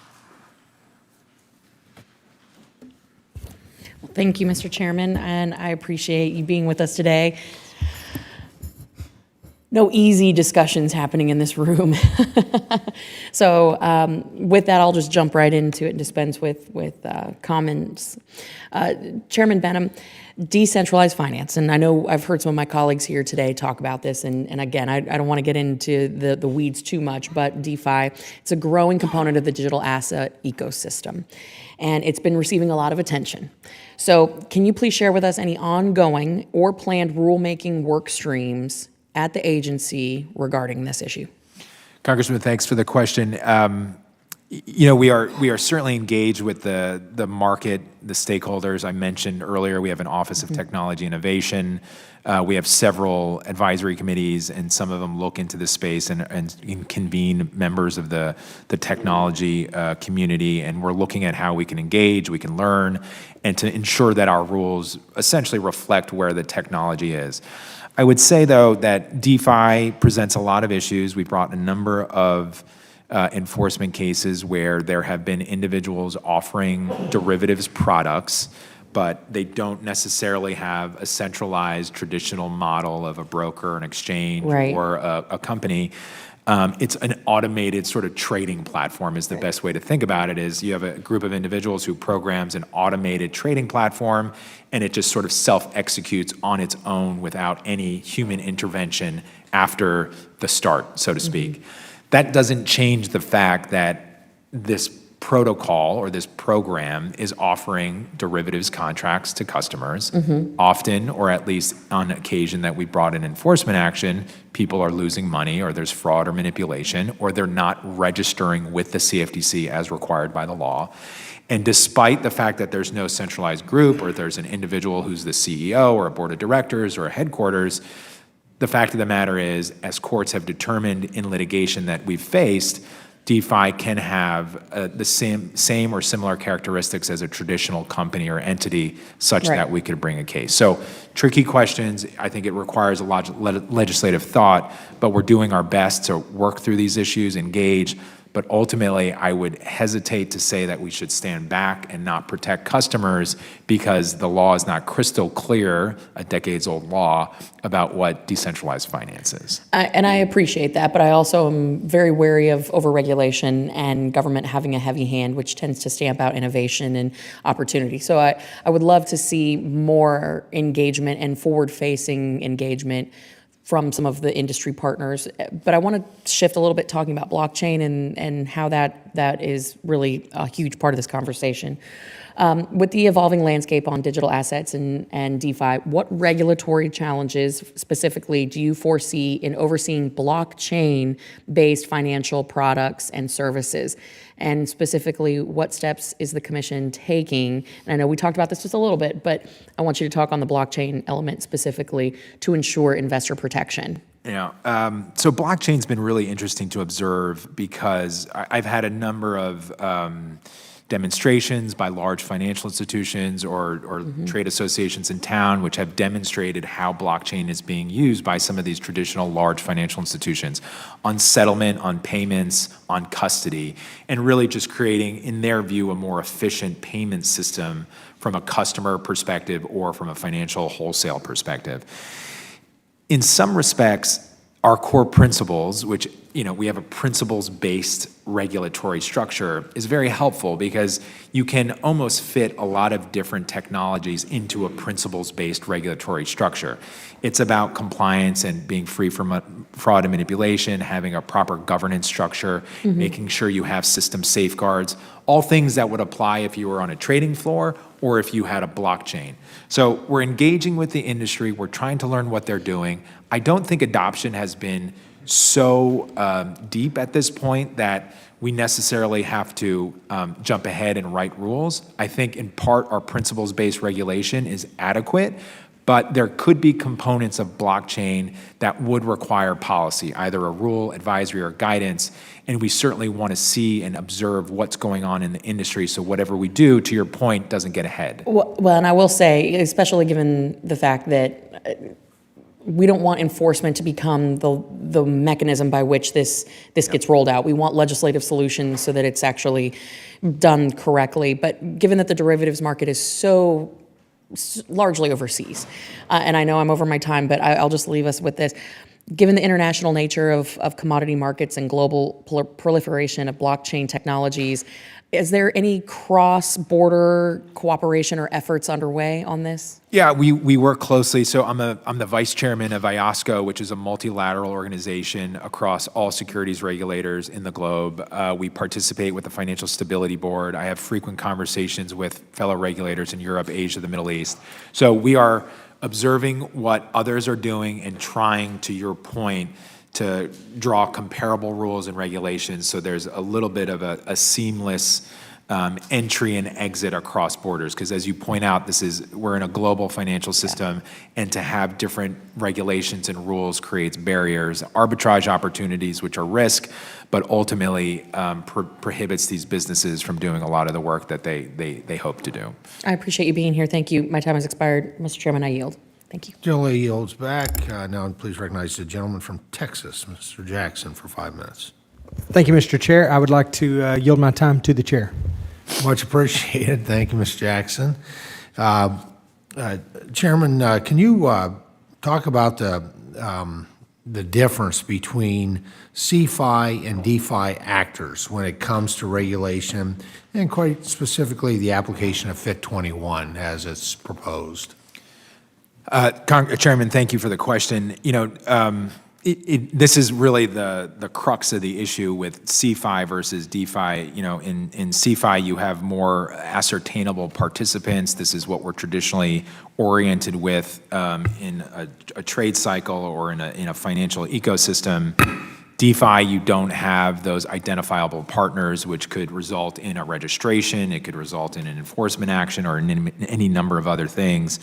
Thank you, Mr. Chairman, and I appreciate you being with us today. No easy discussions happening in this room. So with that, I'll just jump right into it and dispense with comments. Chairman Benham, decentralized finance, and I know I've heard some of my colleagues here today talk about this, and again, I don't want to get into the weeds too much, but DeFi, it's a growing component of the digital asset ecosystem, and it's been receiving a lot of attention. So can you please share with us any ongoing or planned rulemaking work streams at the agency regarding this issue? Congressman, thanks for the question. We are certainly engaged with the market, the stakeholders. I mentioned earlier we have an Office of Technology Innovation. We have several advisory committees, and some of them look into this space and convene members of the technology community. And we're looking at how we can engage, we can learn, and to ensure that our rules essentially reflect where the technology is. I would say, though, that DeFi presents a lot of issues. We brought a number of enforcement cases where there have been individuals offering derivatives products, but they don't necessarily have a centralized traditional model of a broker, an exchange, Right. or a company. It's an automated sort of trading platform is the best way to think about it. Is you have a group of individuals who programs an automated trading platform, and it just sort of self-executes on its own without any human intervention after the start, so to speak. That doesn't change the fact that this protocol or this program is offering derivatives contracts to customers. Often, or at least on occasion that we brought in enforcement action, people are losing money, or there's fraud or manipulation, or they're not registering with the CFTC as required by the law. And despite the fact that there's no centralized group, or there's an individual who's the CEO or a board of directors or a headquarters, the fact of the matter is, as courts have determined in litigation that we've faced, DeFi can have the same or similar characteristics as a traditional company or entity, such that we could bring a case. So tricky questions. I think it requires a lot of legislative thought, but we're doing our best to work through these issues, engage. But ultimately, I would hesitate to say that we should stand back and not protect customers because the law is not crystal clear, a decades-old law, about what decentralized finance is. And I appreciate that, but I also am very wary of overregulation and government having a heavy hand, which tends to stamp out innovation and opportunity. So I would love to see more engagement and forward-facing engagement from some of the industry partners. But I want to shift a little bit talking about blockchain and how that is really a huge part of this conversation. With the evolving landscape on digital assets and DeFi, what regulatory challenges specifically do you foresee in overseeing blockchain-based financial products and services? And specifically, what steps is the Commission taking? And I know we talked about this just a little bit, but I want you to talk on the blockchain element specifically to ensure investor protection. Yeah. So blockchain's been really interesting to observe because I've had a number of demonstrations by large financial institutions or trade associations in town which have demonstrated how blockchain is being used by some of these traditional large financial institutions on settlement, on payments, on custody, and really just creating, in their view, a more efficient payment system from a customer perspective or from a financial wholesale perspective. In some respects, our core principles, which we have a principles-based regulatory structure, is very helpful because you can almost fit a lot of different technologies into a principles-based regulatory structure. It's about compliance and being free from fraud and manipulation, having a proper governance structure, making sure you have system safeguards, all things that would apply if you were on a trading floor or if you had a blockchain. So we're engaging with the industry. We're trying to learn what they're doing. I don't think adoption has been so deep at this point that we necessarily have to jump ahead and write rules. I think in part our principles-based regulation is adequate, but there could be components of blockchain that would require policy, either a rule, advisory, or guidance, and we certainly want to see and observe what's going on in the industry so whatever we do, to your point, doesn't get ahead. Well, and I will say, especially given the fact that we don't want enforcement to become the mechanism by which this gets rolled out. We want legislative solutions so that it's actually done correctly. But given that the derivatives market is so largely overseas, and I know I'm over my time, but I'll just leave us with this. Given the international nature of commodity markets and global proliferation of blockchain technologies, is there any cross-border cooperation or efforts underway on this? Yeah, we work closely. So I'm the vice chairman of IOSCO, which is a multilateral organization across all securities regulators in the globe. We participate with the Financial Stability Board. I have frequent conversations with fellow regulators in Europe, Asia, the Middle East. So we are observing what others are doing and trying, to your point, to draw comparable rules and regulations so there's a little bit of a seamless entry and exit across borders. Because as you point out, we're in a global financial system, and to have different regulations and rules creates barriers, arbitrage opportunities, which are risk, but ultimately prohibits these businesses from doing a lot of the work that they hope to do. I appreciate you being here. Thank you. My time has expired. Mr. Chairman, I yield. Thank you. General yields back. Now please recognize the gentleman from Texas, Mr. Jackson, for 5 minutes. Thank you, Mr. Chair. I would like to yield my time to the chair. Much appreciated. Thank you, Mr. Jackson. Chairman, can you talk about the difference between CFI and DeFi actors when it comes to regulation, and quite specifically the application of FIT 21 as it's proposed? Chairman, thank you for the question. This is really the crux of the issue with CFI versus DeFi. In CFI, you have more ascertainable participants. This is what we're traditionally oriented with in a trade cycle or in a financial ecosystem. DeFi, you don't have those identifiable partners, which could result in a registration. It could result in an enforcement action or in any number of other things.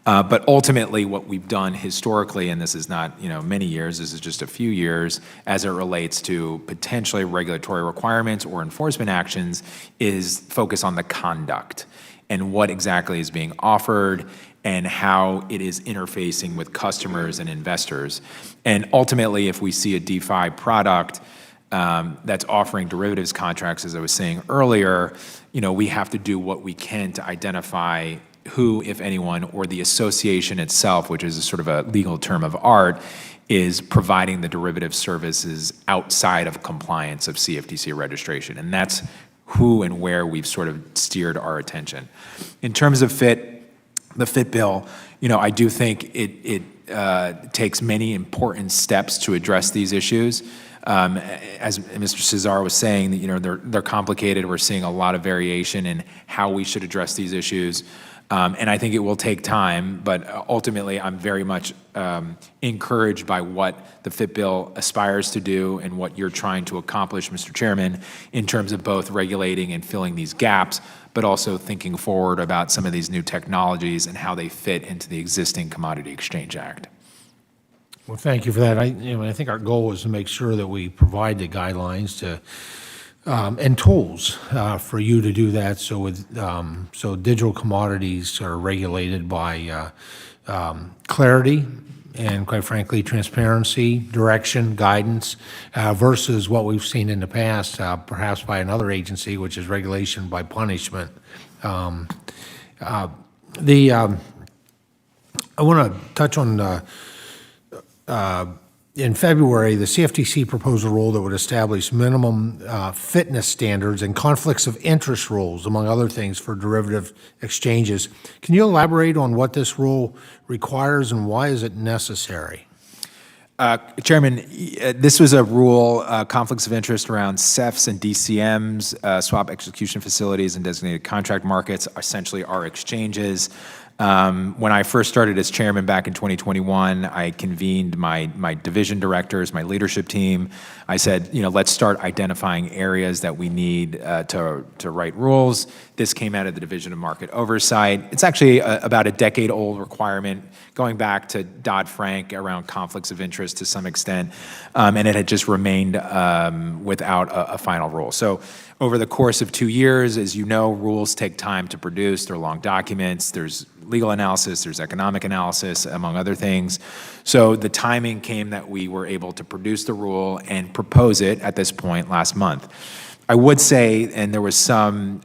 But ultimately, what we've done historically, and this is not many years, this is just a few years, as it relates to potentially regulatory requirements or enforcement actions, is focus on the conduct and what exactly is being offered and how it is interfacing with customers and investors. And ultimately, if we see a DeFi product that's offering derivatives contracts, as I was saying earlier, we have to do what we can to identify who, if anyone, or the association itself, which is a sort of a legal term of art, is providing the derivative services outside of compliance of CFTC registration. And that's who and where we've sort of steered our attention. In terms of the FIT bill, I do think it takes many important steps to address these issues. As Mr. Cesar was saying, they're complicated. We're seeing a lot of variation in how we should address these issues. And I think it will take time, but ultimately I'm very much encouraged by what the FIT bill aspires to do and what you're trying to accomplish, Mr. Chairman, in terms of both regulating and filling these gaps, but also thinking forward about some of these new technologies and how they fit into the existing Commodity Exchange Act. Well, thank you for that. I think our goal is to make sure that we provide the guidelines and tools for you to do that. So digital commodities are regulated by clarity and, quite frankly, transparency, direction, guidance, versus what we've seen in the past, perhaps by another agency, which is regulation by punishment. I want to touch on. In February, the CFTC proposed a rule that would establish minimum fitness standards and conflicts of interest rules, among other things, for derivative exchanges. Can you elaborate on what this rule requires and why is it necessary? Chairman, this was a rule, conflicts of interest around CEFs and DCMs, swap execution facilities and designated contract markets, essentially our exchanges. When I first started as chairman back in 2021, I convened my division directors, my leadership team. I said, let's start identifying areas that we need to write rules. This came out of the Division of Market Oversight. It's actually about a decade-old requirement going back to Dodd-Frank around conflicts of interest to some extent, and it had just remained without a final rule. So Over the course of 2 years, as you know, rules take time to produce. They're long documents. There's legal analysis, there's economic analysis, among other things. So the timing came that we were able to produce the rule and propose it at this point last month. I would say, and there was some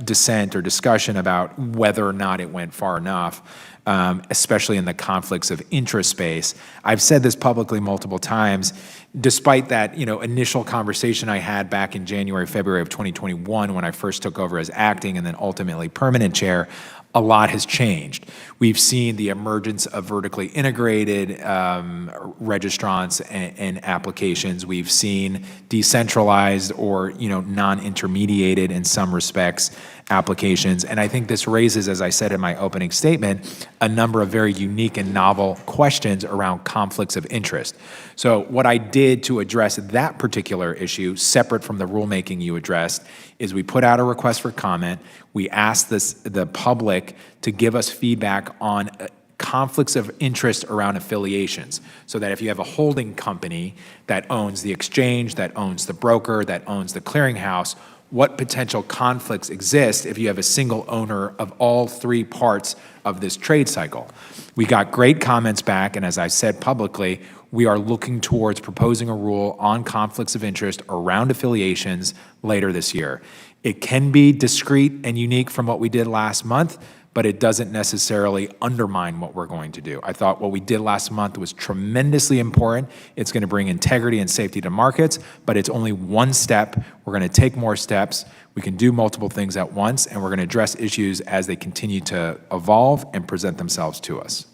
dissent or discussion about whether or not it went far enough, especially in the conflicts of interest space. I've said this publicly multiple times. Despite that, initial conversation I had back in January, February of 2021, when I first took over as acting and then ultimately permanent chair, a lot has changed. We've seen the emergence of vertically integrated registrants and applications. We've seen decentralized or non-intermediated in some respects applications. And I think this raises, as I said in my opening statement, a number of very unique and novel questions around conflicts of interest. So what I did to address that particular issue, separate from the rulemaking you addressed, is we put out a request for comment. We asked the public to give us feedback on conflicts of interest around affiliations, so that if you have a holding company that owns the exchange, that owns the broker, that owns the clearinghouse, what potential conflicts exist if you have a single owner of all three parts of this trade cycle. We got great comments back, and as I said publicly, we are looking towards proposing a rule on conflicts of interest around affiliations later this year. It can be discrete and unique from what we did last month, but it doesn't necessarily undermine what we're going to do. I thought what we did last month was tremendously important. It's going to bring integrity and safety to markets, but it's only one step. We're going to take more steps. We can do multiple things at once, and we're going to address issues as they continue to evolve and present themselves to us.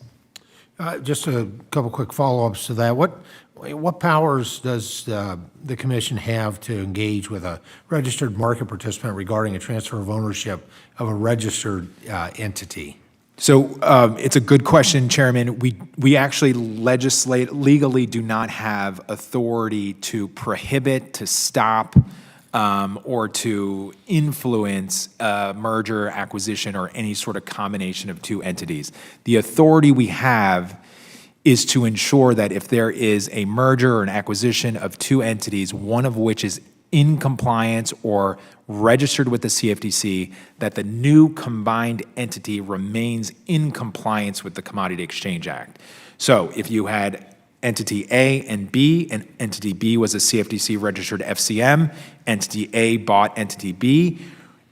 Just a couple quick follow-ups to that. What powers does the commission have to engage with a registered market participant regarding a transfer of ownership of a registered entity? So it's a good question, Chairman. We actually legally do not have authority to prohibit, to stop, or to influence a merger, acquisition, or any sort of combination of two entities. The authority we have is to ensure that if there is a merger or an acquisition of two entities, one of which is in compliance or registered with the CFTC, that the new combined entity remains in compliance with the Commodity Exchange Act. So if you had entity A and B, and entity B was a CFTC registered FCM, entity A bought entity B,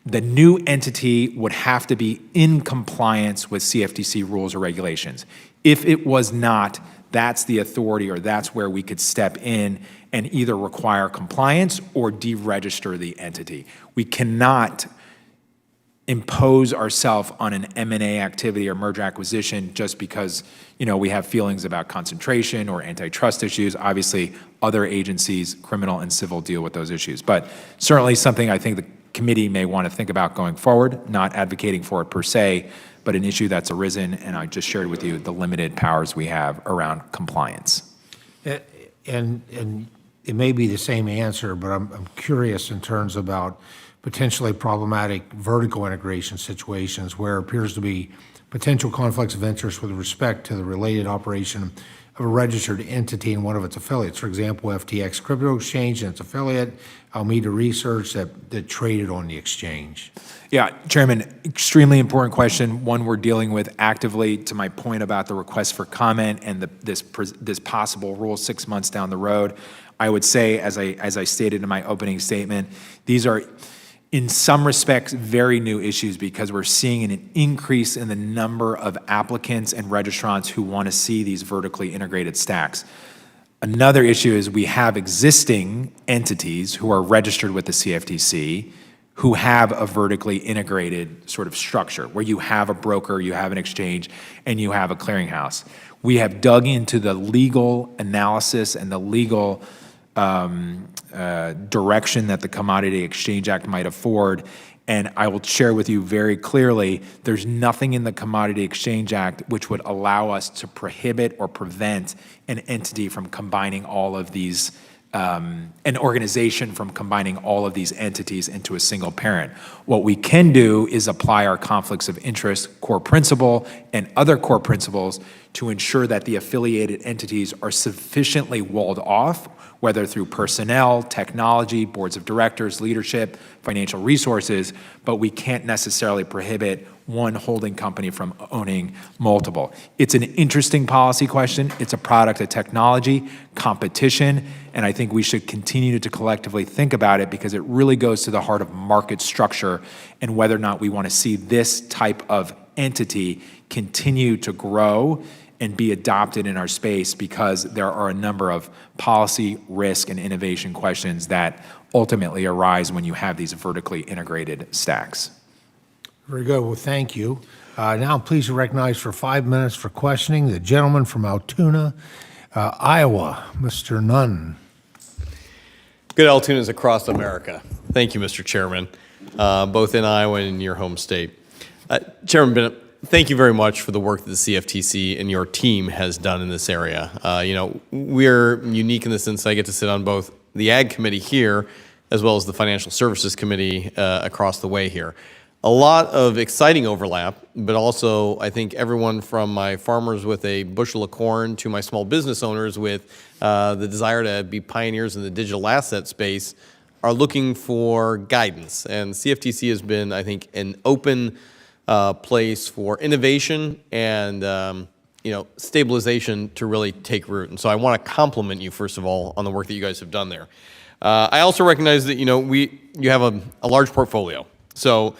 the new entity would have to be in compliance with CFTC rules or regulations. If it was not, that's the authority, or that's where we could step in and either require compliance or deregister the entity. We cannot impose ourselves on an M&A activity or merger acquisition just because we have feelings about concentration or antitrust issues. Obviously, other agencies, criminal and civil, deal with those issues. But certainly something I think the committee may want to think about going forward, not advocating for it per se, but an issue that's arisen, and I just shared with you the limited powers we have around compliance. And it may be the same answer, but I'm curious in terms about potentially problematic vertical integration situations where it appears to be potential conflicts of interest with respect to the related operation of a registered entity in one of its affiliates. For example, FTX Crypto Exchange and its affiliate, Alameda Research, that traded on the exchange. Yeah, Chairman, extremely important question, one we're dealing with actively. To my point about the request for comment and this possible rule 6 months down the road, I would say, as I stated in my opening statement, these are, in some respects, very new issues because we're seeing an increase in the number of applicants and registrants who want to see these vertically integrated stacks. Another issue is we have existing entities who are registered with the CFTC who have a vertically integrated sort of structure where you have a broker, you have an exchange, and you have a clearinghouse. We have dug into the legal analysis and the legal direction that the Commodity Exchange Act might afford, and I will share with you very clearly, there's nothing in the Commodity Exchange Act which would allow us to prohibit or prevent an entity from combining all of these, an organization from combining all of these entities into a single parent. What we can do is apply our conflicts of interest core principle and other core principles to ensure that the affiliated entities are sufficiently walled off, whether through personnel, technology, boards of directors, leadership, financial resources, but we can't necessarily prohibit one holding company from owning multiple. It's an interesting policy question. It's a product of technology, competition, and I think we should continue to collectively think about it because it really goes to the heart of market structure and whether or not we want to see this type of entity continue to grow and be adopted in our space, because there are a number of policy, risk, and innovation questions that ultimately arise when you have these vertically integrated stacks. Very good. Well, thank you. Now I'm pleased to recognize for 5 minutes for questioning the gentleman from Altoona, Iowa, Mr. Nunn. Good Altoonas across America. Thank you, Mr. Chairman, both in Iowa and in your home state. Chairman Benham, thank you very much for the work that the CFTC and your team has done in this area. We're unique in the sense I get to sit on both the Ag Committee here as well as the Financial Services Committee across the way here. A lot of exciting overlap, but also I think everyone from my farmers with a bushel of corn to my small business owners with the desire to be pioneers in the digital asset space are looking for guidance. And CFTC has been, I think, an open place for innovation and stabilization to really take root. And so I want to compliment you, first of all, on the work that you guys have done there. I also recognize that you have a large portfolio. So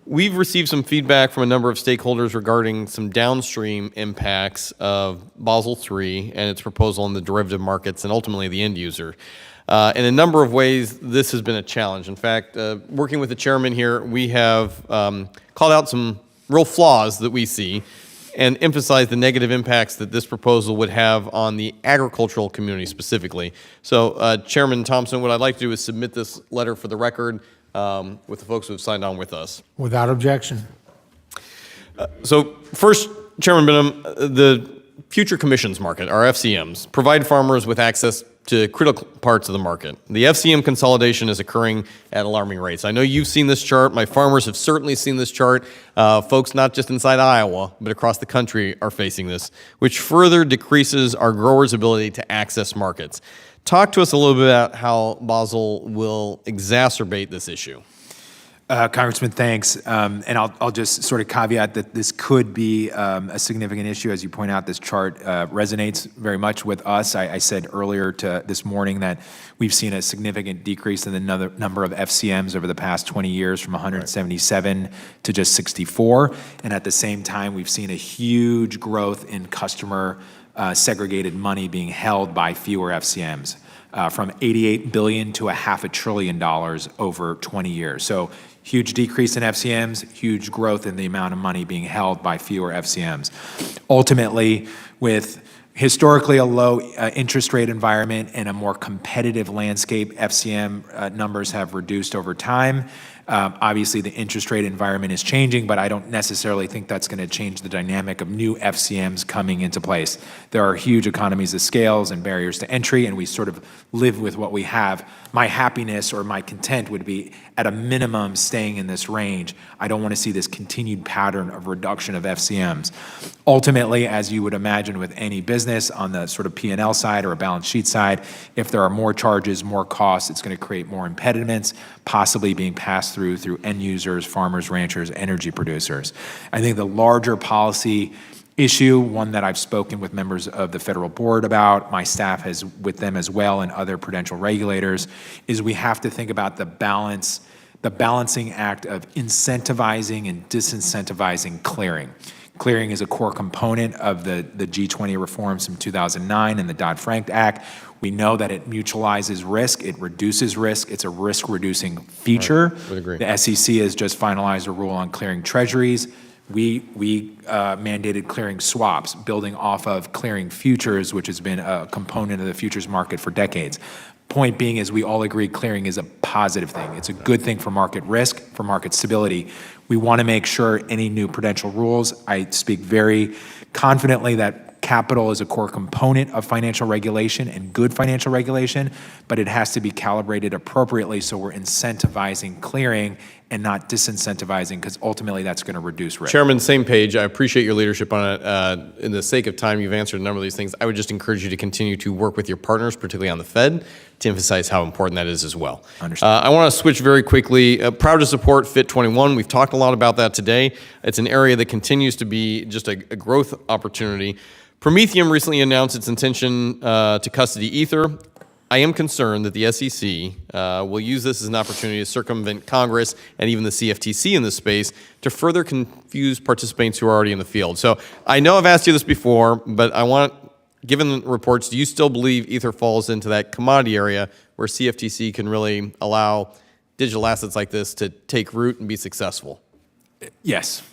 we've received some feedback from a number of stakeholders regarding some downstream impacts of Basel III and its proposal in the derivative markets and ultimately the end user. In a number of ways, this has been a challenge. In fact, working with the chairman here, we have called out some real flaws that we see and emphasized the negative impacts that this proposal would have on the agricultural community specifically. So, Chairman Thompson, what I'd like to do is submit this letter for the record with the folks who have signed on with us. Without objection. So first, Chairman Benham, the future commissions market, our FCMs, provide farmers with access to critical parts of the market. The FCM consolidation is occurring at alarming rates. I know you've seen this chart. My farmers have certainly seen this chart. Folks not just inside Iowa, but across the country are facing this, which further decreases our growers' ability to access markets. Talk to us a little bit about how Basel will exacerbate this issue. Congressman, thanks. And I'll just sort of caveat that this could be a significant issue. As you point out, this chart resonates very much with us. I said earlier this morning that we've seen a significant decrease in the number of FCMs over the past 20 years from 177 to just 64. And at the same time, we've seen a huge growth in customer segregated money being held by fewer FCMs, from $88 billion to $500 billion over 20 years. So huge decrease in FCMs, huge growth in the amount of money being held by fewer FCMs. Ultimately, with historically a low interest rate environment and a more competitive landscape, FCM numbers have reduced over time. Obviously, the interest rate environment is changing, but I don't necessarily think that's going to change the dynamic of new FCMs coming into place. There are huge economies of scales and barriers to entry, and we sort of live with what we have. My happiness or my content would be, at a minimum, staying in this range. I don't want to see this continued pattern of reduction of FCMs. Ultimately, as you would imagine with any business on the sort of P&L side or a balance sheet side, if there are more charges, more costs, it's going to create more impediments, possibly being passed through end users, farmers, ranchers, energy producers. I think the larger policy issue, one that I've spoken with members of the federal board about, my staff has with them as well, and other prudential regulators, is we have to think about the balancing act of incentivizing and disincentivizing clearing. Clearing is a core component of the G20 reforms from 2009 and the Dodd-Frank Act. We know that it mutualizes risk, it reduces risk, it's a risk-reducing feature. Right. Would agree. The SEC has just finalized a rule on clearing treasuries. We mandated clearing swaps, building off of clearing futures, which has been a component of the futures market for decades. Point being is we all agree clearing is a positive thing. It's a good thing for market risk, for market stability. We want to make sure any new prudential rules, I speak very confidently that Capital is a core component of financial regulation and good financial regulation, but it has to be calibrated appropriately so we're incentivizing clearing and not disincentivizing, because ultimately that's going to reduce risk. Chairman, same page. I appreciate your leadership on it. In the sake of time, you've answered a number of these things. I would just encourage you to continue to work with your partners, particularly on the Fed, to emphasize how important that is as well. I want to switch very quickly. Proud to support FIT 21. We've talked a lot about that today. It's an area that continues to be just a growth opportunity. Prometheum recently announced its intention to custody Ether. I am concerned that the SEC will use this as an opportunity to circumvent Congress and even the CFTC in this space to further confuse participants who are already in the field. So I know I've asked you this before, but I want, given the reports, do you still believe Ether falls into that commodity area where CFTC can really allow digital assets like this to take root and be successful? Yes.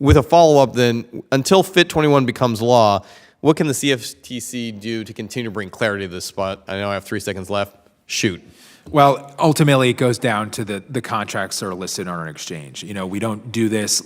With a follow-up then, until FIT 21 becomes law, what can the CFTC do to continue to bring clarity to this spot? I know I have 3 seconds left. Shoot. Well, ultimately, it goes down to the contracts that are listed on an exchange. You know, we don't do this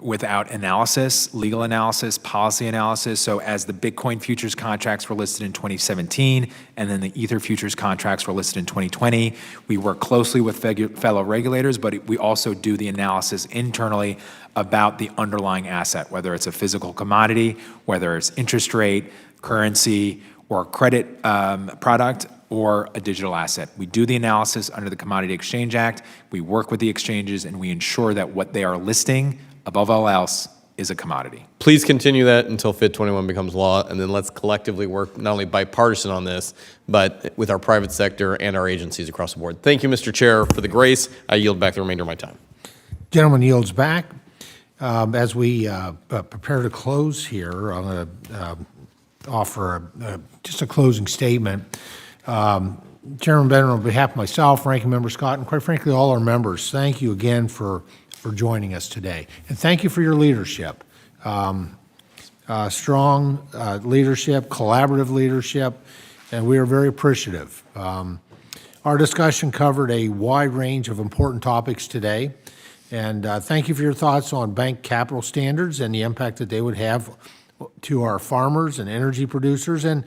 without analysis, legal analysis, policy analysis. So as the Bitcoin futures contracts were listed in 2017, and then the Ether futures contracts were listed in 2020, we work closely with fellow regulators, but we also do the analysis internally about the underlying asset, whether it's a physical commodity, whether it's interest rate, currency, or credit product, or a digital asset. We do the analysis under the Commodity Exchange Act. We work with the exchanges, and we ensure that what they are listing, above all else, is a commodity. Please continue that until FIT 21 becomes law, and then let's collectively work not only bipartisan on this, but with our private sector and our agencies across the board. Thank you, Mr. Chair, for the grace. I yield back the remainder of my time. Gentleman yields back. As we prepare to close here, I'm going to offer just a closing statement. Chairman Benham, on behalf of myself, Ranking Member Scott, and quite frankly all our members, thank you again for joining us today. And thank you for your leadership. Strong leadership, collaborative leadership, and we are very appreciative. Our discussion covered a wide range of important topics today, and thank you for your thoughts on bank capital standards and the impact that they would have to our farmers and energy producers and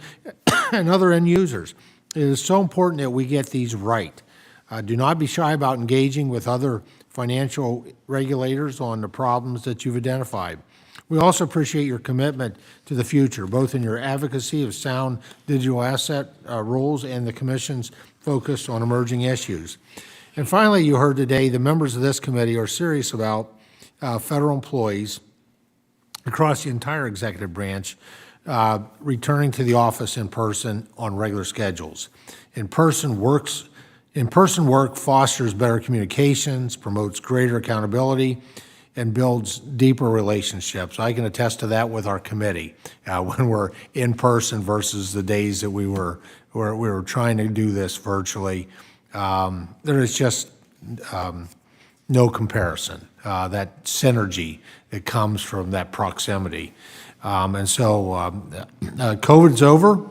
other end users. It is so important that we get these right. Do not be shy about engaging with other financial regulators on the problems that you've identified. We also appreciate your commitment to the future, both in your advocacy of sound digital asset rules and the Commission's focus on emerging issues. And finally, you heard today the members of this committee are serious about federal employees across the entire executive branch returning to the office in person on regular schedules. In-person work fosters better communications, promotes greater accountability, and builds deeper relationships. I can attest to that with our committee when we're in person versus the days that we were trying to do this virtually. There is just no comparison. That synergy that comes from that proximity. And so COVID's over,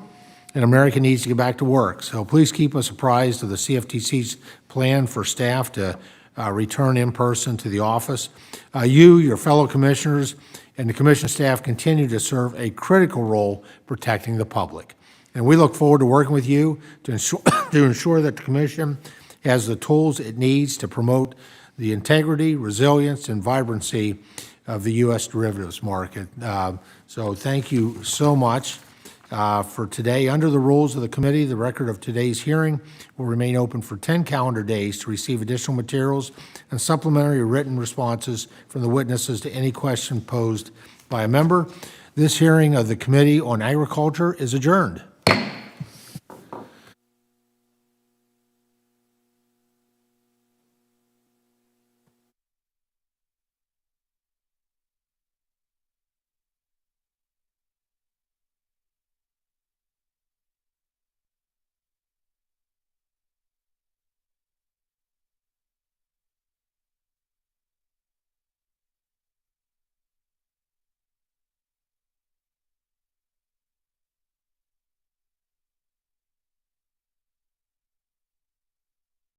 and America needs to get back to work. So please keep us apprised of the CFTC's plan for staff to return in person to the office. You, your fellow commissioners, and the commission staff continue to serve a critical role protecting the public. And we look forward to working with you to ensure that the commission has the tools it needs to promote the integrity, resilience, and vibrancy of the U.S. derivatives market. So thank you so much for today. Under the rules of the committee, the record of today's hearing will remain open for 10 calendar days to receive additional materials and supplementary written responses from the witnesses to any question posed by a member. This hearing of the Committee on Agriculture is adjourned.